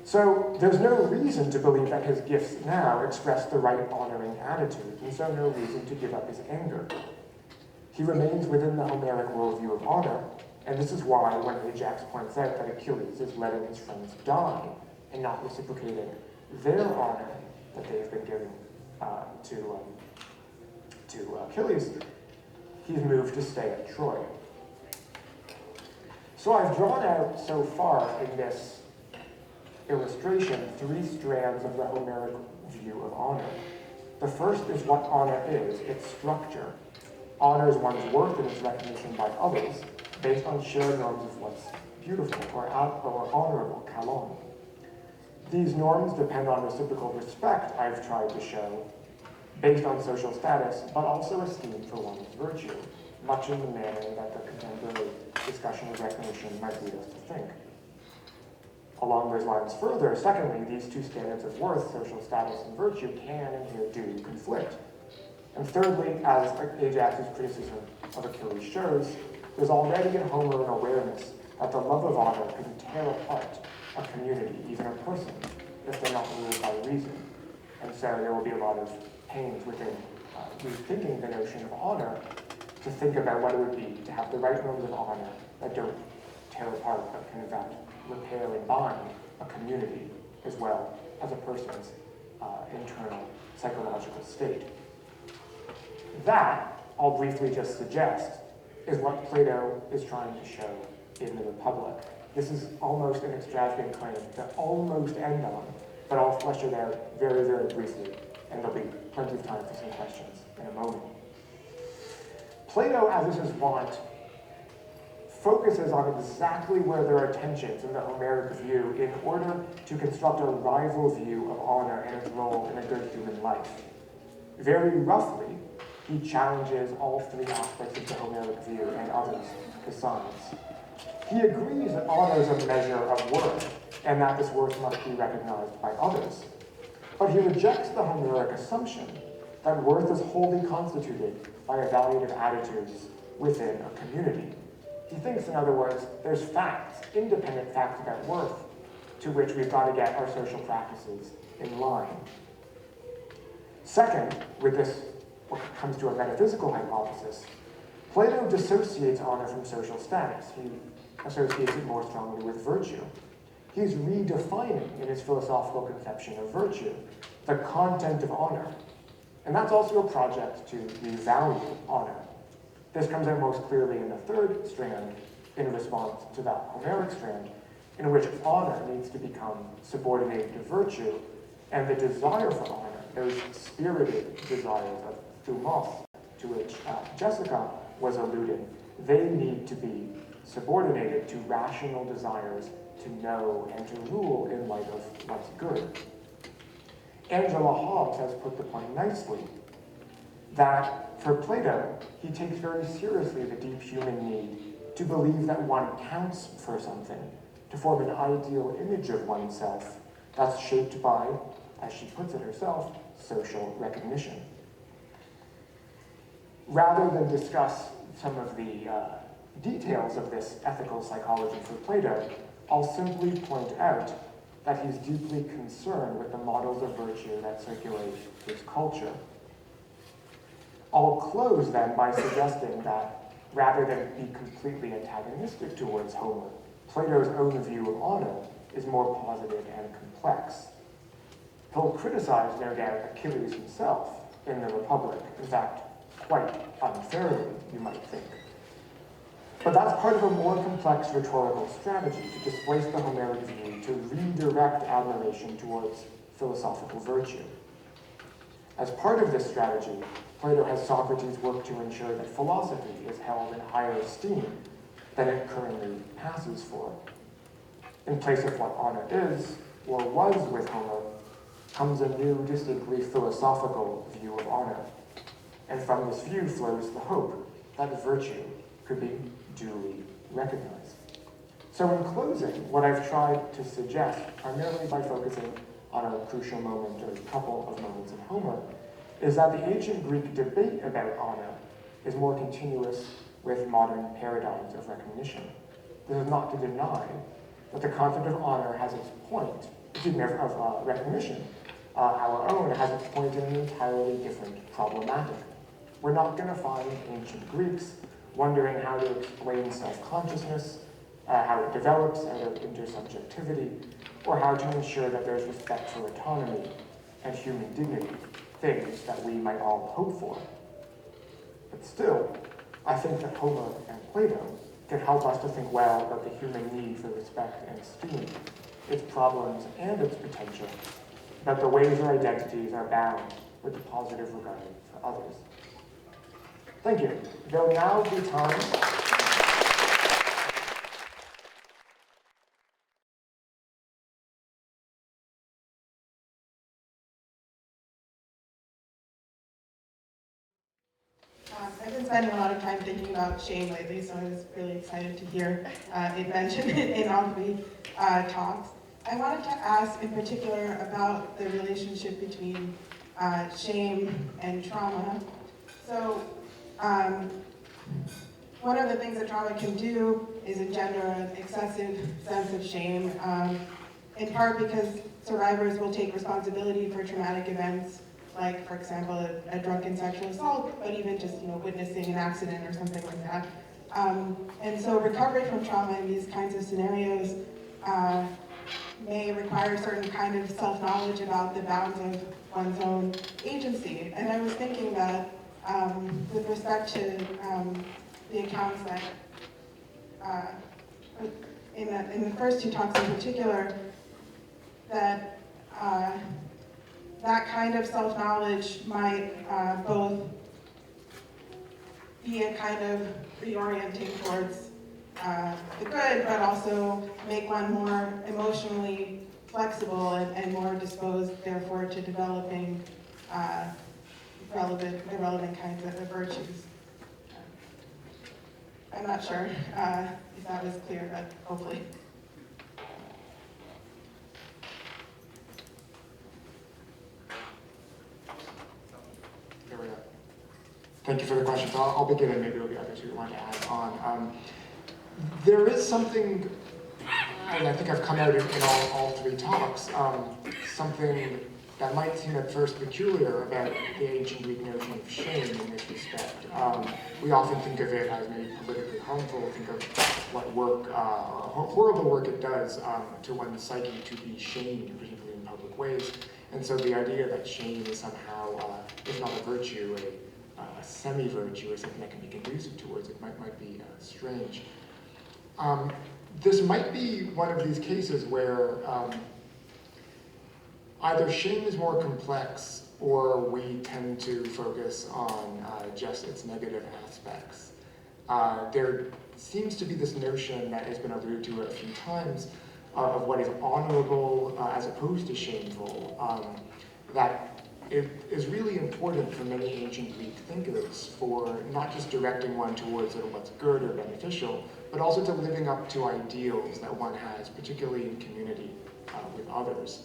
So there's no reason to believe that his gifts now express the right honoring attitude, and so no reason to give up his anger. He remains within the Homeric worldview of honor, and this is why when Ajax points out that Achilles is letting his friends die and not reciprocating their honor that they've been giving to Achilles, he's moved to stay at Troy. So I've drawn out so far in this illustration 3 strands of the Homeric view of honor. The first is what honor is, its structure. Honor is one's worth and its recognition by others based on shared norms of what's beautiful or honorable, kalon. These norms depend on reciprocal respect, I've tried to show, based on social status, but also esteem for one's virtue, much in the manner that the contemporary discussion of recognition might lead us to think. Along those lines further, secondly, these 2 standards of worth, social status and virtue, can and here do conflict. And thirdly, as Ajax's criticism of Achilles shows, there's already in Homer an awareness that the love of honor can tear apart a community, even a person, if they're not ruled by reason. And so there will be a lot of pains within rethinking the notion of honor to think about what it would be to have the right norms of honor that don't tear apart, but can in fact repair and bind a community as well as a person's internal psychological state. That, I'll briefly just suggest, is what Plato is trying to show in the Republic. This is almost an extravagant claim to almost end on, but I'll flesh it out very, very briefly, and there'll be plenty of time for some questions in a moment. Plato, as is his wont, focuses on exactly where there are tensions in the Homeric view in order to construct a rival view of honor and its role in a good human life. Very roughly, he challenges all 3 aspects of the Homeric view and others besides. He agrees that honor is a measure of worth, and that this worth must be recognized by others. But he rejects the Homeric assumption that worth is wholly constituted by evaluative attitudes within a community. He thinks, in other words, there's facts, independent facts about worth, to which we've got to get our social practices in line. Second, with this, what comes to a metaphysical hypothesis, Plato dissociates honor from social status. He associates it more strongly with virtue. He's redefining, in his philosophical conception of virtue, the content of honor. And that's also a project to revalue honor. This comes out most clearly in the third strand, in response to that Homeric strand, in which honor needs to become subordinated to virtue, and the desire for honor, those spirited desires of thumos, to which Jessica was alluding, they need to be subordinated to rational desires to know and to rule in light of what's good. Angela Hobbes has put the point nicely, that for Plato, he takes very seriously the deep human need to believe that one counts for something, to form an ideal image of oneself that's shaped by, as she puts it herself, social recognition. Rather than discuss some of the details of this ethical psychology for Plato, I'll simply point out that he's deeply concerned with the models of virtue that circulate his culture. I'll close then by suggesting that rather than be completely antagonistic towards Homer, Plato's own view of honor is more positive and complex. He'll criticize, no doubt, Achilles himself in the Republic, in fact, quite unfairly, you might think. But that's part of a more complex rhetorical strategy to displace the Homeric view, to redirect admiration towards philosophical virtue. As part of this strategy, Plato has Socrates work to ensure that philosophy is held in higher esteem than it currently passes for. In place of what honor is, or was with Homer, comes a new, distinctly philosophical view of honor. And from this view flows the hope that virtue could be duly recognized. So in closing, what I've tried to suggest, primarily by focusing on a crucial moment or a couple of moments in Homer, is that the ancient Greek debate about honor is more continuous with modern paradigms of recognition. This is not to deny that the concept of honor has its point, of recognition. Our own has its point in an entirely different problematic. We're not going to find ancient Greeks wondering how to explain self-consciousness, how it develops out of intersubjectivity, or how to ensure that there's respect for autonomy and human dignity, things that we might all hope for. But still, I think that Homer and Plato can help us to think well about the human need for respect and esteem, its problems and its potential, but the ways our identities are bound with the positive regard for others. Thank you. There'll now be time. I've been spending a lot of time thinking about shame lately, so I was really excited to hear it mentioned in all the talks. I wanted to ask in particular about the relationship between shame and trauma. So one of the things that trauma can do is engender an excessive sense of shame, in part because survivors will take responsibility for traumatic events, like, for example, a drunken sexual assault, but even just, witnessing an accident or something like that. And so recovery from trauma in these kinds of scenarios may require a certain kind of self-knowledge about the bounds of one's own agency. And I was thinking that with respect to the accounts that, in the first two talks in particular, that that kind of self-knowledge might both be a kind of reorienting towards the good, but also make one more emotionally flexible and more disposed, therefore, to developing the relevant kinds of virtues. I'm not sure if that was clear, hopefully. There we go. Thank you for the question. So I'll begin, and maybe there'll be others who want to add on. There is something, and I think I've come out in all three talks, something that might seem at first peculiar about the ancient Greek notion of shame in this respect. We often think of it as maybe politically harmful, think of what work, horrible work it does to one's psyche to be shamed, particularly in public ways. And so the idea that shame is somehow, if not a virtue, a semi-virtue, or something that can be conducive towards it might be strange. This might be one of these cases where either shame is more complex or we tend to focus on just its negative aspects. There seems to be this notion that has been alluded to a few times of what is honorable as opposed to shameful, that it is really important for many ancient Greek thinkers for not just directing one towards what's good or beneficial, but also to living up to ideals that one has, particularly in community with others.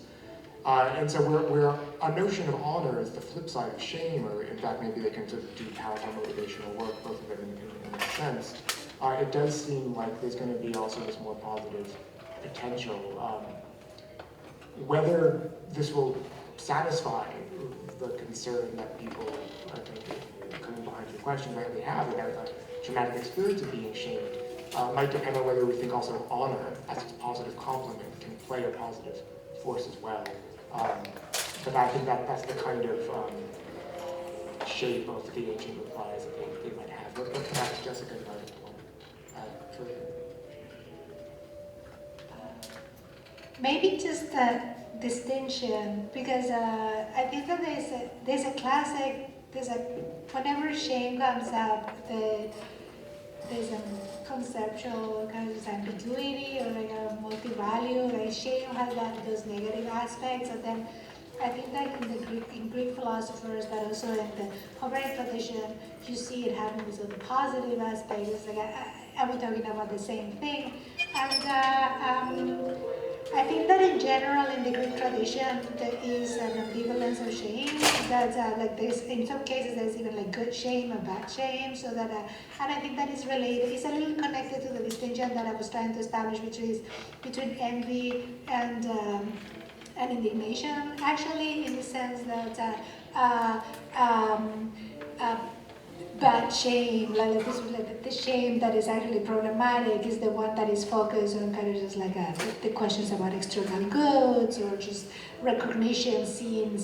And so where a notion of honor is the flip side of shame, or in fact maybe they can sort of do powerful motivational work, both of them in a sense, it does seem like there's going to be also this more positive potential. Whether this will satisfy the concern that people, I think, coming behind your question, rightly have about the traumatic experience of being shamed, might depend on whether we think also honor, as its positive complement, can play a positive force as well. But I think that's the kind of shape of the ancient replies that they might have. But perhaps Jessica might want to add further. Maybe just a distinction, because I think that there's a classic, whenever shame comes up, there's a conceptual kind of ambiguity or like a multi-value. Like shame has those negative aspects, and then I think that in Greek philosophers, but also in the Homeric tradition, you see it having this other positive aspect. It's like, are we talking about the same thing? And I think that in general, in the Greek tradition, there is an ambivalence of shame. That like there's, in some cases, there's even like good shame and bad shame. So that, and I think that is related. It's a little connected to the distinction that I was trying to establish, which is between envy and indignation. Actually, in the sense that bad shame, like the shame that is actually problematic is the one that is focused on kind of just like the questions about external goods or just recognition seen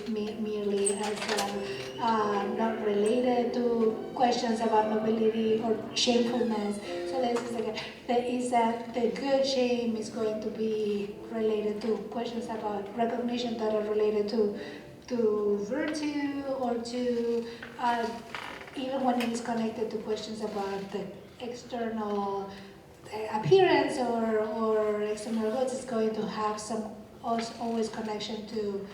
merely as not related to questions about nobility or shamefulness. So this is like the good shame is going to be related to questions about recognition that are related to virtue or to even when it is connected to questions about the external appearance or external goods, it's going to have some always connection to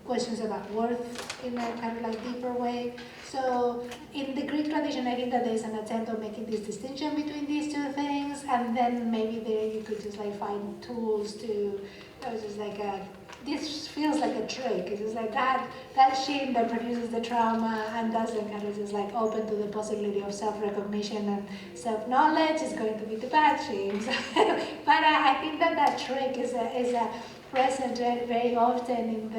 questions about worth in a kind of like deeper way. So in the Greek tradition, I think that there's an attempt of making this distinction between these two things, and then maybe there you could just like find tools to, that was just like this feels like a trick. It's just like that shame that produces the trauma and doesn't kind of just like open to the possibility of self-recognition and self-knowledge is going to be the bad shame. But I think that trick is present very often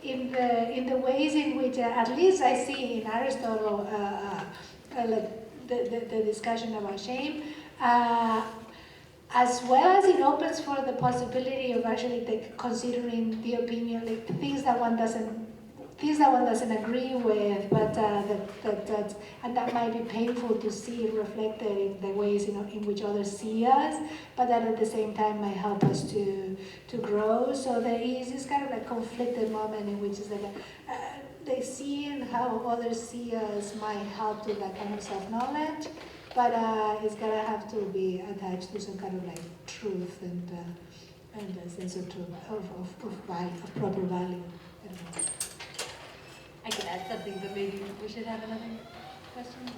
in the ways in which, at least I see in Aristotle, like the discussion about shame. As well as it opens for the possibility of actually considering the opinion, like things that one doesn't agree with, but and that might be painful to see reflected in the ways in which others see us, but that at the same time might help us to grow. So there is this kind of like conflicted moment in which is like seeing how others see us might help to that kind of self-knowledge. But it's gonna have to be attached to some kind of like truth and a sense of truth, of proper value. I don't know. I could add something, but maybe we should have another question.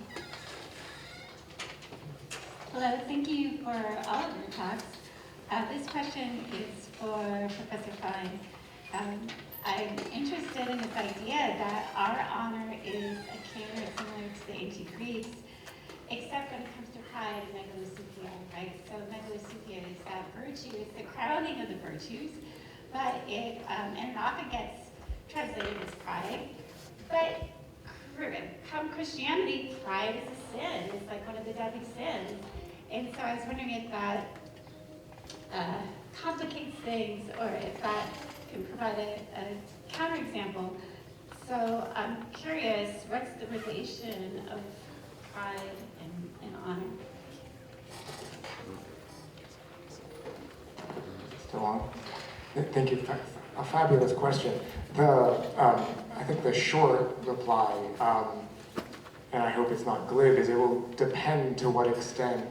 Hello, thank you for all of your talks. This question is for Professor Fine. I'm interested in this idea that our honor is akin or similar to the ancient Greeks, except when it comes to pride and megalopsychia, right? So megalopsychia is that virtue, it's the crowning of the virtues, but it often gets translated as pride. But come Christianity, pride is a sin. It's like one of the deadly sins. And so I was wondering if that complicates things, or if that can provide a counterexample. So I'm curious, what's the relation of pride and honor? Still on? Thank you. A fabulous question. I think the short reply, and I hope it's not glib, is it will depend to what extent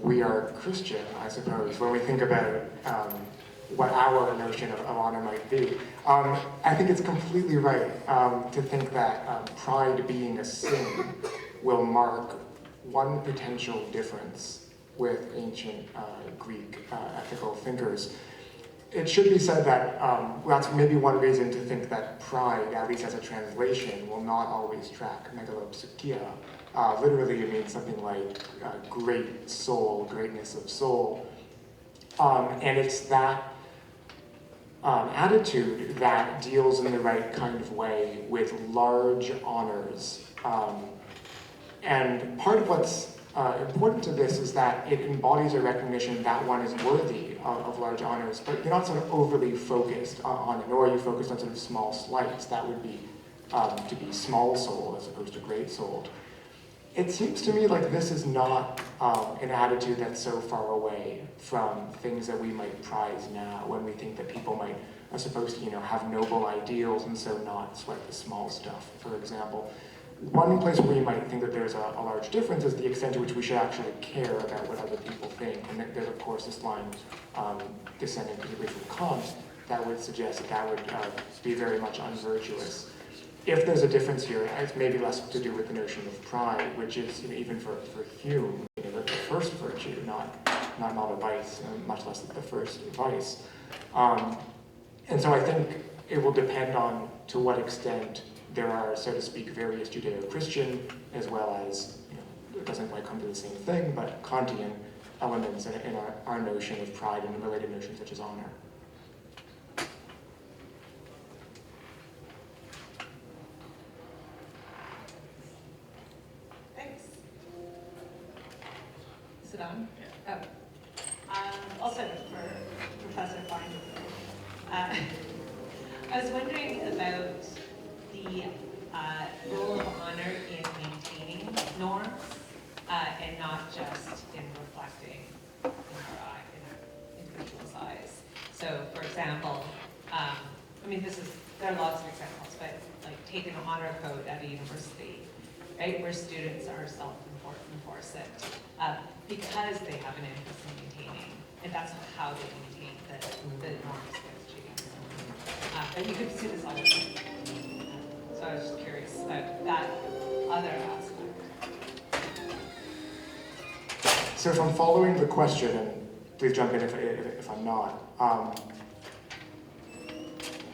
we are Christian, I suppose, when we think about what our notion of honor might be. I think it's completely right to think that pride being a sin will mark one potential difference with ancient Greek ethical thinkers. It should be said that that's maybe one reason to think that pride, at least as a translation, will not always track megalopsychia. Literally, it means something like great soul, greatness of soul. And it's that attitude that deals in the right kind of way with large honors. And part of what's important to this is that it embodies a recognition that one is worthy of large honors, but you're not sort of overly focused on it, nor are you focused on sort of small slights. That would be to be small-souled as opposed to great-souled. It seems to me like this is not an attitude that's so far away from things that we might prize now, when we think that people are supposed to, have noble ideals and so not sweat the small stuff, for example. One place where you might think that there's a large difference is the extent to which we should actually care about what other people think. And there's, of course, this line descending particularly from Kant that would suggest that would be very much unvirtuous. If there's a difference here, it's maybe less to do with the notion of pride, which is, even for Hume, the first virtue, not a vice, much less the first vice. And so I think it will depend on to what extent there are, so to speak, various Judeo-Christian, as well as, it doesn't quite come to the same thing, but Kantian elements in our notion of pride and related notions such as honor. Thanks. Is it on? Oh. Also for Professor Fine. I was wondering about the role of honor in maintaining norms and not just in reflecting in our individual's eyes. So, for example, there are lots of examples, but like take an honor code at a university, right, where students are self-enforced because they have an interest in maintaining, and that's how they maintain the norms they're achieving. But you could see this all the time. So I was just curious about that other aspect. So if I'm following the question, and please jump in if I'm not,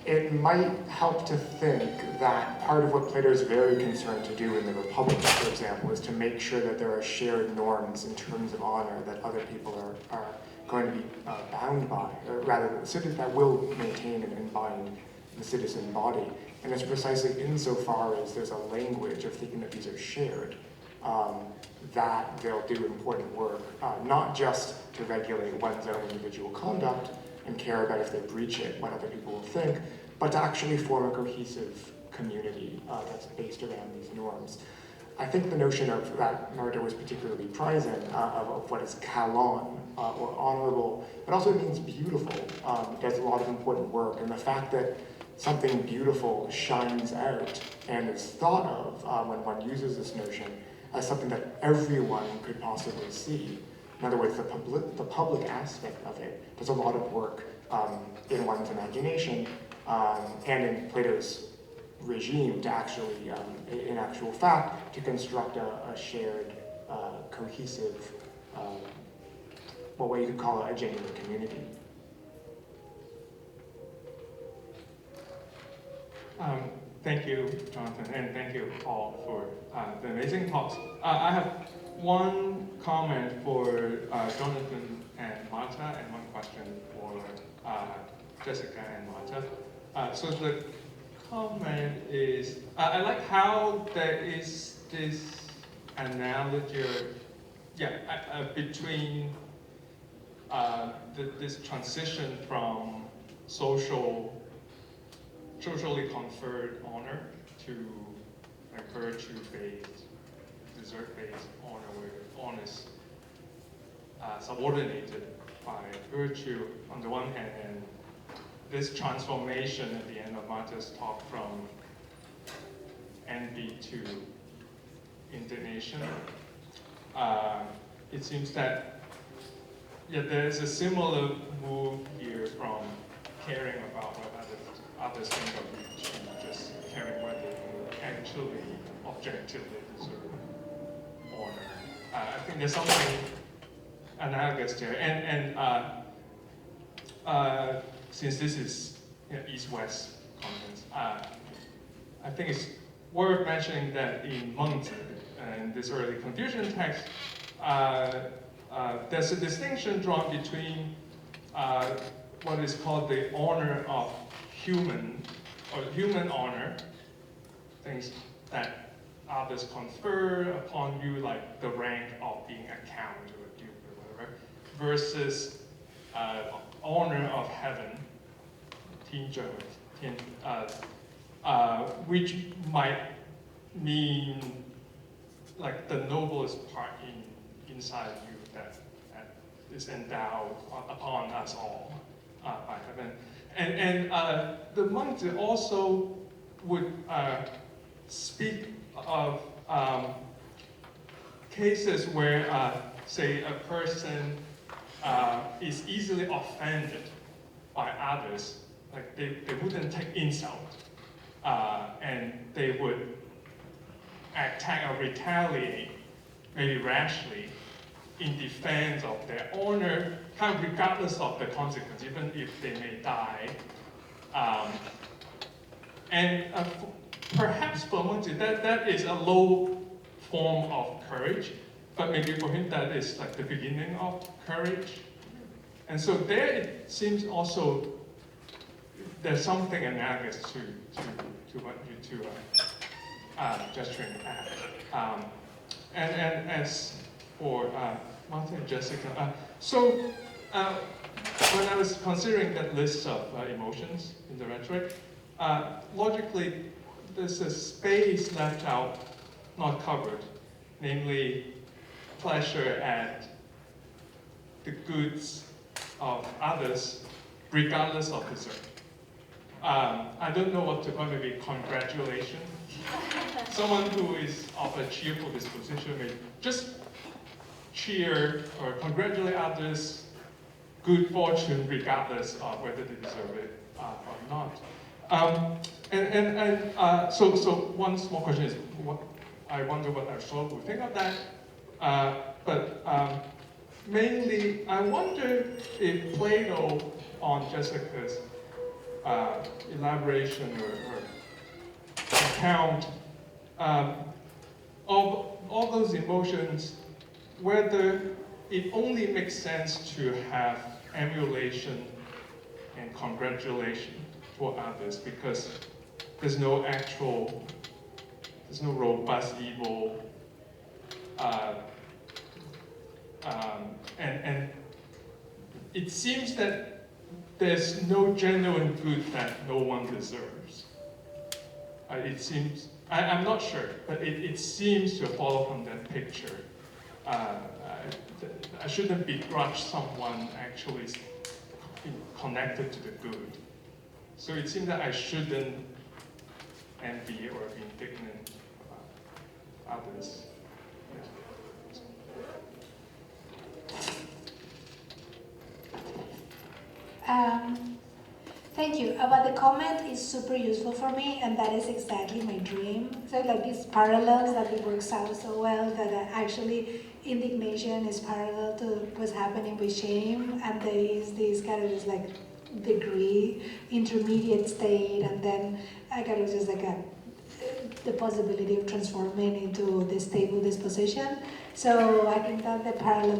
it might help to think that part of what Plato is very concerned to do in the Republic, for example, is to make sure that there are shared norms in terms of honor that other people are going to be bound by, or rather that will maintain and bind the citizen body. And it's precisely insofar as there's a language of thinking that these are shared, that they'll do important work, not just to regulate one's own individual conduct and care about if they breach it, what other people will think, but to actually form a cohesive community that's based around these norms. I think the notion of that Nardo was particularly prizing of what is kalon, or honorable, but also means beautiful. It does a lot of important work, and the fact that something beautiful shines out and is thought of when one uses this notion as something that everyone could possibly see. In other words, the public aspect of it does a lot of work in one's imagination and in Plato's regime to actually, in actual fact, to construct a shared cohesive, what you could call a genuine community. Thank you, Jonathan, and thank you all for the amazing talks. I have one comment for Jonathan and Marta, and one question for Jessica and Marta. So the comment is, I like how there is this analogy, between this transition from socially conferred honor to like virtue-based, desert-based honor, where honor is subordinated by virtue on the one hand, and this transformation at the end of Marta's talk from envy to indignation. It seems that there's a similar move here from caring about what others think of you to just caring whether you actually objectively deserve honor. I think there's something analogous there, and since this is East-West Conference, I think it's worth mentioning that in Mengzi, in this early Confucian text, there's a distinction drawn between what is called the honor of human honor, things that others confer upon you, like the rank of being a count or a duke or whatever, versus honor of heaven, which might mean like the noblest part inside you that is endowed upon us all by heaven. And the monks also would speak of cases where, say, a person is easily offended by others, like they wouldn't take insult, and they would attack or retaliate, maybe rashly, in defense of their honor, kind of regardless of the consequence, even if they may die. Perhaps for Mengzi, that is a low form of courage, but maybe for him that is like the beginning of courage. And so there it seems also there's something analogous to what you two are gesturing at. And as for Marta and Jessica, when I was considering that list of emotions in the rhetoric, logically there's a space left out, not covered, namely pleasure at the goods of others, regardless of desert. I don't know what to call, maybe congratulation. Someone who is of a cheerful disposition may just cheer or congratulate others, good fortune, regardless of whether they deserve it or not. So one small question is, I wonder what Aristotle would think of that. But mainly, I wonder if Plato, on Jessica's elaboration or account of all those emotions, whether it only makes sense to have emulation and congratulation for others, because there's no robust evil, and it seems that there's no genuine good that no one deserves. It seems, I'm not sure, but it seems to follow from that picture. I shouldn't begrudge someone actually connected to the good. So it seems that I shouldn't envy or be indignant about others. Thank you. But the comment is super useful for me, and that is exactly my dream. So like these parallels that it works out so well, that actually indignation is parallel to what's happening with shame, and there is this kind of just like degree, intermediate state, and then I kind of just like the possibility of transforming into this stable disposition. So I think that the parallel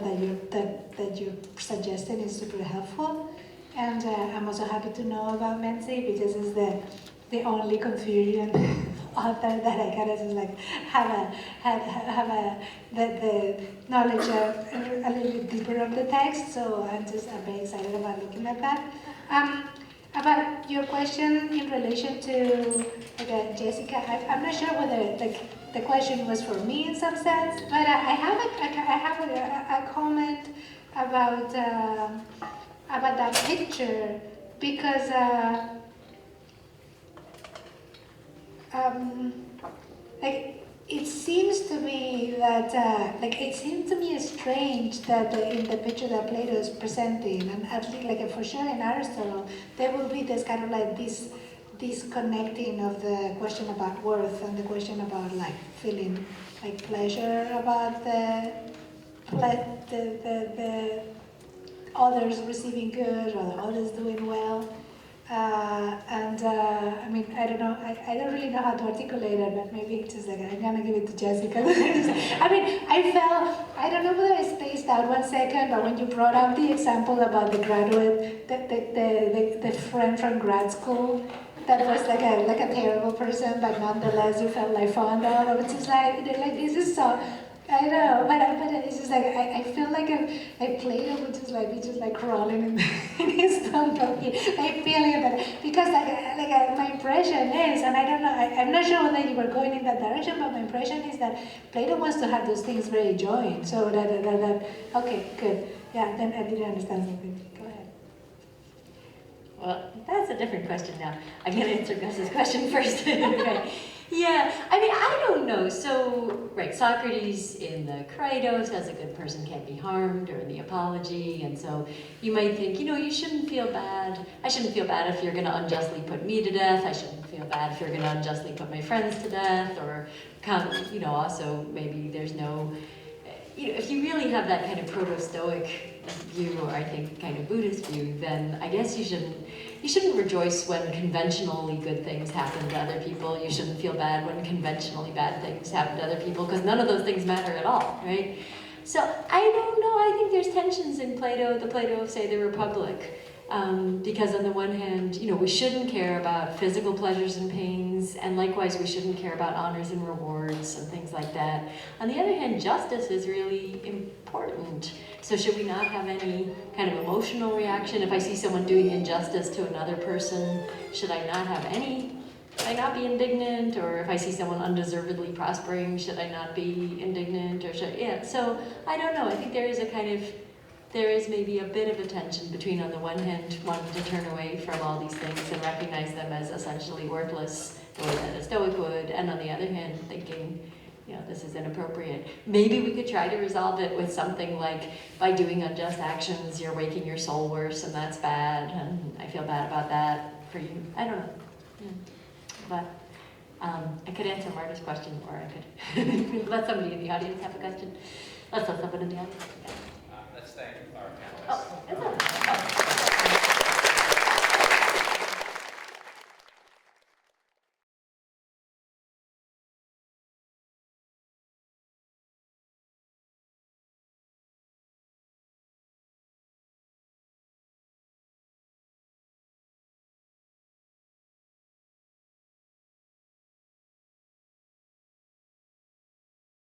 that you're suggesting is super helpful, and I'm also happy to know about Menzi because it's the only Confucian author that I kind of just like have the knowledge of a little bit deeper of the text. So I'm very excited about looking at that. About your question in relation to Jessica, I'm not sure whether the question was for me in some sense, but I have a comment about that picture because it seems to me that it seems to me strange that in the picture that Plato is presenting, and at least for sure in Aristotle, there will be this kind of this connecting of the question about worth and the question about feeling pleasure about the others receiving good or the others doing well. I mean, I don't know, I don't really know how to articulate it, but maybe it's just I'm gonna give it to Jessica. I mean, I don't know whether I spaced out 1 second, but when you brought up the example about the graduate, the friend from grad school, that was like a terrible person, but nonetheless you felt fond of, it's just this is so, I know, but it's just I feel like Plato would just be just crawling in his stomach. I feel that because my impression is, and I don't know, I'm not sure whether you were going in that direction, but my impression is that Plato wants to have those things very joined. So that okay, good. Yeah, then I didn't understand something. Go ahead. Well, that's a different question now. I'm going to answer Gus's question first. Right. Yeah, I mean, I don't know. So, right, Socrates in the Crito says a good person can't be harmed, or in the Apology, and so you might think, you shouldn't feel bad. I shouldn't feel bad if you're going to unjustly put me to death. I shouldn't feel bad if you're going to unjustly put my friends to death, or, also maybe there's no, if you really have that kind of proto-Stoic view, or I think kind of Buddhist view, then I guess you shouldn't rejoice when conventionally good things happen to other people. You shouldn't feel bad when conventionally bad things happen to other people, because none of those things matter at all, right? So I don't know, I think there's tensions in Plato, the Plato of, say, the Republic. Because on the one hand, we shouldn't care about physical pleasures and pains, and likewise we shouldn't care about honors and rewards and things like that. On the other hand, justice is really important. So should we not have any kind of emotional reaction? If I see someone doing injustice to another person, should I not have any? Should I not be indignant? Or if I see someone undeservedly prospering, should I not be indignant? Or so I don't know. I think there is maybe a bit of a tension between, on the one hand, wanting to turn away from all these things and recognize them as essentially worthless, the way that a Stoic would, and on the other hand, thinking, this is inappropriate. Maybe we could try to resolve it with something like, by doing unjust actions, you're making your soul worse, and that's bad, and I feel bad about that for you. I don't know. But I could answer Marta's question, or I could let somebody in the audience have a question. Let's let someone in the audience. Let's thank our panel.